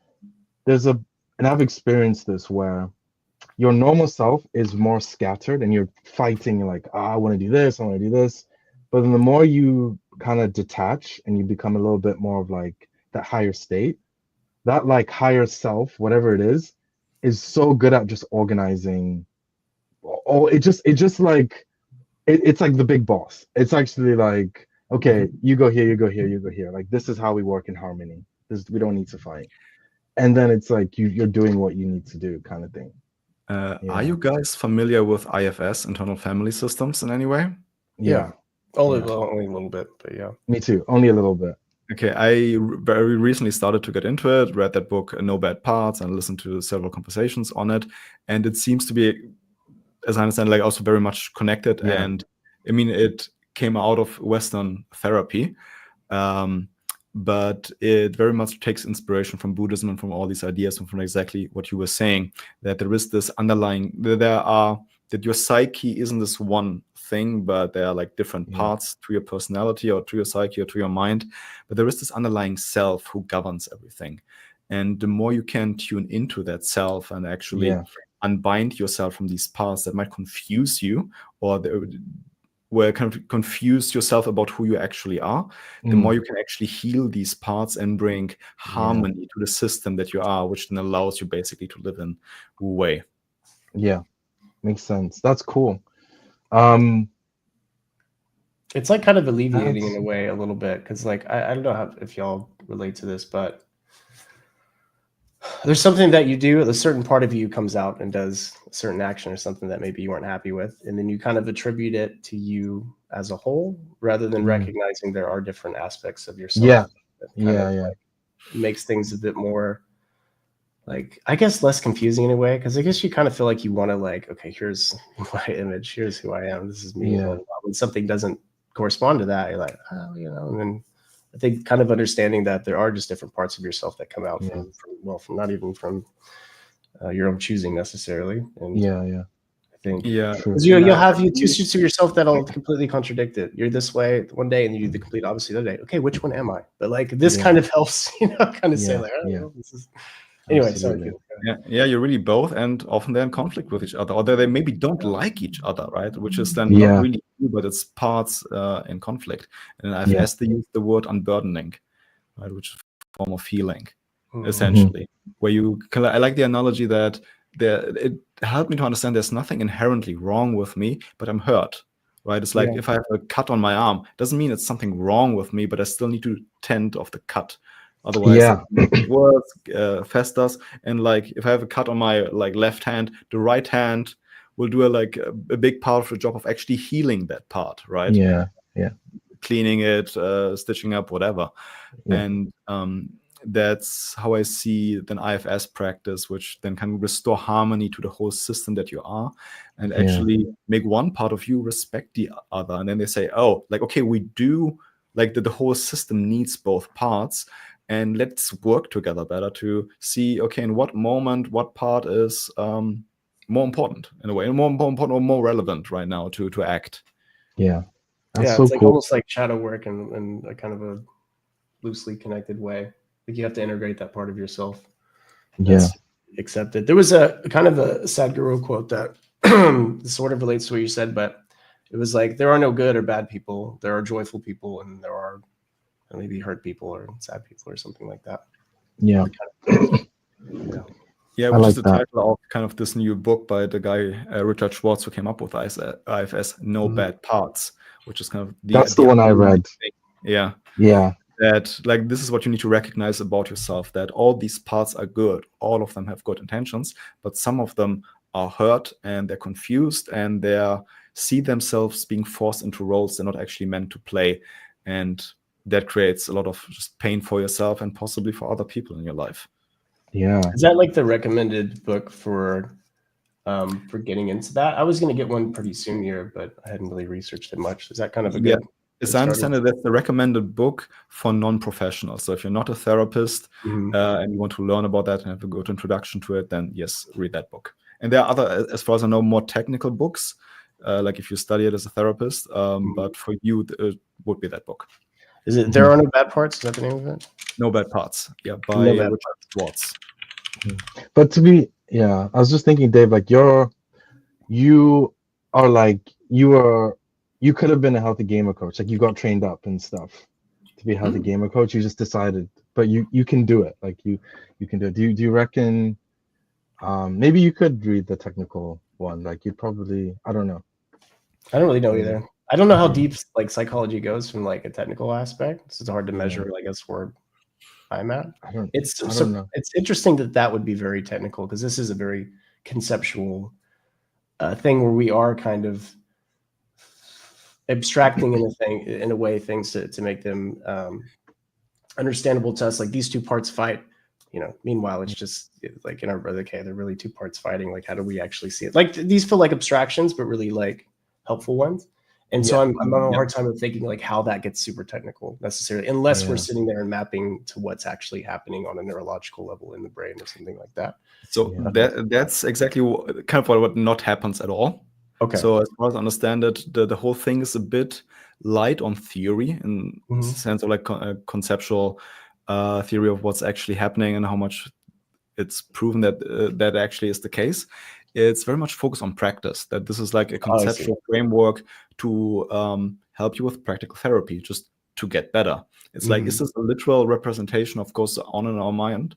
and I've experienced this where your normal self is more scattered and you're fighting like, I want to do this, I want to do this. But then the more you kind of detach and you become a little bit more of like that higher state, that like higher self, whatever it is so good at just organizing. It's like the big boss. It's actually like, okay, you go here, you go here, you go here. Like this is how we work in harmony. We don't need to fight. And then it's like you're doing what you need to do, kind of thing. Are you guys familiar with IFS, internal family systems, in any way? Yeah. Only a little bit, but yeah. Me too. Only a little bit. Okay, I very recently started to get into it, read that book, No Bad Parts, and listened to several conversations on it. And it seems to be, as I understand, like also very much connected. Yeah. And I mean, it came out of Western therapy, but it very much takes inspiration from Buddhism and from all these ideas and from exactly what you were saying, that there is this underlying, that your psyche isn't this one thing, but there are like different parts to your personality or to your psyche or to your mind. But there is this underlying self who governs everything. And the more you can tune into that self and actually unbind yourself from these parts that might confuse you or where kind of confuse yourself about who you actually are, the more you can actually heal these parts and bring harmony to the system that you are, which then allows you basically to live in Wu Wei. Yeah, makes sense. That's cool. It's like kind of alleviating in a way a little bit, because like I don't know if y'all relate to this, but there's something that you do, a certain part of you comes out and does a certain action or something that maybe you weren't happy with, and then you kind of attribute it to you as a whole, rather than recognizing there are different aspects of yourself. Yeah. That kind of Yeah. like makes things a bit more, like, I guess, less confusing in a way, because I guess you kind of feel like you want to, like, okay, here's my image, here's who I am, this is me. Yeah. Blah, blah, blah. When something doesn't correspond to that, you're like, oh, you know. And then I think kind of understanding that there are just different parts of yourself that come out from not even from your own choosing necessarily. And Yeah. I think Yeah. True. because you'll have two suits of yourself that'll completely contradict it. You're this way one day and you do the complete opposite the other day. Okay, which one am I? But like this kind of helps, kind of say like, I don't know, this is anyway. Absolutely. Sorry. Yeah, you're really both, and often they're in conflict with each other, or they maybe don't like each other, right? Which is then not really you, but it's parts in conflict. And I've asked to use the word unburdening, right, which is a form of healing, essentially. Where I like the analogy that it helped me to understand there's nothing inherently wrong with me, but I'm hurt, right? It's like if I have a cut on my arm, doesn't mean it's something wrong with me, but I still need to tend of the cut. Otherwise, it works, festers. And like, if I have a cut on my like left hand, the right hand will do a big part of the job of actually healing that part, right? Yeah. Cleaning it, stitching up, whatever. And that's how I see then IFS practice, which then can restore harmony to the whole system that you are, and actually make one part of you respect the other. And then they say, oh, like, okay, we do, like, the whole system needs both parts. And let's work together better to see, okay, in what moment, what part is more important in a way, and more important or more relevant right now to act. Yeah. That's it's like cool. almost like shadow work in a kind of a loosely connected way. Like you have to integrate that part of yourself. Accepted. There was a kind of a Sadhguru quote that sort of relates to what you said, but it was like, there are no good or bad people. There are joyful people, and there are maybe hurt people or sad people or something like that. Yeah. Yeah, which is the title of kind of this new book by the guy Richard Schwartz, who came up with IFS, No Bad Parts, which is kind of that's the one I read. Yeah. That, like, this is what you need to recognize about yourself, that all these parts are good. All of them have good intentions, but some of them are hurt and they're confused and they see themselves being forced into roles they're not actually meant to play. And that creates a lot of just pain for yourself and possibly for other people in your life. Yeah. Is that like the recommended book for getting into that? I was going to get one pretty soon here, but I hadn't really researched it much. Is that kind of a good? As I understand it, that's the recommended book for non-professionals. So if you're not a therapist and you want to learn about that and have a good introduction to it, then yes, read that book. And there are other, as far as I know, more technical books, like if you study it as a therapist. But for you, it would be that book. Is it There Are No Bad Parts? Is that the name of it? No Bad Parts. Yeah, by Richard Schwartz. But I was just thinking, Dave, like you could have been a healthy gamer coach. Like you got trained up and stuff to be a healthy gamer coach. You just decided, but you can do it. Like you can do it. Do you reckon maybe you could read the technical one? Like you'd probably, I don't know. I don't really know either. I don't know how deep like psychology goes from like a technical aspect. It's hard to measure, I guess, where I'm at. I don't know. It's interesting that would be very technical, because this is a very conceptual thing where we are kind of abstracting in a way things to make them understandable to us. Like these two parts fight, meanwhile it's just like in our brother, okay, they're really two parts fighting. Like how do we actually see it? Like these feel like abstractions, but really like helpful ones. And so I'm having a hard time of thinking like how that gets super technical necessarily, unless we're sitting there and mapping to what's actually happening on a neurological level in the brain or something like that. So that's exactly kind of what not happens at all. Okay. So as far as I understand it, the whole thing is a bit light on theory in the sense of like conceptual theory of what's actually happening and how much it's proven that that actually is the case. It's very much focused on practice, that this is like a conceptual framework to help you with practical therapy, just to get better. It's like, is this a literal representation of goes on in our mind?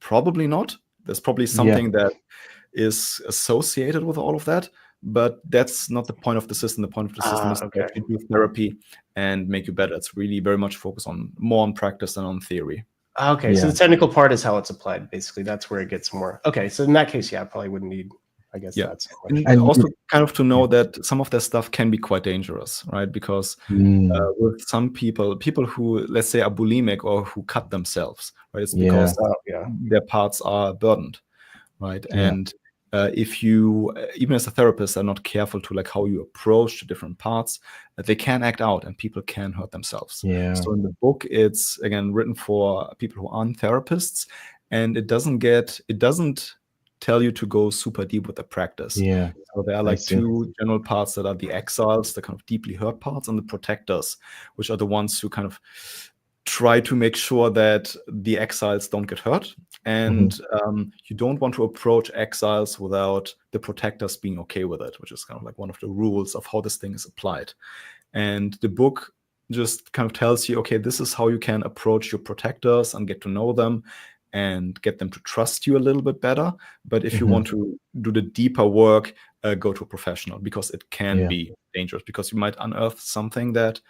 Probably not. There's probably something that is associated with all of that, but that's not the point of the system. The point of the system is to Okay. actually do therapy and make you better. It's really very much focused on more on practice than on theory. Okay, so Yeah. the technical part is how it's applied. Basically, that's where it gets more. Okay, so in that case, yeah, I probably wouldn't need, I guess, Yeah. that so much. And also kind of to know that some of their stuff can be quite dangerous, right? Because with some people who, let's say, are bulimic or who cut themselves, right? It's because their parts are burdened, right? And if you, even as a therapist, are not careful to like how you approach the different parts, they can act out and people can hurt themselves. So in the book, it's again written for people who aren't therapists, and it doesn't tell you to go super deep with the practice. So there are like two general parts that are the exiles, the kind of deeply hurt parts, and the protectors, which are the ones who kind of try to make sure that the exiles don't get hurt. And you don't want to approach exiles without the protectors being okay with it, which is kind of like one of the rules of how this thing is applied. And the book just kind of tells you, okay, this is how you can approach your protectors and get to know them and get them to trust you a little bit better. But if you want to do the deeper work, go to a professional, because it can be dangerous, because you might unearth something that,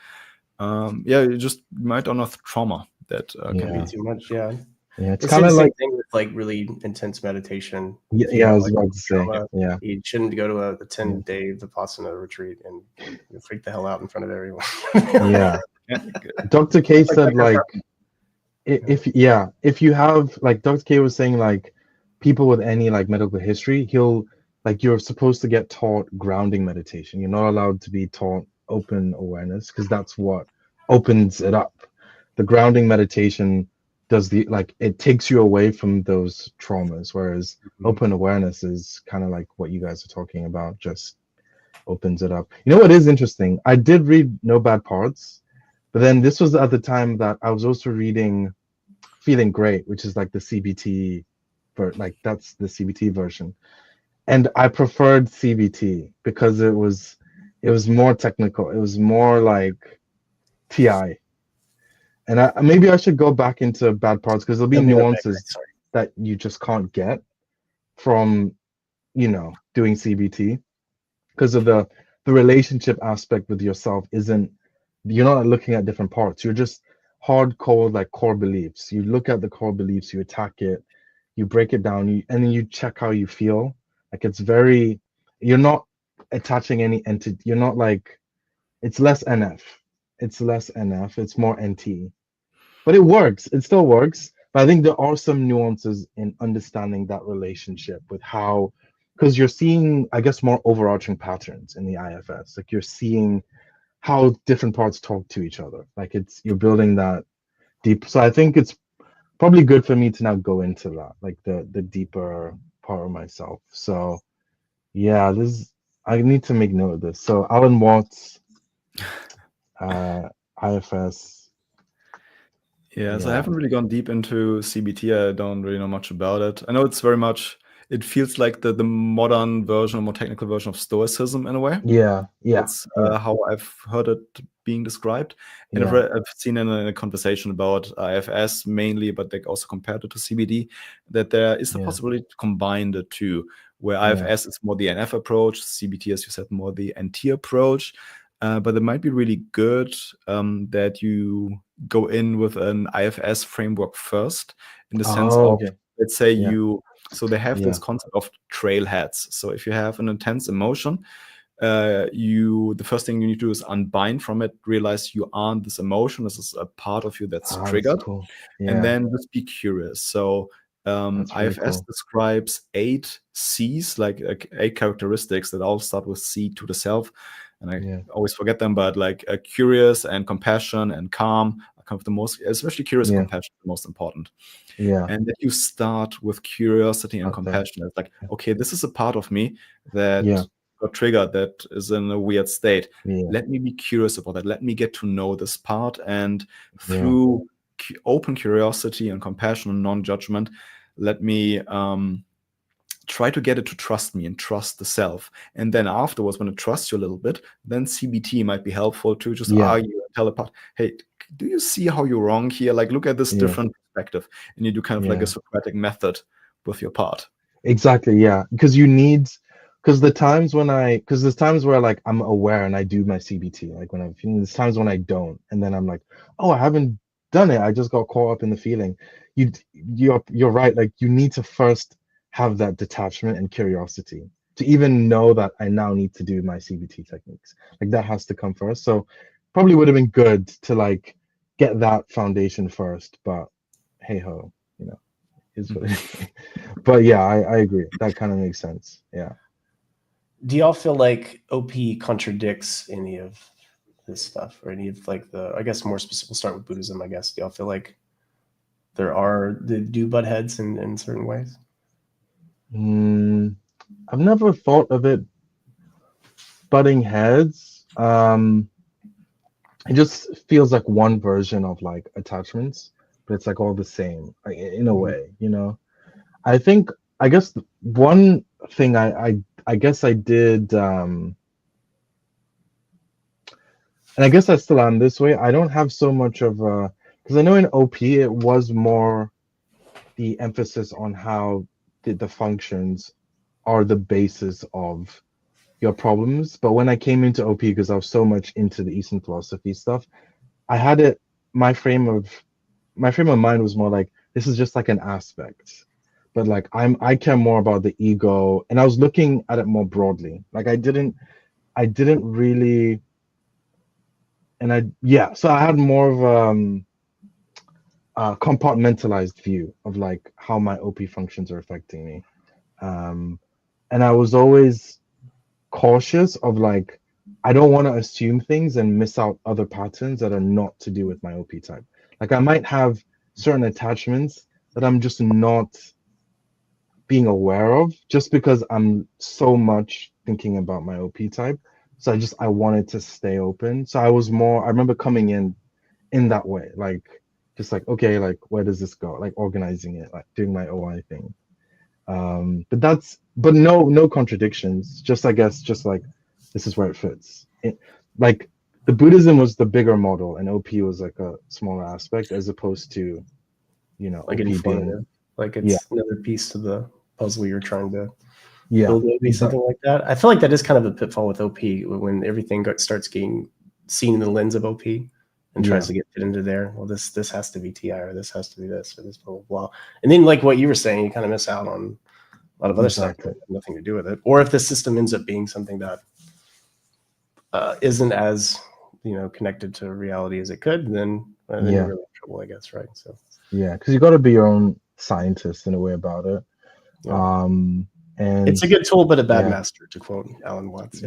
you just might unearth trauma that can be too much. Yeah, it's kind of like thing with like really intense meditation. I was about to say, you shouldn't go to a 10-day Vipassana retreat and freak the hell out in front of everyone. Dr. K said like, if you have, like Dr. K was saying, like people with any like medical history, you're supposed to get taught grounding meditation. You're not allowed to be taught open awareness, because that's what opens it up. The grounding meditation does it takes you away from those traumas, whereas open awareness is kind of like what you guys are talking about, just opens it up. You know what is interesting? I did read No Bad Parts, but then this was at the time that I was also reading Feeling Great, which is like the CBT, that's the CBT version. And I preferred CBT because it was more technical. It was more like TI. And maybe I should go back into Bad Parts, because there'll be nuances that you just can't get from, doing CBT, because of the relationship aspect with yourself. You're not looking at different parts. You're just hardcore, like core beliefs. You look at the core beliefs, you attack it, you break it down, and then you check how you feel. Like you're not attaching any entity. You're not like, it's less NF. It's less NF. It's more NT. But it works. It still works. But I think there are some nuances in understanding that relationship with how, because you're seeing, I guess, more overarching patterns in the IFS. Like you're seeing how different parts talk to each other. Like you're building that deep. So I think it's probably good for me to now go into that, like the deeper part of myself. So yeah, I need to make note of this. So Alan Watts, IFS. So I haven't really gone deep into CBT. I don't really know much about it. I know it's very much, it feels like the modern version, or more technical version of Stoicism in a way. That's how I've heard it being described. And I've seen in a conversation about IFS mainly, but they also compared it to CBT, that there is the possibility to combine the two, where IFS is more the NF approach, CBT, as you said, more the NT approach. But it might be really good that you go in with an IFS framework first, in the sense of, let's say so they have this concept of trailheads. So if you have an intense emotion, the first thing you need to do is unbind from it, realize you aren't this emotion, this is a part of you that's triggered, that's cool. And then just be curious. So IFS describes 8 C's, like 8 characteristics that all start with C to the self. And I always forget them, but like curious and compassion and calm are kind of the most, especially curious and compassion, the most important. And that you start with curiosity and compassion. It's like, okay, this is a part of me that got triggered, that is in a weird state. Let me be curious about that. Let me get to know this part. And through open curiosity and compassion and non-judgment, let me try to get it to trust me and trust the self. And then afterwards, when it trusts you a little bit, then CBT might be helpful to just argue and tell apart, hey, do you see how you're wrong here? Like, look at this different perspective. And you do kind of like a Socratic method with your part. Exactly, because you need, because there's times where like I'm aware and I do my CBT, like when I'm feeling, there's times when I don't, and then I'm like, oh, I haven't done it. I just got caught up in the feeling. You're right. Like you need to first have that detachment and curiosity to even know that I now need to do my CBT techniques. Like that has to come first. So probably would have been good to like get that foundation first, but hey ho, is what it is. But yeah, I agree. That kind of makes sense. Yeah. Do y'all feel like OP contradicts any of this stuff, or any of like I guess more specific, we'll start with Buddhism, I guess. Do y'all feel like they do butt heads in certain ways? I've never thought of it butting heads. It just feels like one version of like attachments, but it's like all the same in a way, I guess one thing I guess I did, and I guess I still am this way. I don't have so much of because I know in OP it was more the emphasis on how the functions are the basis of your problems. But when I came into OP, because I was so much into the Eastern philosophy stuff, I had it. My frame of mind was more like this is just like an aspect, but like I care more about the ego, and I was looking at it more broadly. Like I didn't really, so I had more of a compartmentalized view of like how my OP functions are affecting me, and I was always cautious of like I don't want to assume things and miss out other patterns that are not to do with my OP type. Like I might have certain attachments that I'm just not being aware of just because I'm so much thinking about my OP type. So I wanted to stay open. So I remember coming in that way, like just like, okay, like where does this go? Like organizing it, like doing my OI thing. But no contradictions. Just I guess just like this is where it fits. Like the Buddhism was the bigger model, and OP was like a smaller aspect, as opposed to, Like OP being like it's another piece to the puzzle you're trying to build, maybe something like that. I feel like that is kind of a pitfall with OP when everything starts getting seen in the lens of OP and tries to get fit into there. Well, this has to be TI, or this has to be this, or this blah blah blah. And then like what you were saying, you kind of miss out on a lot of other stuff that have nothing to do with it. Or if the system ends up being something that isn't as connected to reality as it could, then you're really in trouble, I guess, right? So because you got to be your own scientist in a way about it. And it's a good tool, but a bad master, to quote Alan Watts.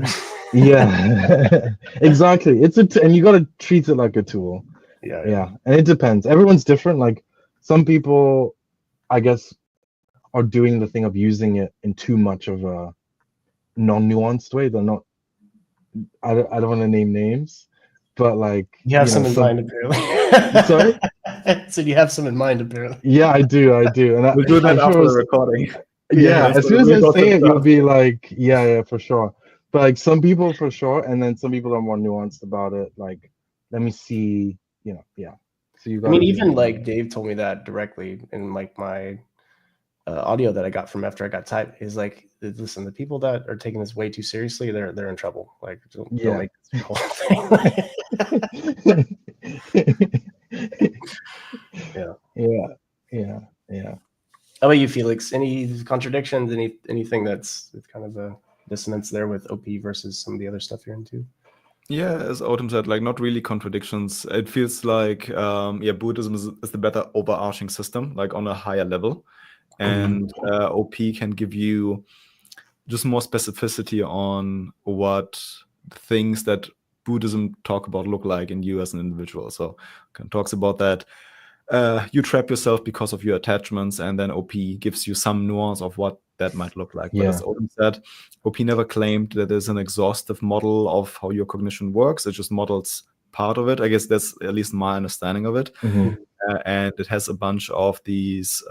Exactly. And you got to treat it like a tool. And it depends. Everyone's different. Like some people, I guess, are doing the thing of using it in too much of a non-nuanced way. They're not. I don't want to name names, but like you have some in mind, apparently. Sorry. So you have some in mind, apparently. Yeah, I do, and we'll do that after the recording. As soon as I say it, you'll be like, yeah, for sure. But like some people for sure, and then some people are more nuanced about it. Like, let me see, So you got. I mean, even like Dave told me that directly in like my audio that I got from after I got typed. Is like, listen, the people that are taking this way too seriously, they're in trouble. Like, don't make this whole thing. Yeah. How about you, Felix? Any contradictions? Anything that's kind of a dissonance there with OP versus some of the other stuff you're into? Yeah, as Autumn said, like not really contradictions. It feels like Buddhism is the better overarching system, like on a higher level, and OP can give you just more specificity on what things that Buddhism talk about look like in you as an individual. So kind of talks about that. You trap yourself because of your attachments, and then OP gives you some nuance of what that might look like. But as Odin said, OP never claimed that there's an exhaustive model of how your cognition works. It just models part of it. I guess that's at least my understanding of it. And it has a bunch of these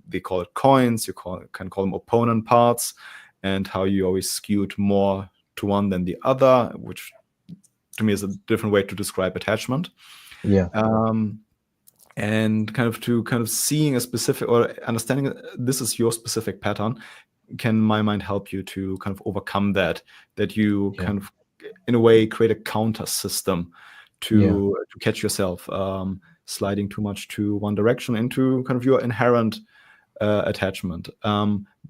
they call it coins. You can call them opponent parts, and how you always skewed more to one than the other, which to me is a different way to describe attachment. And kind of seeing a specific or understanding this is your specific pattern can my mind help you to kind of overcome that you Yeah. kind of in a way create a counter system to catch yourself sliding too much to one direction into kind of your inherent attachment.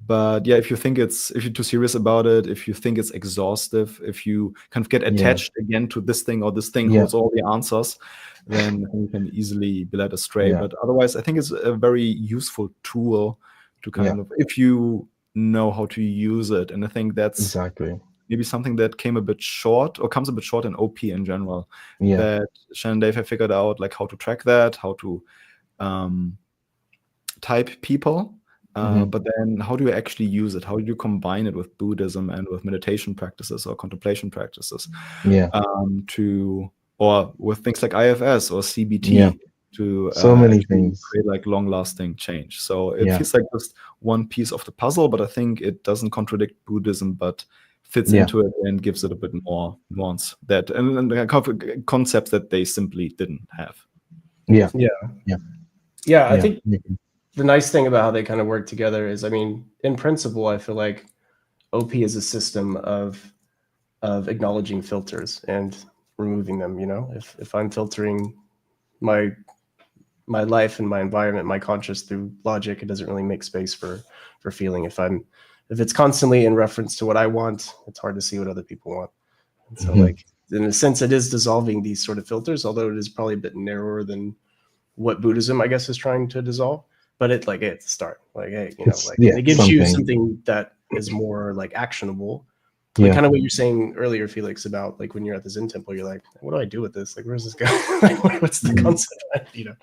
But yeah, if you're too serious about it, if you think it's exhaustive, if you kind of get attached again to this thing or this thing holds all the answers, then you can easily be led astray. But otherwise, I think it's a very useful tool to kind of, if you know how to use it. And I think that's Exactly. maybe something that came a bit short, or comes a bit short in OP in general. Yeah. That Shannon and Dave have figured out like how to track that, how to type people, but then how do you actually use it? How do you combine it with Buddhism and with meditation practices or contemplation practices? Or with things like IFS or CBT to so many things, create like long-lasting change. So it feels like just one piece of the puzzle, but I think it doesn't contradict Buddhism, but fits into it and gives it a bit more nuance that and the concepts that they simply didn't have. I think the nice thing about how they kind of work together is, I mean, in principle, I feel like OP is a system of acknowledging filters and removing them. You know, if I'm filtering my life and my environment, my conscious through logic, it doesn't really make space for feeling. If it's constantly in reference to what I want, it's hard to see what other people want. And so like in a sense, it is dissolving these sort of filters, although it is probably a bit narrower than what Buddhism, I guess, is trying to dissolve. But it's like, hey, it's a start. Like, hey, you know, it gives you something that is more like actionable. Like kind of what you're saying earlier, Felix, about like when you're at the Zen temple, you're like, what do I do with this? Like, where's this going? Like, what's the concept? You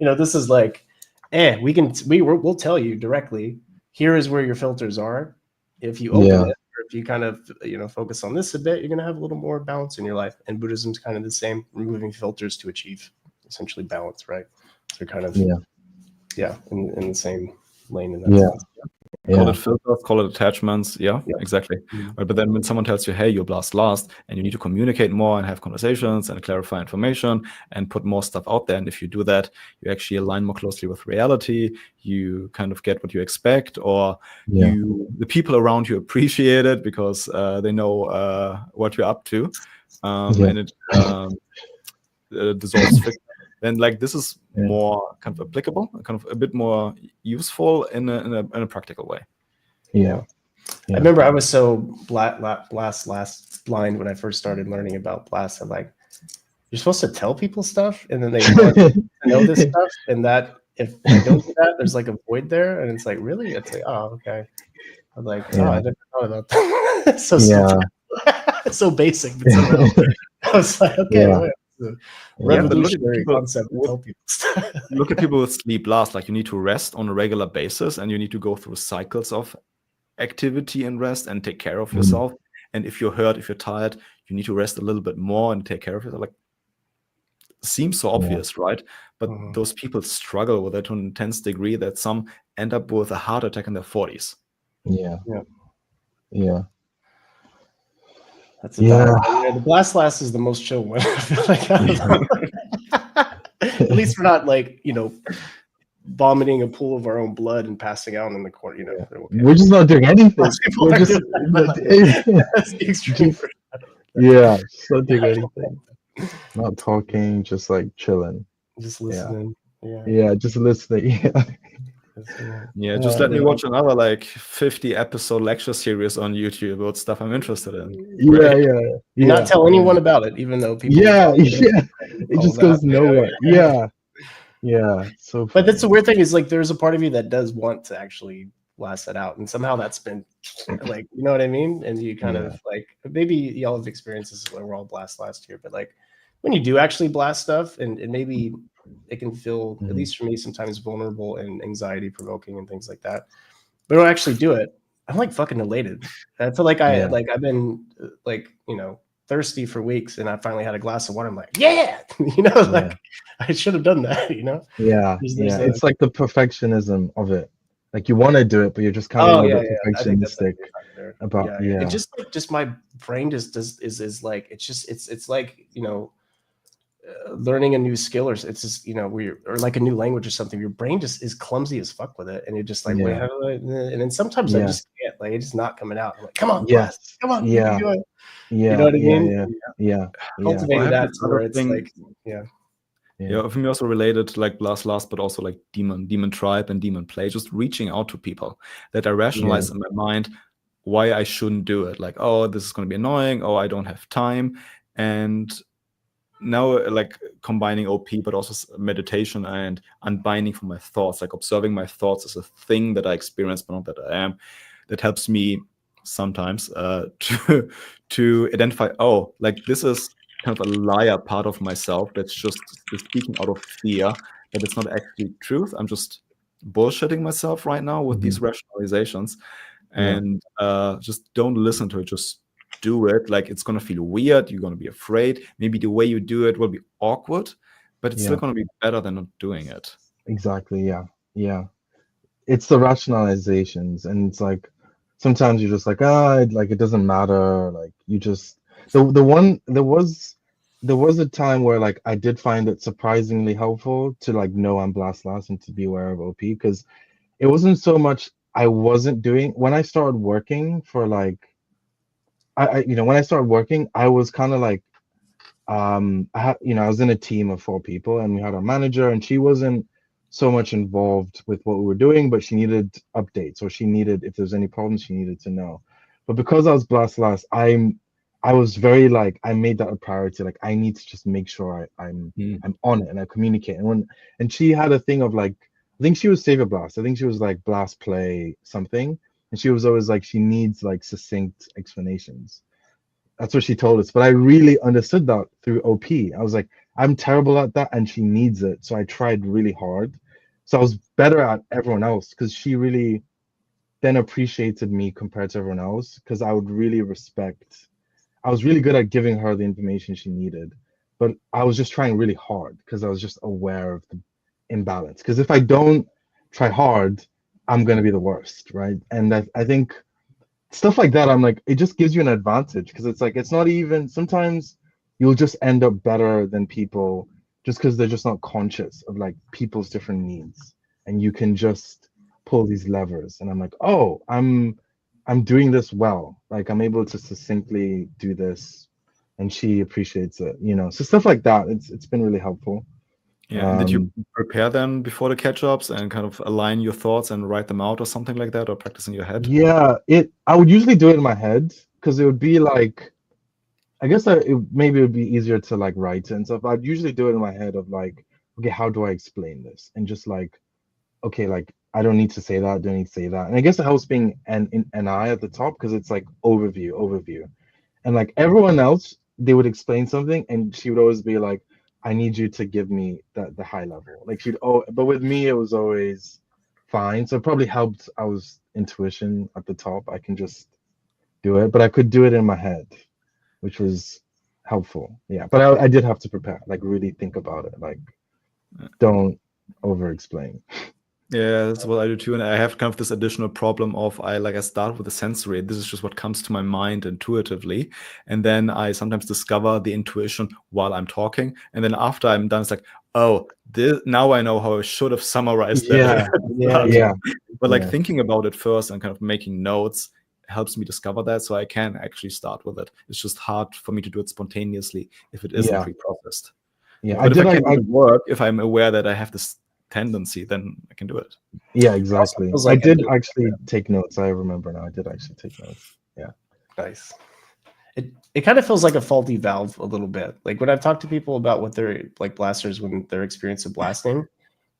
know, this is like, we'll tell you directly, here is where your filters are. If you open it, or if you kind of, you know, focus on this a bit, you're going to have a little more balance in your life. And Buddhism's kind of the same, removing filters to achieve essentially balance, right? So kind of, in the same lane in that sense. Call it filters, call it attachments. Exactly. Right, but then when someone tells you, hey, you blast last, and you need to communicate more and have conversations and clarify information and put more stuff out there. And if you do that, you actually align more closely with reality. You kind of get what you expect, or the people around you appreciate it because they know what you're up to. And it dissolves friction. Then like this is more kind of applicable, kind of a bit more useful in a practical way. I remember I was so blast blind when I first started learning about blast. I'm like, you're supposed to tell people stuff, and then they want to know this stuff, and that if I don't do that, there's like a void there, and it's like, really? It's like, oh, okay. I'm like, oh, I never thought about that. So so basic, but somehow I was like, okay. Revolutionary concept to tell people stuff. Look at people with sleep last. Like you need to rest on a regular basis, and you need to go through cycles of activity and rest and take care of yourself. And if you're hurt, if you're tired, you need to rest a little bit more and take care of yourself. Like seems so obvious, right? But those people struggle with it to an intense degree that some end up with a heart attack in their 40s. That's about the blast last is the most chill one. I feel like at least we're not like, you know, vomiting a pool of our own blood and passing out in the corner. You know, we're just not doing anything. That's the extreme. Just not doing anything. Not talking, just like chilling. Just listening. Just listening. Just let me watch another like 50 episode lecture series on YouTube about stuff I'm interested in. Not tell anyone about it, even though people. It just goes nowhere. So. But that's the weird thing is like there's a part of you that does want to actually blast that out, and somehow that's been like, you know what I mean? And you kind of like, maybe y'all have experiences where we're all blast last year, but like when you do actually blast stuff, and maybe it can feel, at least for me, sometimes vulnerable and anxiety provoking and things like that. But when I actually do it, I'm like fucking elated. I feel like I've been like, you know, thirsty for weeks, and I finally had a glass of water. I'm like, you know, like I should have done that, you know? It's like the perfectionism of it. Like you want to do it, but you're just kind of a bit perfectionistic about It just my brain just is like, it's like, you know, learning a new skill, or it's just, you know, or like a new language or something. Your brain just is clumsy as fuck with it, and you're just like, wait, how do I? And then sometimes I just can't. it. Like, it's just not coming out. I'm like, come on, blast. Yes. Come on, you Yeah. can do it. Yeah. You know what I yeah, mean? yeah. Yeah. Yeah. Cultivating have that this to where other it's thing- like, yeah. Yeah, for me also related to like Blast, but also like Demon Tribe and Demon Play, just reaching out to people that I rationalize in my mind why I shouldn't do it. Like, oh, this is going to be annoying. Oh, I don't have time. And now like combining OP, but also meditation and unbinding from my thoughts, like observing my thoughts as a thing that I experience, but not that I am. That helps me sometimes to identify, oh, like this is kind of a liar part of myself that's just speaking out of fear, that it's not actually truth. I'm just bullshitting myself right now with these rationalizations, and just don't listen to it. Just do it. Like, it's gonna feel weird. You're gonna be afraid. Maybe the way you do it will be awkward, but it's still gonna be better than not doing it. Exactly. Yeah. It's the rationalizations, and it's like sometimes you're just like, like it doesn't matter. Like you just there was a time where like I did find it surprisingly helpful to like know I'm Blast and to be aware of OP, because it wasn't so much I wasn't doing when I started working for like I when I started working, I was kind of like I was in a team of 4 people, and we had our manager, and she wasn't so much involved with what we were doing, but she needed updates, or she needed, if there's any problems, she needed to know. But because I was Blast, I was very like, I made that a priority. Like, I need to just make sure I'm on it and I communicate. And she had a thing of like, I think she was Savior Blast. I think she was like Blast Play something, and she was always like, she needs like succinct explanations. That's what she told us. But I really understood that through OP. I was like, I'm terrible at that, and she needs it. So I tried really hard. So I was better at everyone else, because she really then appreciated me compared to everyone else, because I would really respect. I was really good at giving her the information she needed, but I was just trying really hard because I was just aware of the imbalance. Because if I don't try hard, I'm going to be the worst, right? And I think stuff like that, I'm like, it just gives you an advantage, because it's like, it's not even, sometimes you'll just end up better than people just because they're just not conscious of like people's different needs, and you can just pull these levers. And I'm like, oh, I'm doing this well, like I'm able to succinctly do this, and she appreciates it, so stuff like that. It's been really helpful. Yeah. And did you prepare them before the catch-ups and kind of align your thoughts and write them out or something like that, or practice in your head? Yeah, I would usually do it in my head, because it would be like, I guess maybe it would be easier to like write it and stuff. I'd usually do it in my head of like, okay, how do I explain this? And just like, okay, like I don't need to say that, don't need to say that. And I guess it helps being an I at the top, because it's like overview. And like everyone else, they would explain something, and she would always be like, I need you to give me the high level. Like but with me, it was always fine. So it probably helped. I was intuition at the top. I can just do it, but I could do it in my head, which was helpful. Yeah, but I did have to prepare, like really think about it. Like, don't over explain. Yeah, that's what I do too. And I have kind of this additional problem of I start with the sensory. This is just what comes to my mind intuitively. And then I sometimes discover the intuition while I'm talking. And then after I'm done, it's like, oh, now I know how I should have summarized that. Yeah. But like thinking about it first and kind of making notes helps me discover that, so I can actually start with it. It's just hard for me to do it spontaneously if it isn't pre-processed. Yeah, but if I can work, if I'm aware that I have this tendency, then I can do it. Yeah, exactly. I did actually take notes. I remember now. I did actually take notes. Yeah. Nice. It kind of feels like a faulty valve a little bit. Like when I've talked to people about what they're like blasters, when their experience of blasting,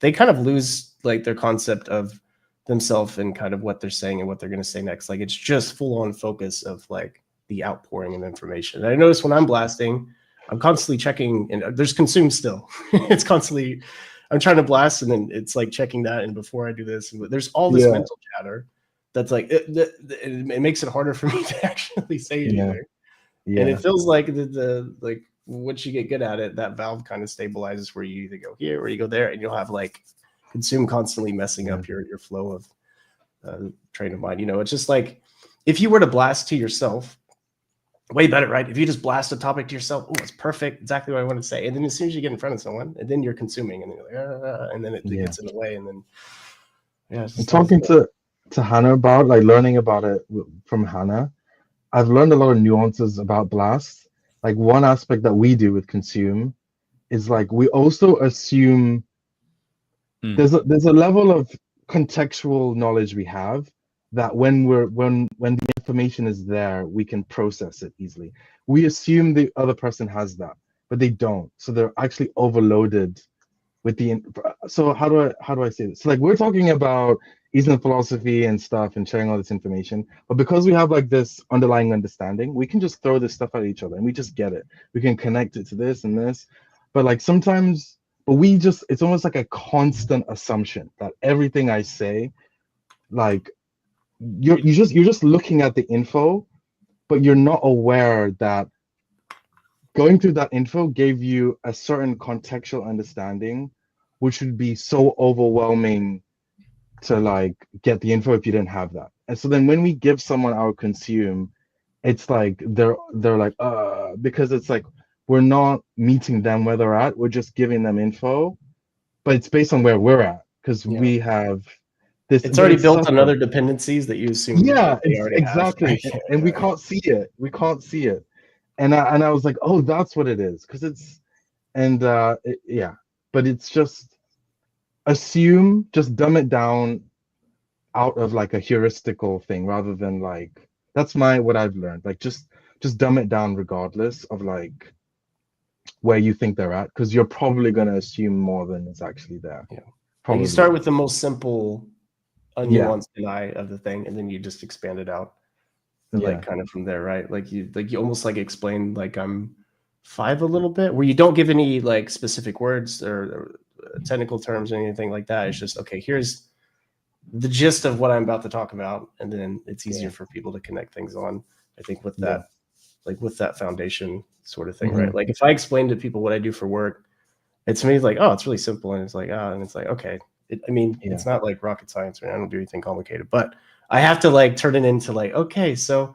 they kind of lose like their concept of themselves and kind of what they're saying and what they're going to say next. Like it's just full on focus of like the outpouring of information. And I notice when I'm blasting, I'm constantly checking, and there's consumed still. It's constantly, I'm trying to blast, and then it's like checking that, and before I do this, and there's all this mental chatter that's like it makes it harder for me to actually say anything. And it feels like like once you get good at it, that valve kind of stabilizes where you either go here or you go there, and you'll have like consume constantly messing up your flow of train of mind. It's just like if you were to blast to yourself, way better, right? If you just blast a topic to yourself, oh, it's perfect, exactly what I want to say. And then as soon as you get in front of someone, and then you're consuming, and then you're like, and then it gets in the way, and then talking to to Hannah about, like learning about it from Hannah, I've learned a lot of nuances about Blast. Like one aspect that we do with Consume is like we also assume there's a level of contextual knowledge we have that when the information is there, we can process it easily. We assume the other person has that, but they don't. So they're actually overloaded with the. So how do I say this? So like we're talking about Eastern philosophy and stuff and sharing all this information, but because we have like this underlying understanding, we can just throw this stuff at each other and we just get it. We can connect it to this and this, but like sometimes, but we just it's almost like a constant assumption that everything I say, like you're just looking at the info, but you're not aware that going through that info gave you a certain contextual understanding, which would be so overwhelming to like get the info if you didn't have that. And so then when we give someone our Consume, it's like they're like because it's like we're not meeting them where they're at, we're just giving them info, but it's based on where we're at because Yeah. we have this. It's already built such on other dependencies that you assume yeah, they it's already exactly, have. and we can't see it. We can't see it, and I was like, oh, that's what it is, because it's yeah, but it's just assume, just dumb it down out of like a heuristical thing rather than like that's what I've learned. Like just dumb it down regardless of like where you think they're at, because you're probably gonna assume more than is actually there. Yeah. Like Probably. you start with the most simple, Yeah. unnuanced deny of the thing, and then you just expand it out. And Yeah. like kind of from there, right? Like you almost like explain like I'm 5 a little bit, where you don't give any like specific words or technical terms or anything like that. It's just okay, here's the gist of what I'm about to talk about, and then it's easier for people to connect things on. I think with that, like with that foundation sort of thing, right? Like if I explain to people what I do for work, it's to me like, oh, it's really simple, and it's like, and it's like, okay. It's not like rocket science, or I don't do anything complicated, but I have to like turn it into like, okay, so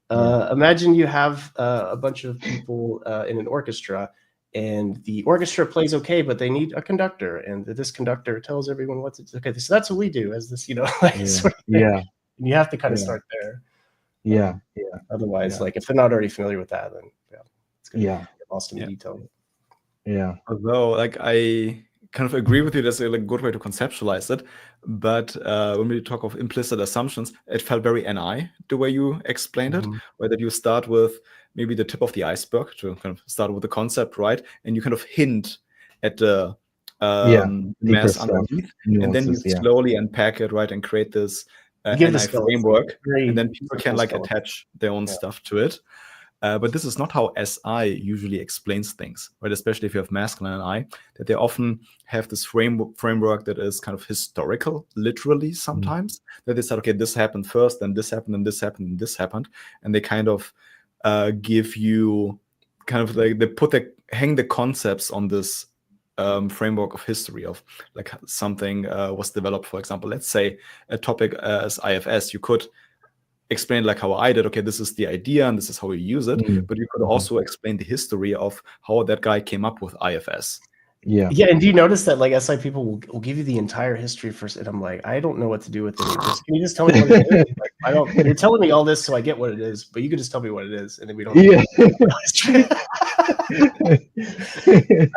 imagine you have a bunch of people in an orchestra, and the orchestra plays okay, but they need a conductor, and this conductor tells everyone what to do. Okay, so that's what we do as this, like sort of thing. And you have to kind of start there. Otherwise, like if they're not already familiar with that, then it's gonna get lost in the detail. Yeah. Although, like, I kind of agree with you, that's a like, good way to conceptualize it. But when we talk of implicit assumptions, it felt very NI, the way you explained it, where that you start with maybe the tip of the iceberg to kind of start with the concept, right? And you kind of hint at the mass underneath, and then you slowly unpack it, right, and create this NI framework, and then people can like attach their own stuff to it. But this is not how SI usually explains things, right? Especially if you have masculine and I, that they often have this framework that is kind of historical, literally sometimes, that they said, okay, this happened first, then this happened, and this happened, and this happened. And they kind of give you kind of like, they hang the concepts on this framework of history of like something was developed, for example, let's say a topic as IFS, you could explain like how I did, okay, this is the idea and this is how we use it, but you could also explain the history of how that guy came up with IFS. Yeah, and do you notice that like SI people will give you the entire history first, and I'm like, I don't know what to do with it. Can you just tell me what it is? Like, you're telling me all this so I get what it is, but you could just tell me what it is, and then we don't. I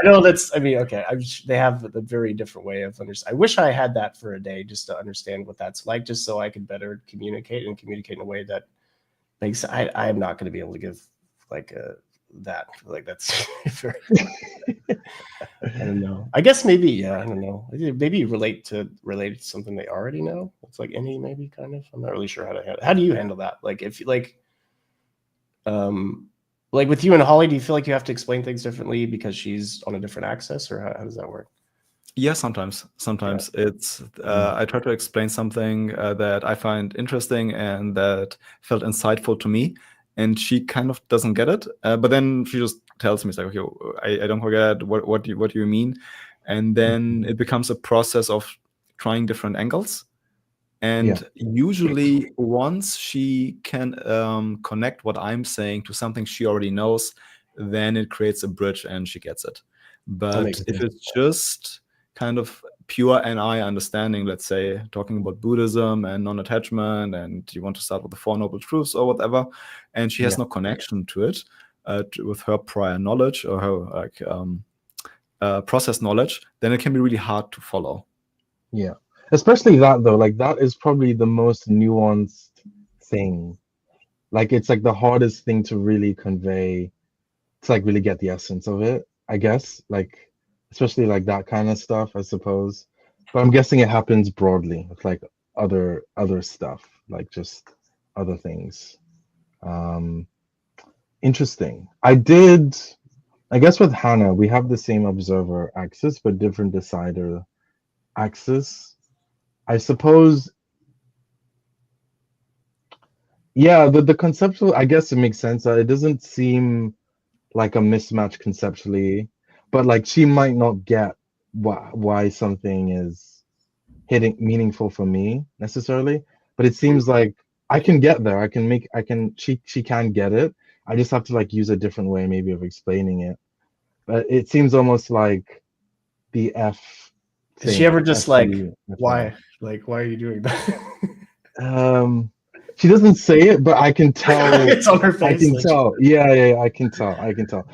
know okay. They have a very different way of understanding. I wish I had that for a day just to understand what that's like, just so I could better communicate in a way that makes. I am not going to be able to give like that. Like that's very. I don't know. I guess maybe I don't know. Maybe relate to something they already know. It's like any maybe kind of. I'm not really sure how to handle. How do you handle that? Like if you like with you and Holly, do you feel like you have to explain things differently because she's on a different axis, or how does that work? Yeah, sometimes it's I try to explain something that I find interesting and that felt insightful to me, and she kind of doesn't get it, but then she just tells me, it's like, okay, I don't forget what do you mean, and then it becomes a process of trying different angles. And usually once she can connect what I'm saying to something she already knows, then it creates a bridge and she gets it. But if it's just kind of pure NI understanding, let's say talking about Buddhism and non-attachment, and you want to start with the Four Noble Truths or whatever, and she has no connection to it with her prior knowledge or her process knowledge, then it can be really hard to follow. Yeah, especially that though, like that is probably the most nuanced thing. Like it's like the hardest thing to really convey, to like really get the essence of it, I guess. Like especially like that kind of stuff, I suppose. But I'm guessing it happens broadly with like other stuff, like just other things. Interesting. I guess with Hannah, we have the same observer axis, but different decider axis. I suppose, yeah, the conceptual, I guess it makes sense. It doesn't seem like a mismatch conceptually, but like she might not get why something is hitting meaningful for me necessarily, but it seems like I can get there. She can get it. I just have to like use a different way maybe of explaining it. But it seems almost like the F thing. Is she ever just like, FE, why? Like, why are you doing that? She doesn't say it, but I can tell. It's on her face. I can like, tell. Yeah, I can tell. But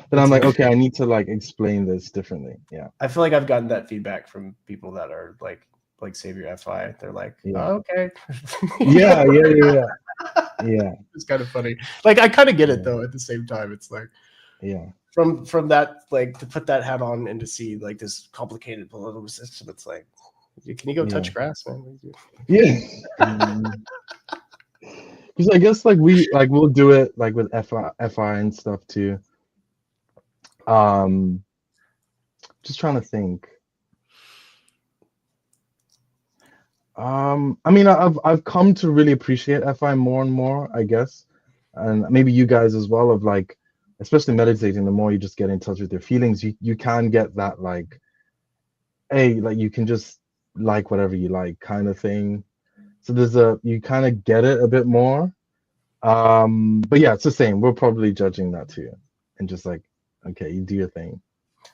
That's I'm like, right. okay, I need to like explain this differently. Yeah. I feel like I've gotten that feedback from people that are like Savior FI. They're like, Yeah. oh, okay. Yeah. It's kind of funny. Like I kind of get it Yeah. though. At the same time, it's like, Yeah. from that, like to put that hat on and to see like this complicated political system, it's like, can you go touch grass, man? Yeah. Because I guess like we'll do it like with FI and stuff too. Just trying to think. I mean, I've come to really appreciate FI more and more, I guess, and maybe you guys as well. Of like, especially meditating, the more you just get in touch with your feelings, you can get that like, hey, like you can just like whatever you like kind of thing. So you kind of get it a bit more. But yeah, it's the same. We're probably judging that too, and just like, okay, you do your thing.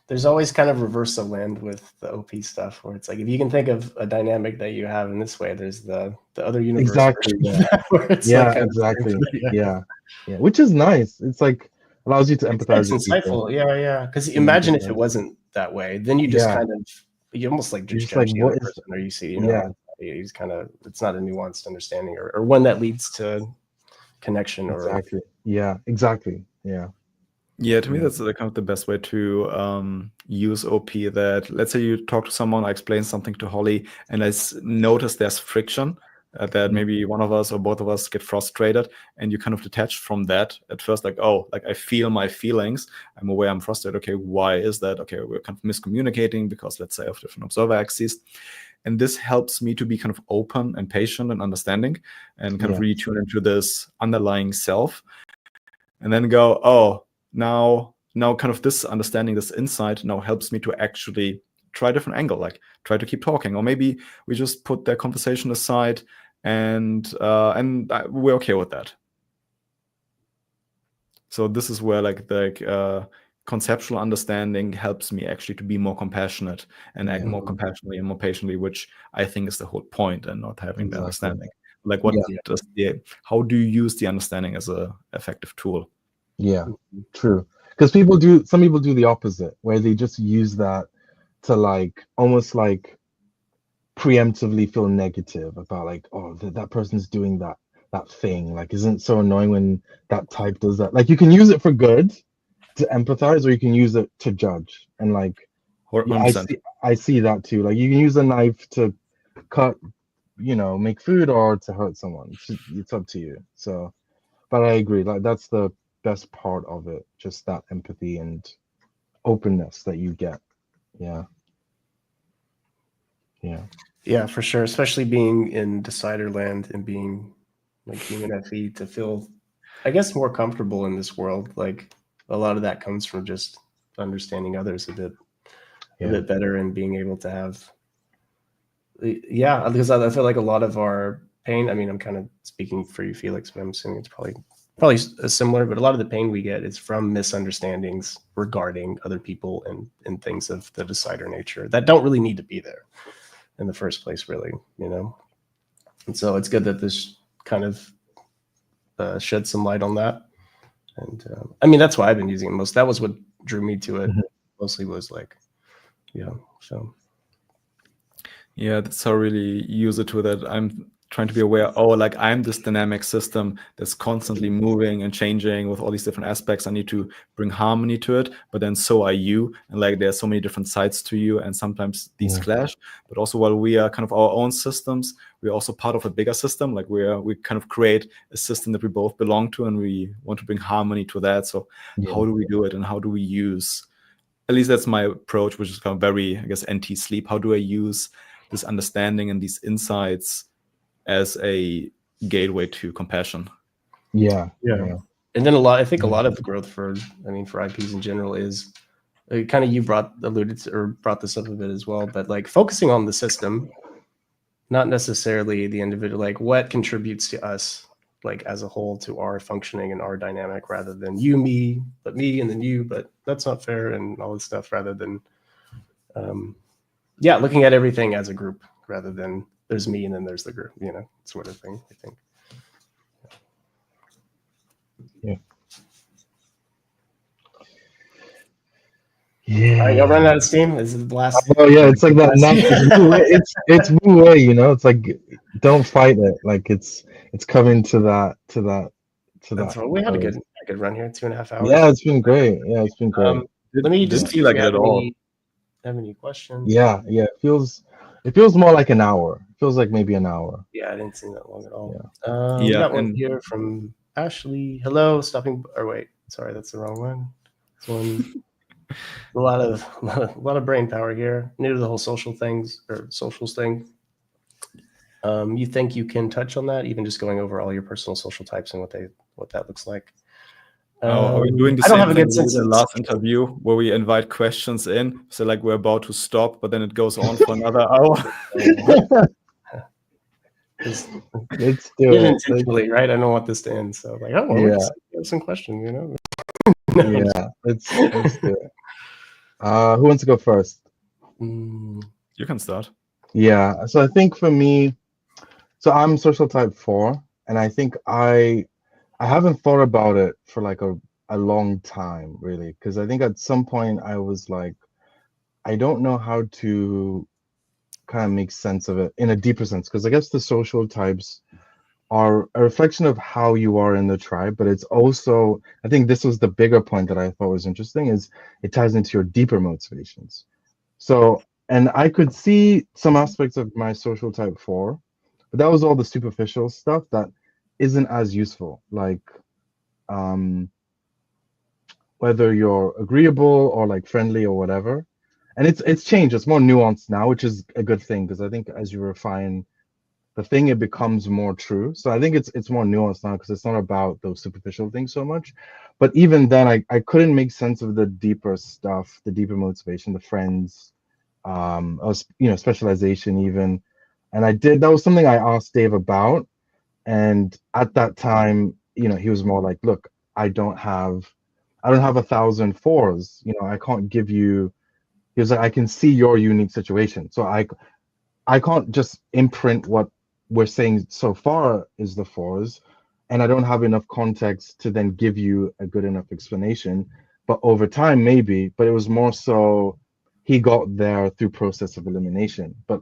There's always kind of reverse of land with the OP stuff, where it's like if you can think of a dynamic that you have in this way, there's the other universe. Exactly. Yeah. Exactly. Yeah. Which is nice. It's like allows you to empathize. It's insightful. Yeah. Because Yeah, imagine if it wasn't that way, then you just kind of you almost like just judge the other person, or you see, he's kind of, it's not a nuanced understanding or one that leads to connection. Exactly. Yeah. Exactly. Yeah. Yeah, to me, that's kind of the best way to use OP. That let's say you talk to someone, I explain something to Holly, and I notice there's friction, that maybe one of us or both of us get frustrated, and you kind of detach from that at first, like, oh, like I feel my feelings. I'm aware I'm frustrated. Okay, why is that? Okay, we're kind of miscommunicating because let's say of different observer axes. And this helps me to be kind of open and patient and understanding and kind of really tune into this underlying self. And then go, oh, now kind of this understanding, this insight now helps me to actually try a different angle, like try to keep talking. Or maybe we just put that conversation aside and we're okay with that. So this is where like the conceptual understanding helps me actually to be more compassionate and act more compassionately and more patiently, which I think is the whole point, and not having the understanding. Like how do you use the understanding as a effective tool? Yeah, true. Because some people do the opposite, where they just use that to like almost like preemptively feel negative about like, oh, that person's doing that thing. Like, isn't it so annoying when that type does that? Like, you can use it for good to empathize, or you can use it to judge. And like, I see that too. Like, you can use a knife to cut, make food, or to hurt someone. It's up to you. So, but I agree. Like, that's the best part of it, just that empathy and openness that you get. Yeah, for sure, especially being in decider land and being like human FE, to feel, I guess, more comfortable in this world. Like a lot of that comes from just understanding others a bit better, and being able to have because I feel like a lot of our pain, I mean, I'm kind of speaking for you, Felix, but I'm assuming it's probably similar, but a lot of the pain we get is from misunderstandings regarding other people and things of the decider nature that don't really need to be there. in the first place, really, you know. And so it's good that this kind of shed some light on that. And I mean, that's why I've been using it most. That was what drew me to it. Mostly was like, yeah. So Yeah, that's how I really use it too, that I'm trying to be aware, oh, like I'm this dynamic system that's constantly moving and changing with all these different aspects. I need to bring harmony to it, but then so are you. And like there's so many different sides to you, and sometimes these clash. But also while we are kind of our own systems, we're also part of a bigger system. Like we kind of create a system that we both belong to, and we want to bring harmony to that. So how do we do it, and how do we use, at least that's my approach, which is kind of very, I guess, anti-sleep. How do I use this understanding and these insights as a gateway to compassion? Yeah. And then I think a lot of the growth for IPs in general is kind of, you brought this up a bit as well, but like focusing on the system, not necessarily the individual, like what contributes to us, like as a whole, to our functioning and our dynamic, rather than you, me, but me, and then you, but that's not fair, and all this stuff, rather than looking at everything as a group, rather than there's me and then there's the group, you know, sort of thing, I think. Yeah. All right, y'all running out of steam? Is it the last? Oh yeah, it's like that. It's Wu Wei, you know. It's like, don't fight it. Like it's coming to that. That's right. We had a good run here, 2.5 hours. Yeah, it's been great. Yeah, it's been great. Let me just feel like it at all. Have any questions? Yeah. It feels more like an hour. It feels like maybe an hour. Yeah, I didn't seem that long at all. Yeah. We got one here from Ashley. Hello, wait, sorry, that's the wrong one. This one. A lot of brain power here. New to the whole socials thing. You think you can touch on that, even just going over all your personal social types and what that looks like? Are we doing the same thing as the last interview, where we invite questions in? So like we're about to stop, but then it goes on for another hour. Let's do it intentionally, right? I don't want this to end. So like, we just have some questions, you know. Let's do it. Who wants to go first? You can start. Yeah. So I think for me, so I'm social type 4, and I think I haven't thought about it for like a long time, really, because I think at some point I was like, I don't know how to kind of make sense of it in a deeper sense, because I guess the social types are a reflection of how you are in the tribe, but it's also, I think this was the bigger point that I thought was interesting, is it ties into your deeper motivations. So, and I could see some aspects of my social type 4, but that was all the superficial stuff that isn't as useful, like whether you're agreeable or like friendly or whatever. And it's changed, it's more nuanced now, which is a good thing, because I think as you refine the thing, it becomes more true. So I think it's more nuanced now, because it's not about those superficial things so much. But even then, I couldn't make sense of the deeper stuff, the deeper motivation, the friends, specialization even. And that was something I asked Dave about. And at that time, he was more like, look, I don't have 1,000 fours. I can't give you. He was like, I can see your unique situation. So I can't just imprint what we're saying so far is the fours, and I don't have enough context to then give you a good enough explanation. But over time, maybe. But it was more so he got there through process of elimination. But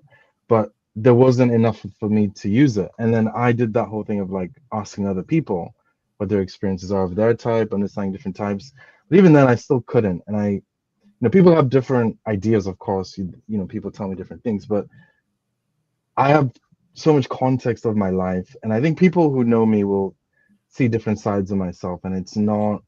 there wasn't enough for me to use it. And then I did that whole thing of like asking other people what their experiences are of their type, understanding different types. But even then, I still couldn't. And people have different ideas, of course. People tell me different things, but I have so much context of my life, and I think people who know me will see different sides of myself, and it's not,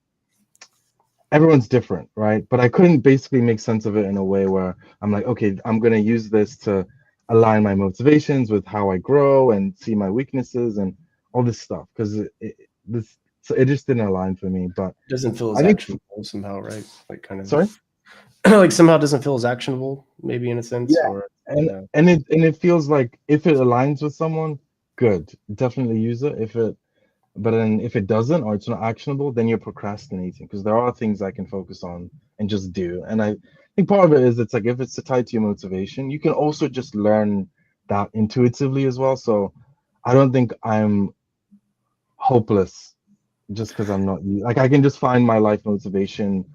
everyone's different, right? But I couldn't basically make sense of it in a way where I'm like, okay, I'm going to use this to align my motivations with how I grow and see my weaknesses and all this stuff, because it just didn't align for me. But it doesn't feel as actionable somehow, right? Like kind of. Sorry? Like somehow it doesn't feel as actionable, maybe, in a sense. Yeah. And it feels like if it aligns with someone, good, definitely use it. But then if it doesn't, or it's not actionable, then you're procrastinating, because there are things I can focus on and just do. And I think part of it is, it's like, if it's tied to your motivation, you can also just learn that intuitively as well. So I don't think I'm hopeless just because I'm not like, I can just find my life motivation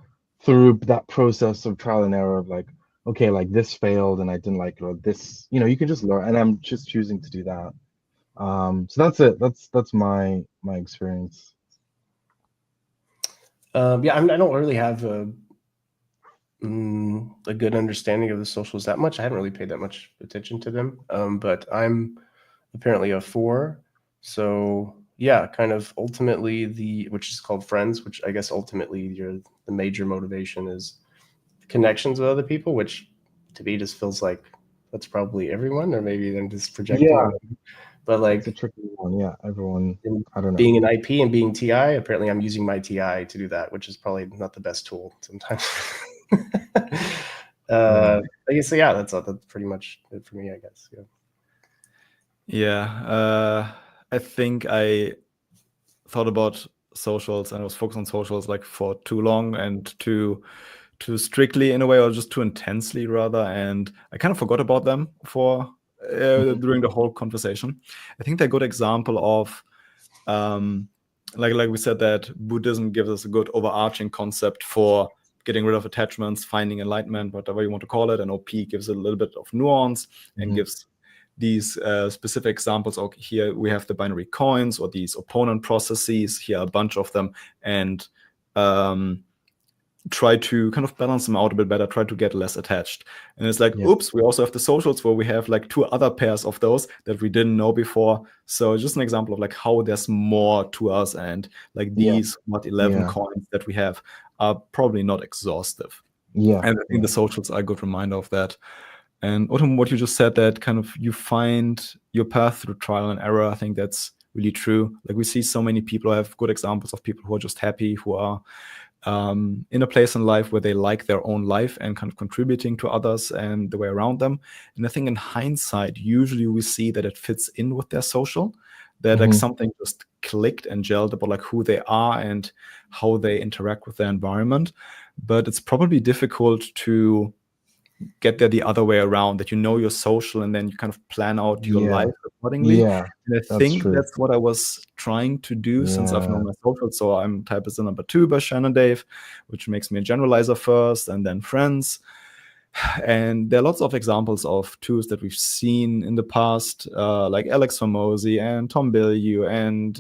through that process of trial and error of like, okay, like this failed and I didn't like it, or this, you know, you can just learn, and I'm just choosing to do that. So that's it. That's my experience. Yeah, I don't really have a good understanding of the socials that much. I haven't really paid that much attention to them. But I'm apparently a 4. So yeah, kind of ultimately which is called friends, which I guess ultimately the major motivation is connections with other people, which to me just feels like that's probably everyone, or maybe I'm just projecting. Yeah, but like it's a tricky one. Yeah, everyone. I don't know. Being an IP and being TI, apparently I'm using my TI to do that, which is probably not the best tool sometimes. I guess, yeah, that's pretty much it for me, I guess. Yeah. Yeah, I think I thought about socials and I was focused on socials like for too long and too strictly in a way, or just too intensely rather, and I kind of forgot about them for during the whole conversation. I think they're a good example of like we said, that Buddhism gives us a good overarching concept for getting rid of attachments, finding enlightenment, whatever you want to call it, and OP gives a little bit of nuance and gives these specific examples. Okay, here we have the binary coins or these opponent processes. Here are a bunch of them, and try to kind of balance them out a bit better, try to get less attached. And it's like, oops, we also have the socials where we have like 2 other pairs of those that we didn't know before. So just an example of like how there's more to us, and like these 11 coins that we have are probably not exhaustive. And I think the socials are a good reminder of that. And Autumn, what you just said, that kind of you find your path through trial and error, I think that's really true. Like we see so many people, have good examples of people who are just happy, who are in a place in life where they like their own life and kind of contributing to others and the way around them. And I think in hindsight, usually we see that it fits in with their social, that like something just clicked and gelled about like who they are and how they interact with their environment. But it's probably difficult to get there the other way around, that you know you're social and then you kind of plan out your life accordingly. And I think that's what I was trying to do since I've known my social. So I'm type is the number 2 by Shannon Dave, which makes me a generalizer first and then friends. And there are lots of examples of 2s that we've seen in the past, like Alex Hormozy and Tom Bilyeu and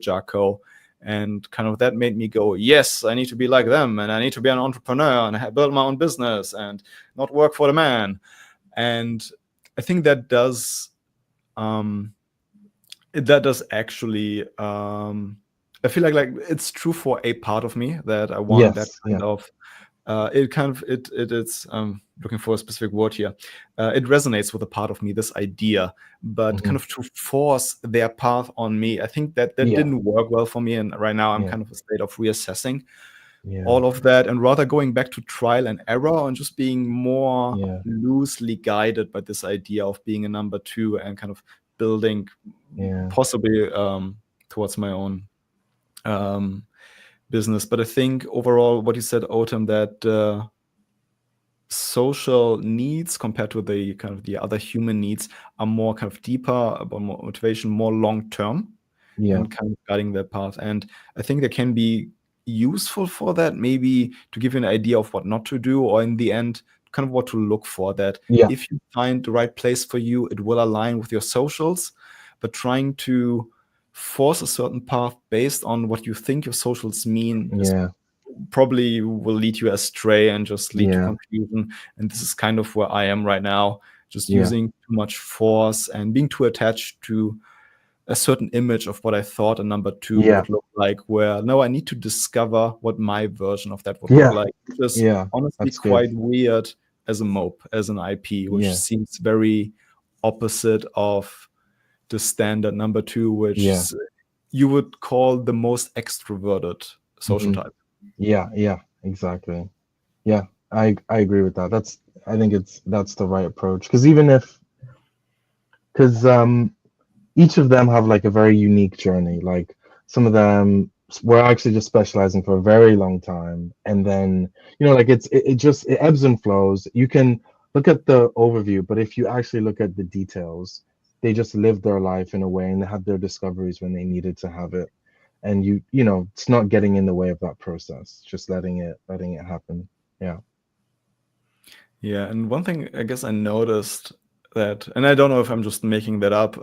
Jaco. And kind of that made me go, yes, I need to be like them, and I need to be an entrepreneur and build my own business and not work for the man. And I think that does actually I feel like it's true for a part of me that I want that kind of it's looking for a specific word here. It resonates with a part of me, this idea, but kind of to force their path on me, I think that didn't work well for me. And right now I'm kind of in a state of reassessing all of that, and rather going back to trial and error and just being more loosely guided by this idea of being a number 2 and kind of building possibly towards my own business. But I think overall what you said, Autumn, that social needs compared to the kind of the other human needs are more kind of deeper, about more motivation, more long-term, and kind of guiding that path. And I think they can be useful for that, maybe to give you an idea of what not to do, or in the end kind of what to look for, that if you find the right place for you, it will align with your socials. But trying to force a certain path based on what you think your socials mean probably will lead you astray and just lead to confusion. And this is kind of where I am right now, just using too much force and being too attached to a certain image of what I thought a number 2 would look like, where no, I need to discover what my version of that would look like, which is honestly quite weird as a mope, as an IP, which seems very opposite of the standard number 2, which you would call the most extroverted social type. Exactly. I agree with that. I think that's the right approach, because each of them have like a very unique journey. Like some of them were actually just specializing for a very long time, and then like it ebbs and flows. You can look at the overview, but if you actually look at the details, they just lived their life in a way and they had their discoveries when they needed to have it. And you know, it's not getting in the way of that process, just letting it happen. Yeah. Yeah, and one thing I guess I noticed that, and I don't know if I'm just making that up,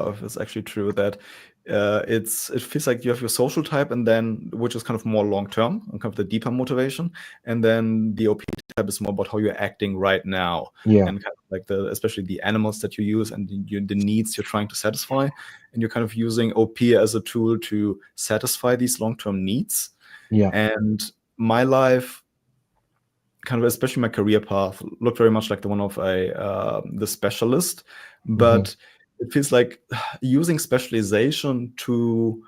if it's actually true, that it feels like you have your social type, and then which is kind of more long term and kind of the deeper motivation, and then the OP type is more about how you're acting right now, Yeah. and kind of like especially the animals that you use and the needs you're trying to satisfy, and you're kind of using OP as a tool to satisfy these long term needs. Yeah. And my life, kind of especially my career path, looked very much like the one of the specialist, but it feels like using specialization to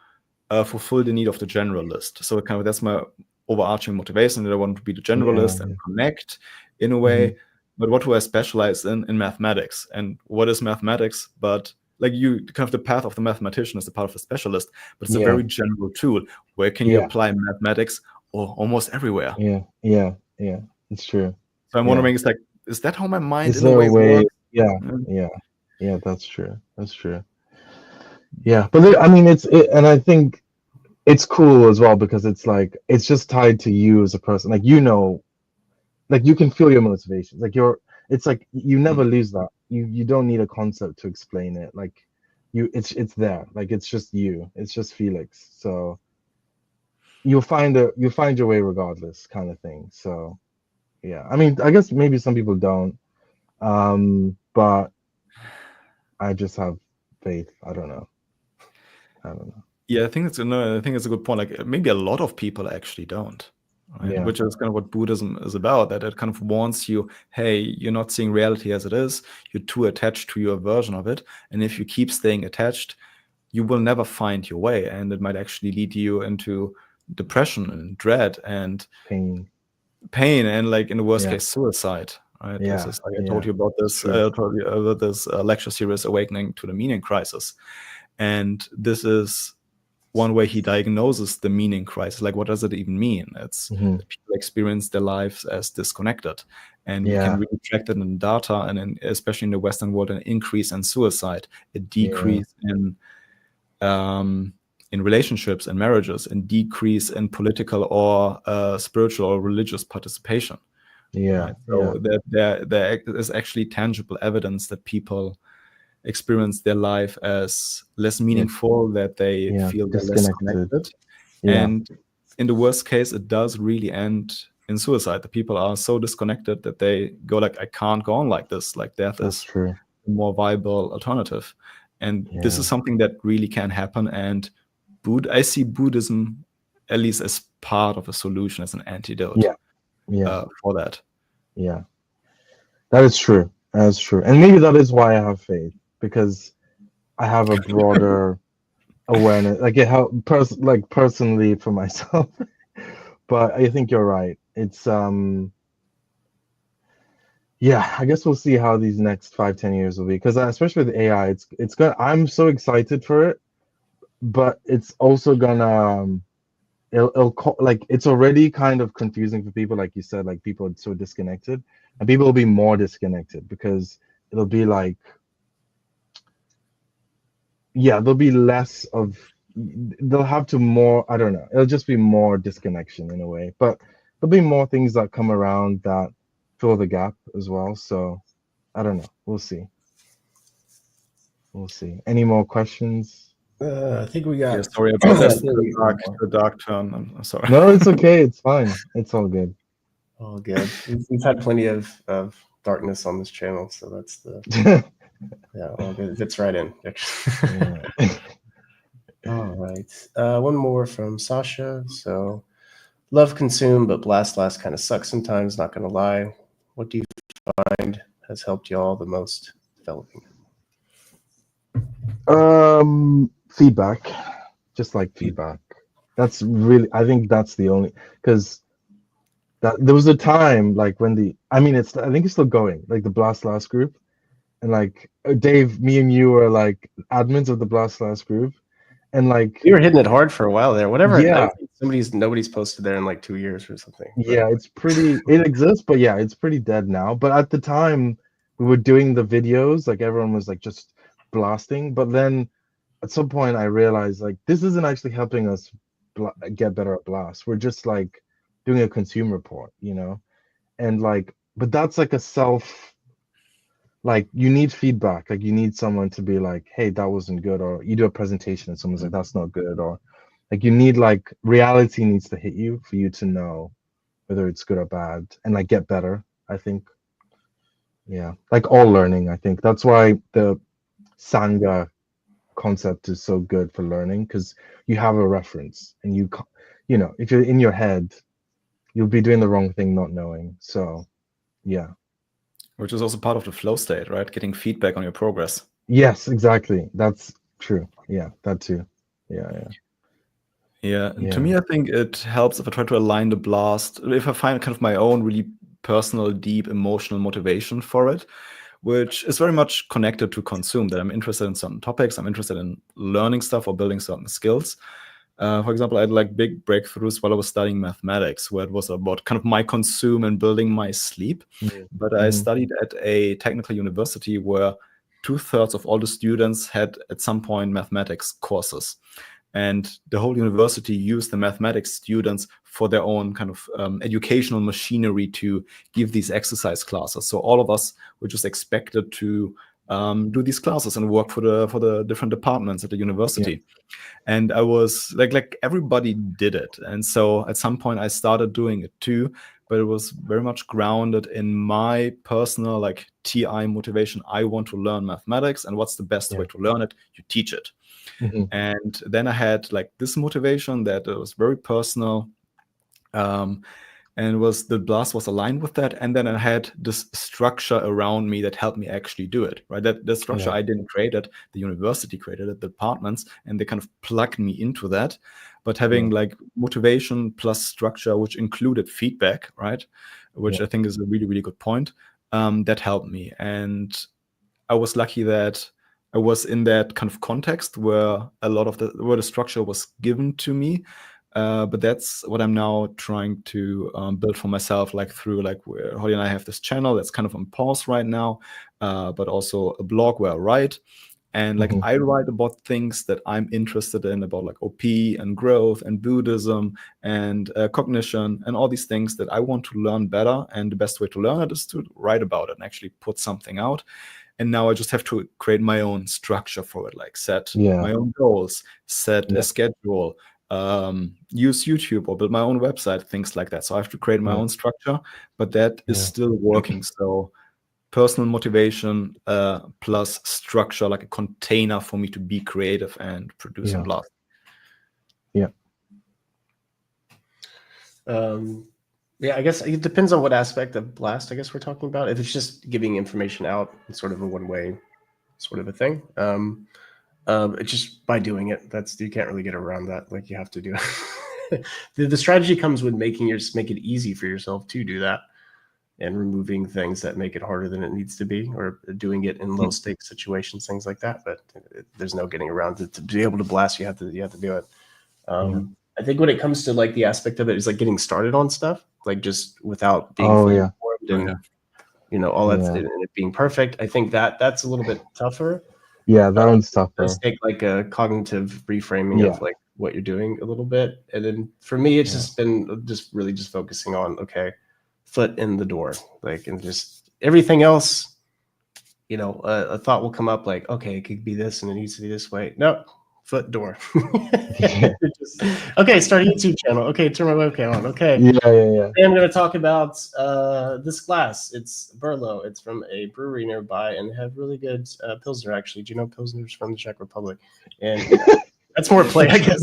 fulfill the need of the generalist. So kind of that's my overarching motivation, that I want to be the generalist and connect in a way. But what do I specialize in mathematics? And what is mathematics? But like kind of the path of the mathematician is the path of the specialist, but it's a very general tool. Where can you apply mathematics? Or almost everywhere. Yeah. It's true. So I'm wondering, is that how my mind Is in a way works? Yeah, that's true. Yeah, but I mean, and I think it's cool as well because it's like it's just tied to you as a person. Like, you know, like you can feel your motivations. Like it's like you never lose that. You don't need a concept to explain it. Like it's there. Like it's just you. It's just Felix. So you'll find your way regardless, kind of thing. So yeah, I mean, I guess maybe some people don't, but I just have faith. I don't know. Yeah, I think it's a good point. Like maybe a lot of people actually don't, right? Which is kind of what Buddhism is about. That it kind of warns you, hey, you're not seeing reality as it is. You're too attached to your version of it, and if you keep staying attached, you will never find your way, and it might actually lead you into depression and dread and pain, and like in the worst case, suicide. Right? This is like I told you about this. I told you about this lecture series, Awakening to the Meaning Crisis, and this is one way he diagnoses the meaning crisis. Like, what does it even mean? It's that people experience their lives as disconnected, and you can really track that in data, and especially in the Western world, an increase in suicide, a decrease in relationships and marriages, and decrease in political or spiritual or religious participation. Right? So there is actually tangible evidence that people experience their life as less meaningful, that they feel they're less connected. And in the worst case, it does really end in suicide. The people are so disconnected that they go like, I can't go on like this. Like death is a more viable alternative. And this is something that really can happen. And I see Buddhism at least as part of a solution, as an antidote for that. Yeah, that is true. That's true. And maybe that is why I have faith, because I have a broader awareness, like it helped personally for myself. But I think you're right. It's I guess we'll see how these next 5-10 years will be, because especially with AI, it's gonna, I'm so excited for it, but it's also gonna like it's already kind of confusing for people, like you said, like people are so disconnected, and people will be more disconnected because it'll be like, there'll be less of, they'll have to more, I don't know, it'll just be more disconnection in a way, but there'll be more things that come around that fill the gap as well. So I don't know, we'll see. Any more questions? I think we got. Sorry about the dark turn. I'm sorry. No, it's okay. It's fine. It's all good. All good. We've had plenty of darkness on this channel, so that's the all good. It fits right in. All right. One more from Sasha. So, love consume, but blast kind of sucks sometimes. Not gonna lie. What do you find has helped y'all the most developing? Feedback, just like feedback. That's really, I think that's the only, because there was a time like when I think it's still going, like the Blast Last group, and like Dave, me and you were like admins of the Blast Last group, And like, You were hitting it hard for a while there. Whatever. I yeah, think nobody's posted there in like 2 years or something. yeah, it exists, but yeah, it's pretty dead now. But at the time we were doing the videos, like everyone was like just blasting. But then at some point I realized like this isn't actually helping us get better at blast. We're just like doing a consume report, you know? And like, but that's like a self, like you need feedback. Like you need someone to be like, hey, that wasn't good. Or you do a presentation and someone's like, that's not good. Or like you need like reality needs to hit you for you to know whether it's good or bad and like get better. I think, yeah, like all learning. I think that's why the Sangha concept is so good for learning, because you have a reference and you know, if you're in your head, you'll be doing the wrong thing not knowing. So yeah. Which is also part of the flow state, right? Getting feedback on your progress. Yes, exactly. That's true. Yeah, that too. Yeah. And to me, I think it helps if I try to align the blast, if I find kind of my own really personal, deep emotional motivation for it, which is very much connected to consume, that I'm interested in certain topics, I'm interested in learning stuff or building certain skills. For example, I had like big breakthroughs while I was studying mathematics, where it was about kind of my consume and building my sleep. But I studied at a technical university where 2/3 of all the students had at some point mathematics courses. And the whole university used the mathematics students for their own kind of educational machinery to give these exercise classes. So all of us were just expected to do these classes and work for the different departments at the university. And I was like everybody did it. And so at some point I started doing it too, but it was very much grounded in my personal like TI motivation. I want to learn mathematics, and what's the best way to learn it? You teach it. And then I had like this motivation that it was very personal. And the blast was aligned with that. And then I had this structure around me that helped me actually do it, right? That structure I didn't create it, the university created it, the departments, and they kind of plugged me into that. But having like motivation plus structure, which included feedback, right? Which I think is a really, really good point. That helped me. And I was lucky that I was in that kind of context where a lot of where the structure was given to me. But that's what I'm now trying to build for myself, like through like where Holly and I have this channel that's kind of on pause right now, but also a blog where I write. And like I write about things that I'm interested in, about like OP and growth and Buddhism and cognition and all these things that I want to learn better. And the best way to learn it is to write about it and actually put something out. And now I just have to create my own structure for it, like set my own goals, set a schedule, use YouTube or build my own website, things like that. So I have to create my own structure, but that is still working. So personal motivation plus structure, like a container for me to be creative and produce and blast. I guess it depends on what aspect of blast I guess we're talking about. If it's just giving information out, it's sort of a one-way sort of a thing. It's just by doing it, you can't really get around that. Like you have to do it. The strategy comes with make it easy for yourself to do that, and removing things that make it harder than it needs to be, or doing it in low stakes situations, things like that. But there's no getting around it. To be able to blast, you have to do it. I think when it comes to like the aspect of it is like getting started on stuff, like just without being fully informed and you know all that and it being perfect. I think that's a little bit tougher. Yeah, that one's tougher. Let's take like a cognitive reframing of like what you're doing a little bit, and then for me, it's just been really focusing on foot in the door, like, and just everything else. You know, a thought will come up like, okay, it could be this, and it needs to be this way. No, foot door. Okay, start a YouTube channel. Okay, turn my webcam on. Okay. Today I'm going to talk about this glass. It's Burlo. It's from a brewery nearby, and they have really good Pilsner, actually. Do you know Pilsner's from the Czech Republic? And that's more play, I guess.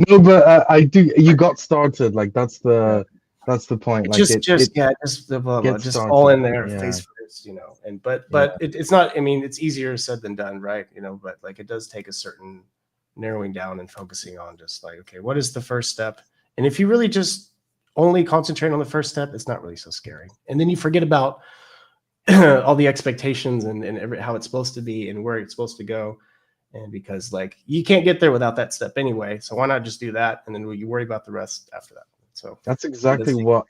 No, but I do. You got started. Like that's the point. Like just all in there, face first, you know. And but it's not. I mean, it's easier said than done, right? You know, but like it does take a certain narrowing down and focusing on just like, okay, what is the first step? And if you really just only concentrate on the first step, it's not really so scary. And then you forget about all the expectations and how it's supposed to be and where it's supposed to go. And because like you can't get there without that step anyway, so why not just do that, and then you worry about the rest after that. So That's exactly what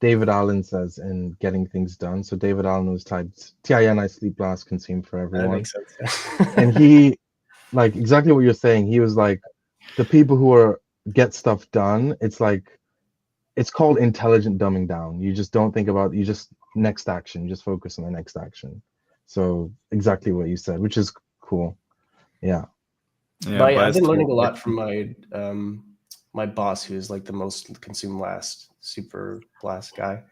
David Allen says in Getting Things Done. So David Allen was typed TINI sleep last, consume for that everyone. makes sense. And he, like exactly what you're saying, he was like, the people who get stuff done, it's like, it's called intelligent dumbing down. You just don't think about, you just next action, you just focus on the next action. So exactly what you said, which is cool. Yeah. But I've been learning a lot from my my boss, who is like the most consume last super blast guy.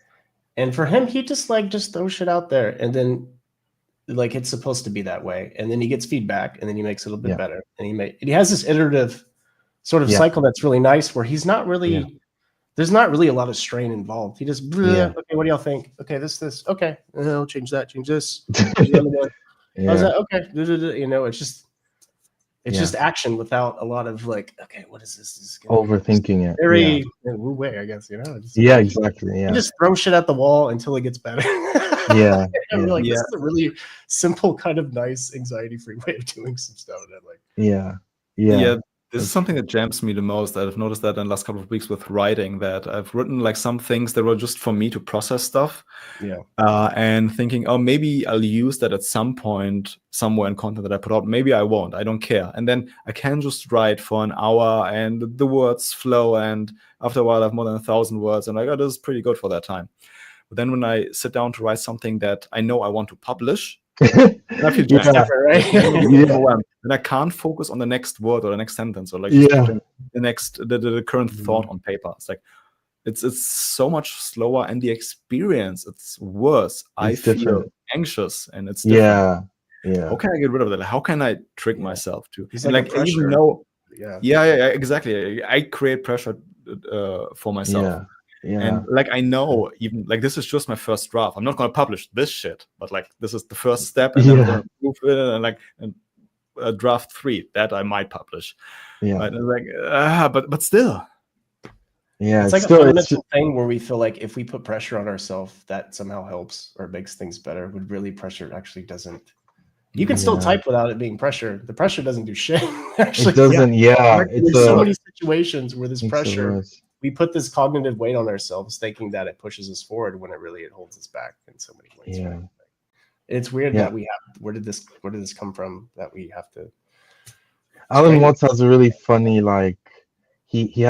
And for him, he just throws shit out there, and then like it's supposed to be that way, and then he gets feedback, and then he makes it a little bit better, and he has this iterative sort of cycle that's really nice, where he's not really there's not really a lot of strain involved. He just okay, what do y'all think? Okay, this okay, I'll change that, change this. How's that? Okay, you know, it's just action without a lot of like, okay, what is this? This is overthinking it. Very wu way, I guess, you know. Exactly. Yeah. You just throw shit at the wall until it gets better. Yeah. And we're like, this is a really simple, kind of nice, anxiety-free way of doing some stuff. And like, yeah. This is something that jams me the most. I've noticed that in the last couple of weeks with writing, that I've written like some things that were just for me to process stuff. And thinking, oh, maybe I'll use that at some point somewhere in content that I put out. Maybe I won't. I don't care. And then I can just write for an hour and the words flow. And after a while, I have more than 1,000 words. And I go, this is pretty good for that time. But then when I sit down to write something that I know I want to publish, I feel different, right? And I can't focus on the next word or the next sentence, or like the current thought on paper. It's like it's so much slower, and the experience, it's worse. I feel anxious, and it's different. How can I get rid of that? How can I trick myself to? And like even though, exactly. I create pressure for myself. And like I know, even like this is just my first draft. I'm not going to publish this shit, but like this is the first step, and then I'm going to move it, and like draft 3 that I might publish. But it's like, but still, it's like a fundamental thing where we feel like if we put pressure on ourselves, that somehow helps or makes things better. When really pressure actually doesn't. You can still type without it being pressure. The pressure doesn't do shit. Actually, it doesn't. There's so many situations where this pressure. We put this cognitive weight on ourselves, thinking that it pushes us forward, when it holds us back in so many ways. Right? It's weird that we have. Where did this come from? That we have to. Alan Watts has a really funny, like he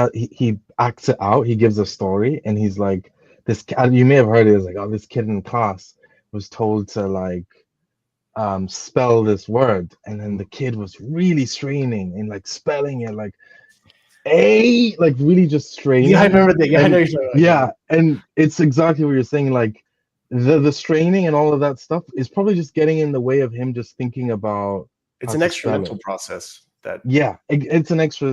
acts it out. He gives a story, and he's like, this. You may have heard it. It's like, oh, this kid in class was told to like spell this word, and then the kid was really straining and like spelling it like. Like really just straining. I remember that. And it's exactly what you're saying. Like the straining and all of that stuff is probably just getting in the way of him just thinking about. It's an extra mental process. That it's an extra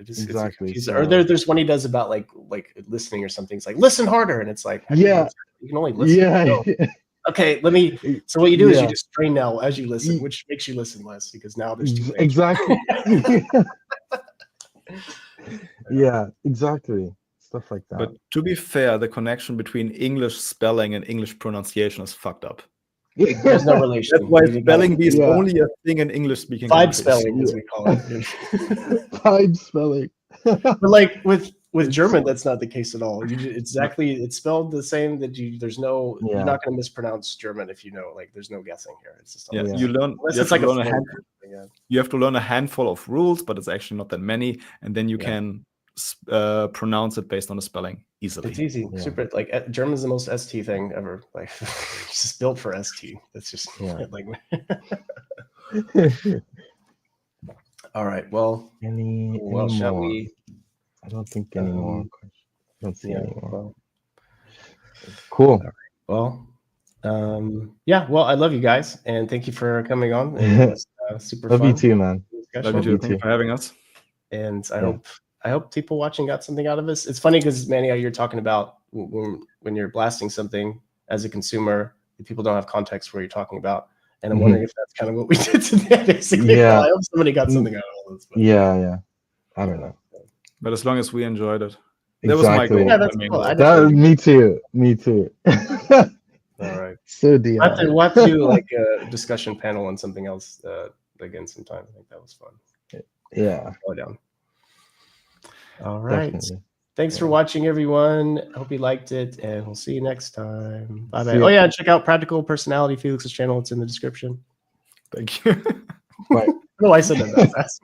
exactly. Or there's one he does about like listening or something. It's like, listen harder, and it's like you can only listen. Okay, let me. So what you do is you just strain now as you listen, which makes you listen less, because now there's too many. Exactly. Exactly. Stuff like that. But to be fair, the connection between English spelling and English pronunciation is fucked up. There's no relation. That's why spelling bee is only a thing in English speaking. Vibe spelling, as we call it. Vibe spelling. But like with German, that's not the case at all. It's spelled the same. That there's no. You're not going to mispronounce German if you know. Like, there's no guessing here. It's just you learn. You have to learn a handful of rules, but it's actually not that many, and then you can pronounce it based on the spelling easily. It's easy, super. Like German is the most ST thing ever. Like, it's just built for ST. That's just like. All right. Well. Shall we? I don't think any more. I don't see any more. Cool. Right. Well, well, I love you guys, and thank you for coming on. It was super fun. Love you too, man. Love you too. Thank you for having us. And I hope people watching got something out of this. It's funny because, Manny, you're talking about when you're blasting something as a consumer, people don't have context for what you're talking about. And I'm wondering if that's kind of what we did today, basically. Yeah. I hope somebody got something out of all this. But. Yeah. I don't know. But as long as we enjoyed it. That was my goal. Yeah, that's cool. Me too. All right. So deep. We'll have to do like a discussion panel on something else again sometime. I think that was fun. Yeah, Slow down. All right. definitely. Thanks for Yeah. watching, everyone. Hope you liked it, and we'll see you next time. Bye bye. See Oh ya. yeah, check out Practical Personality, Felix's channel. It's in the description. Thank you. Bye. No, I said that fast.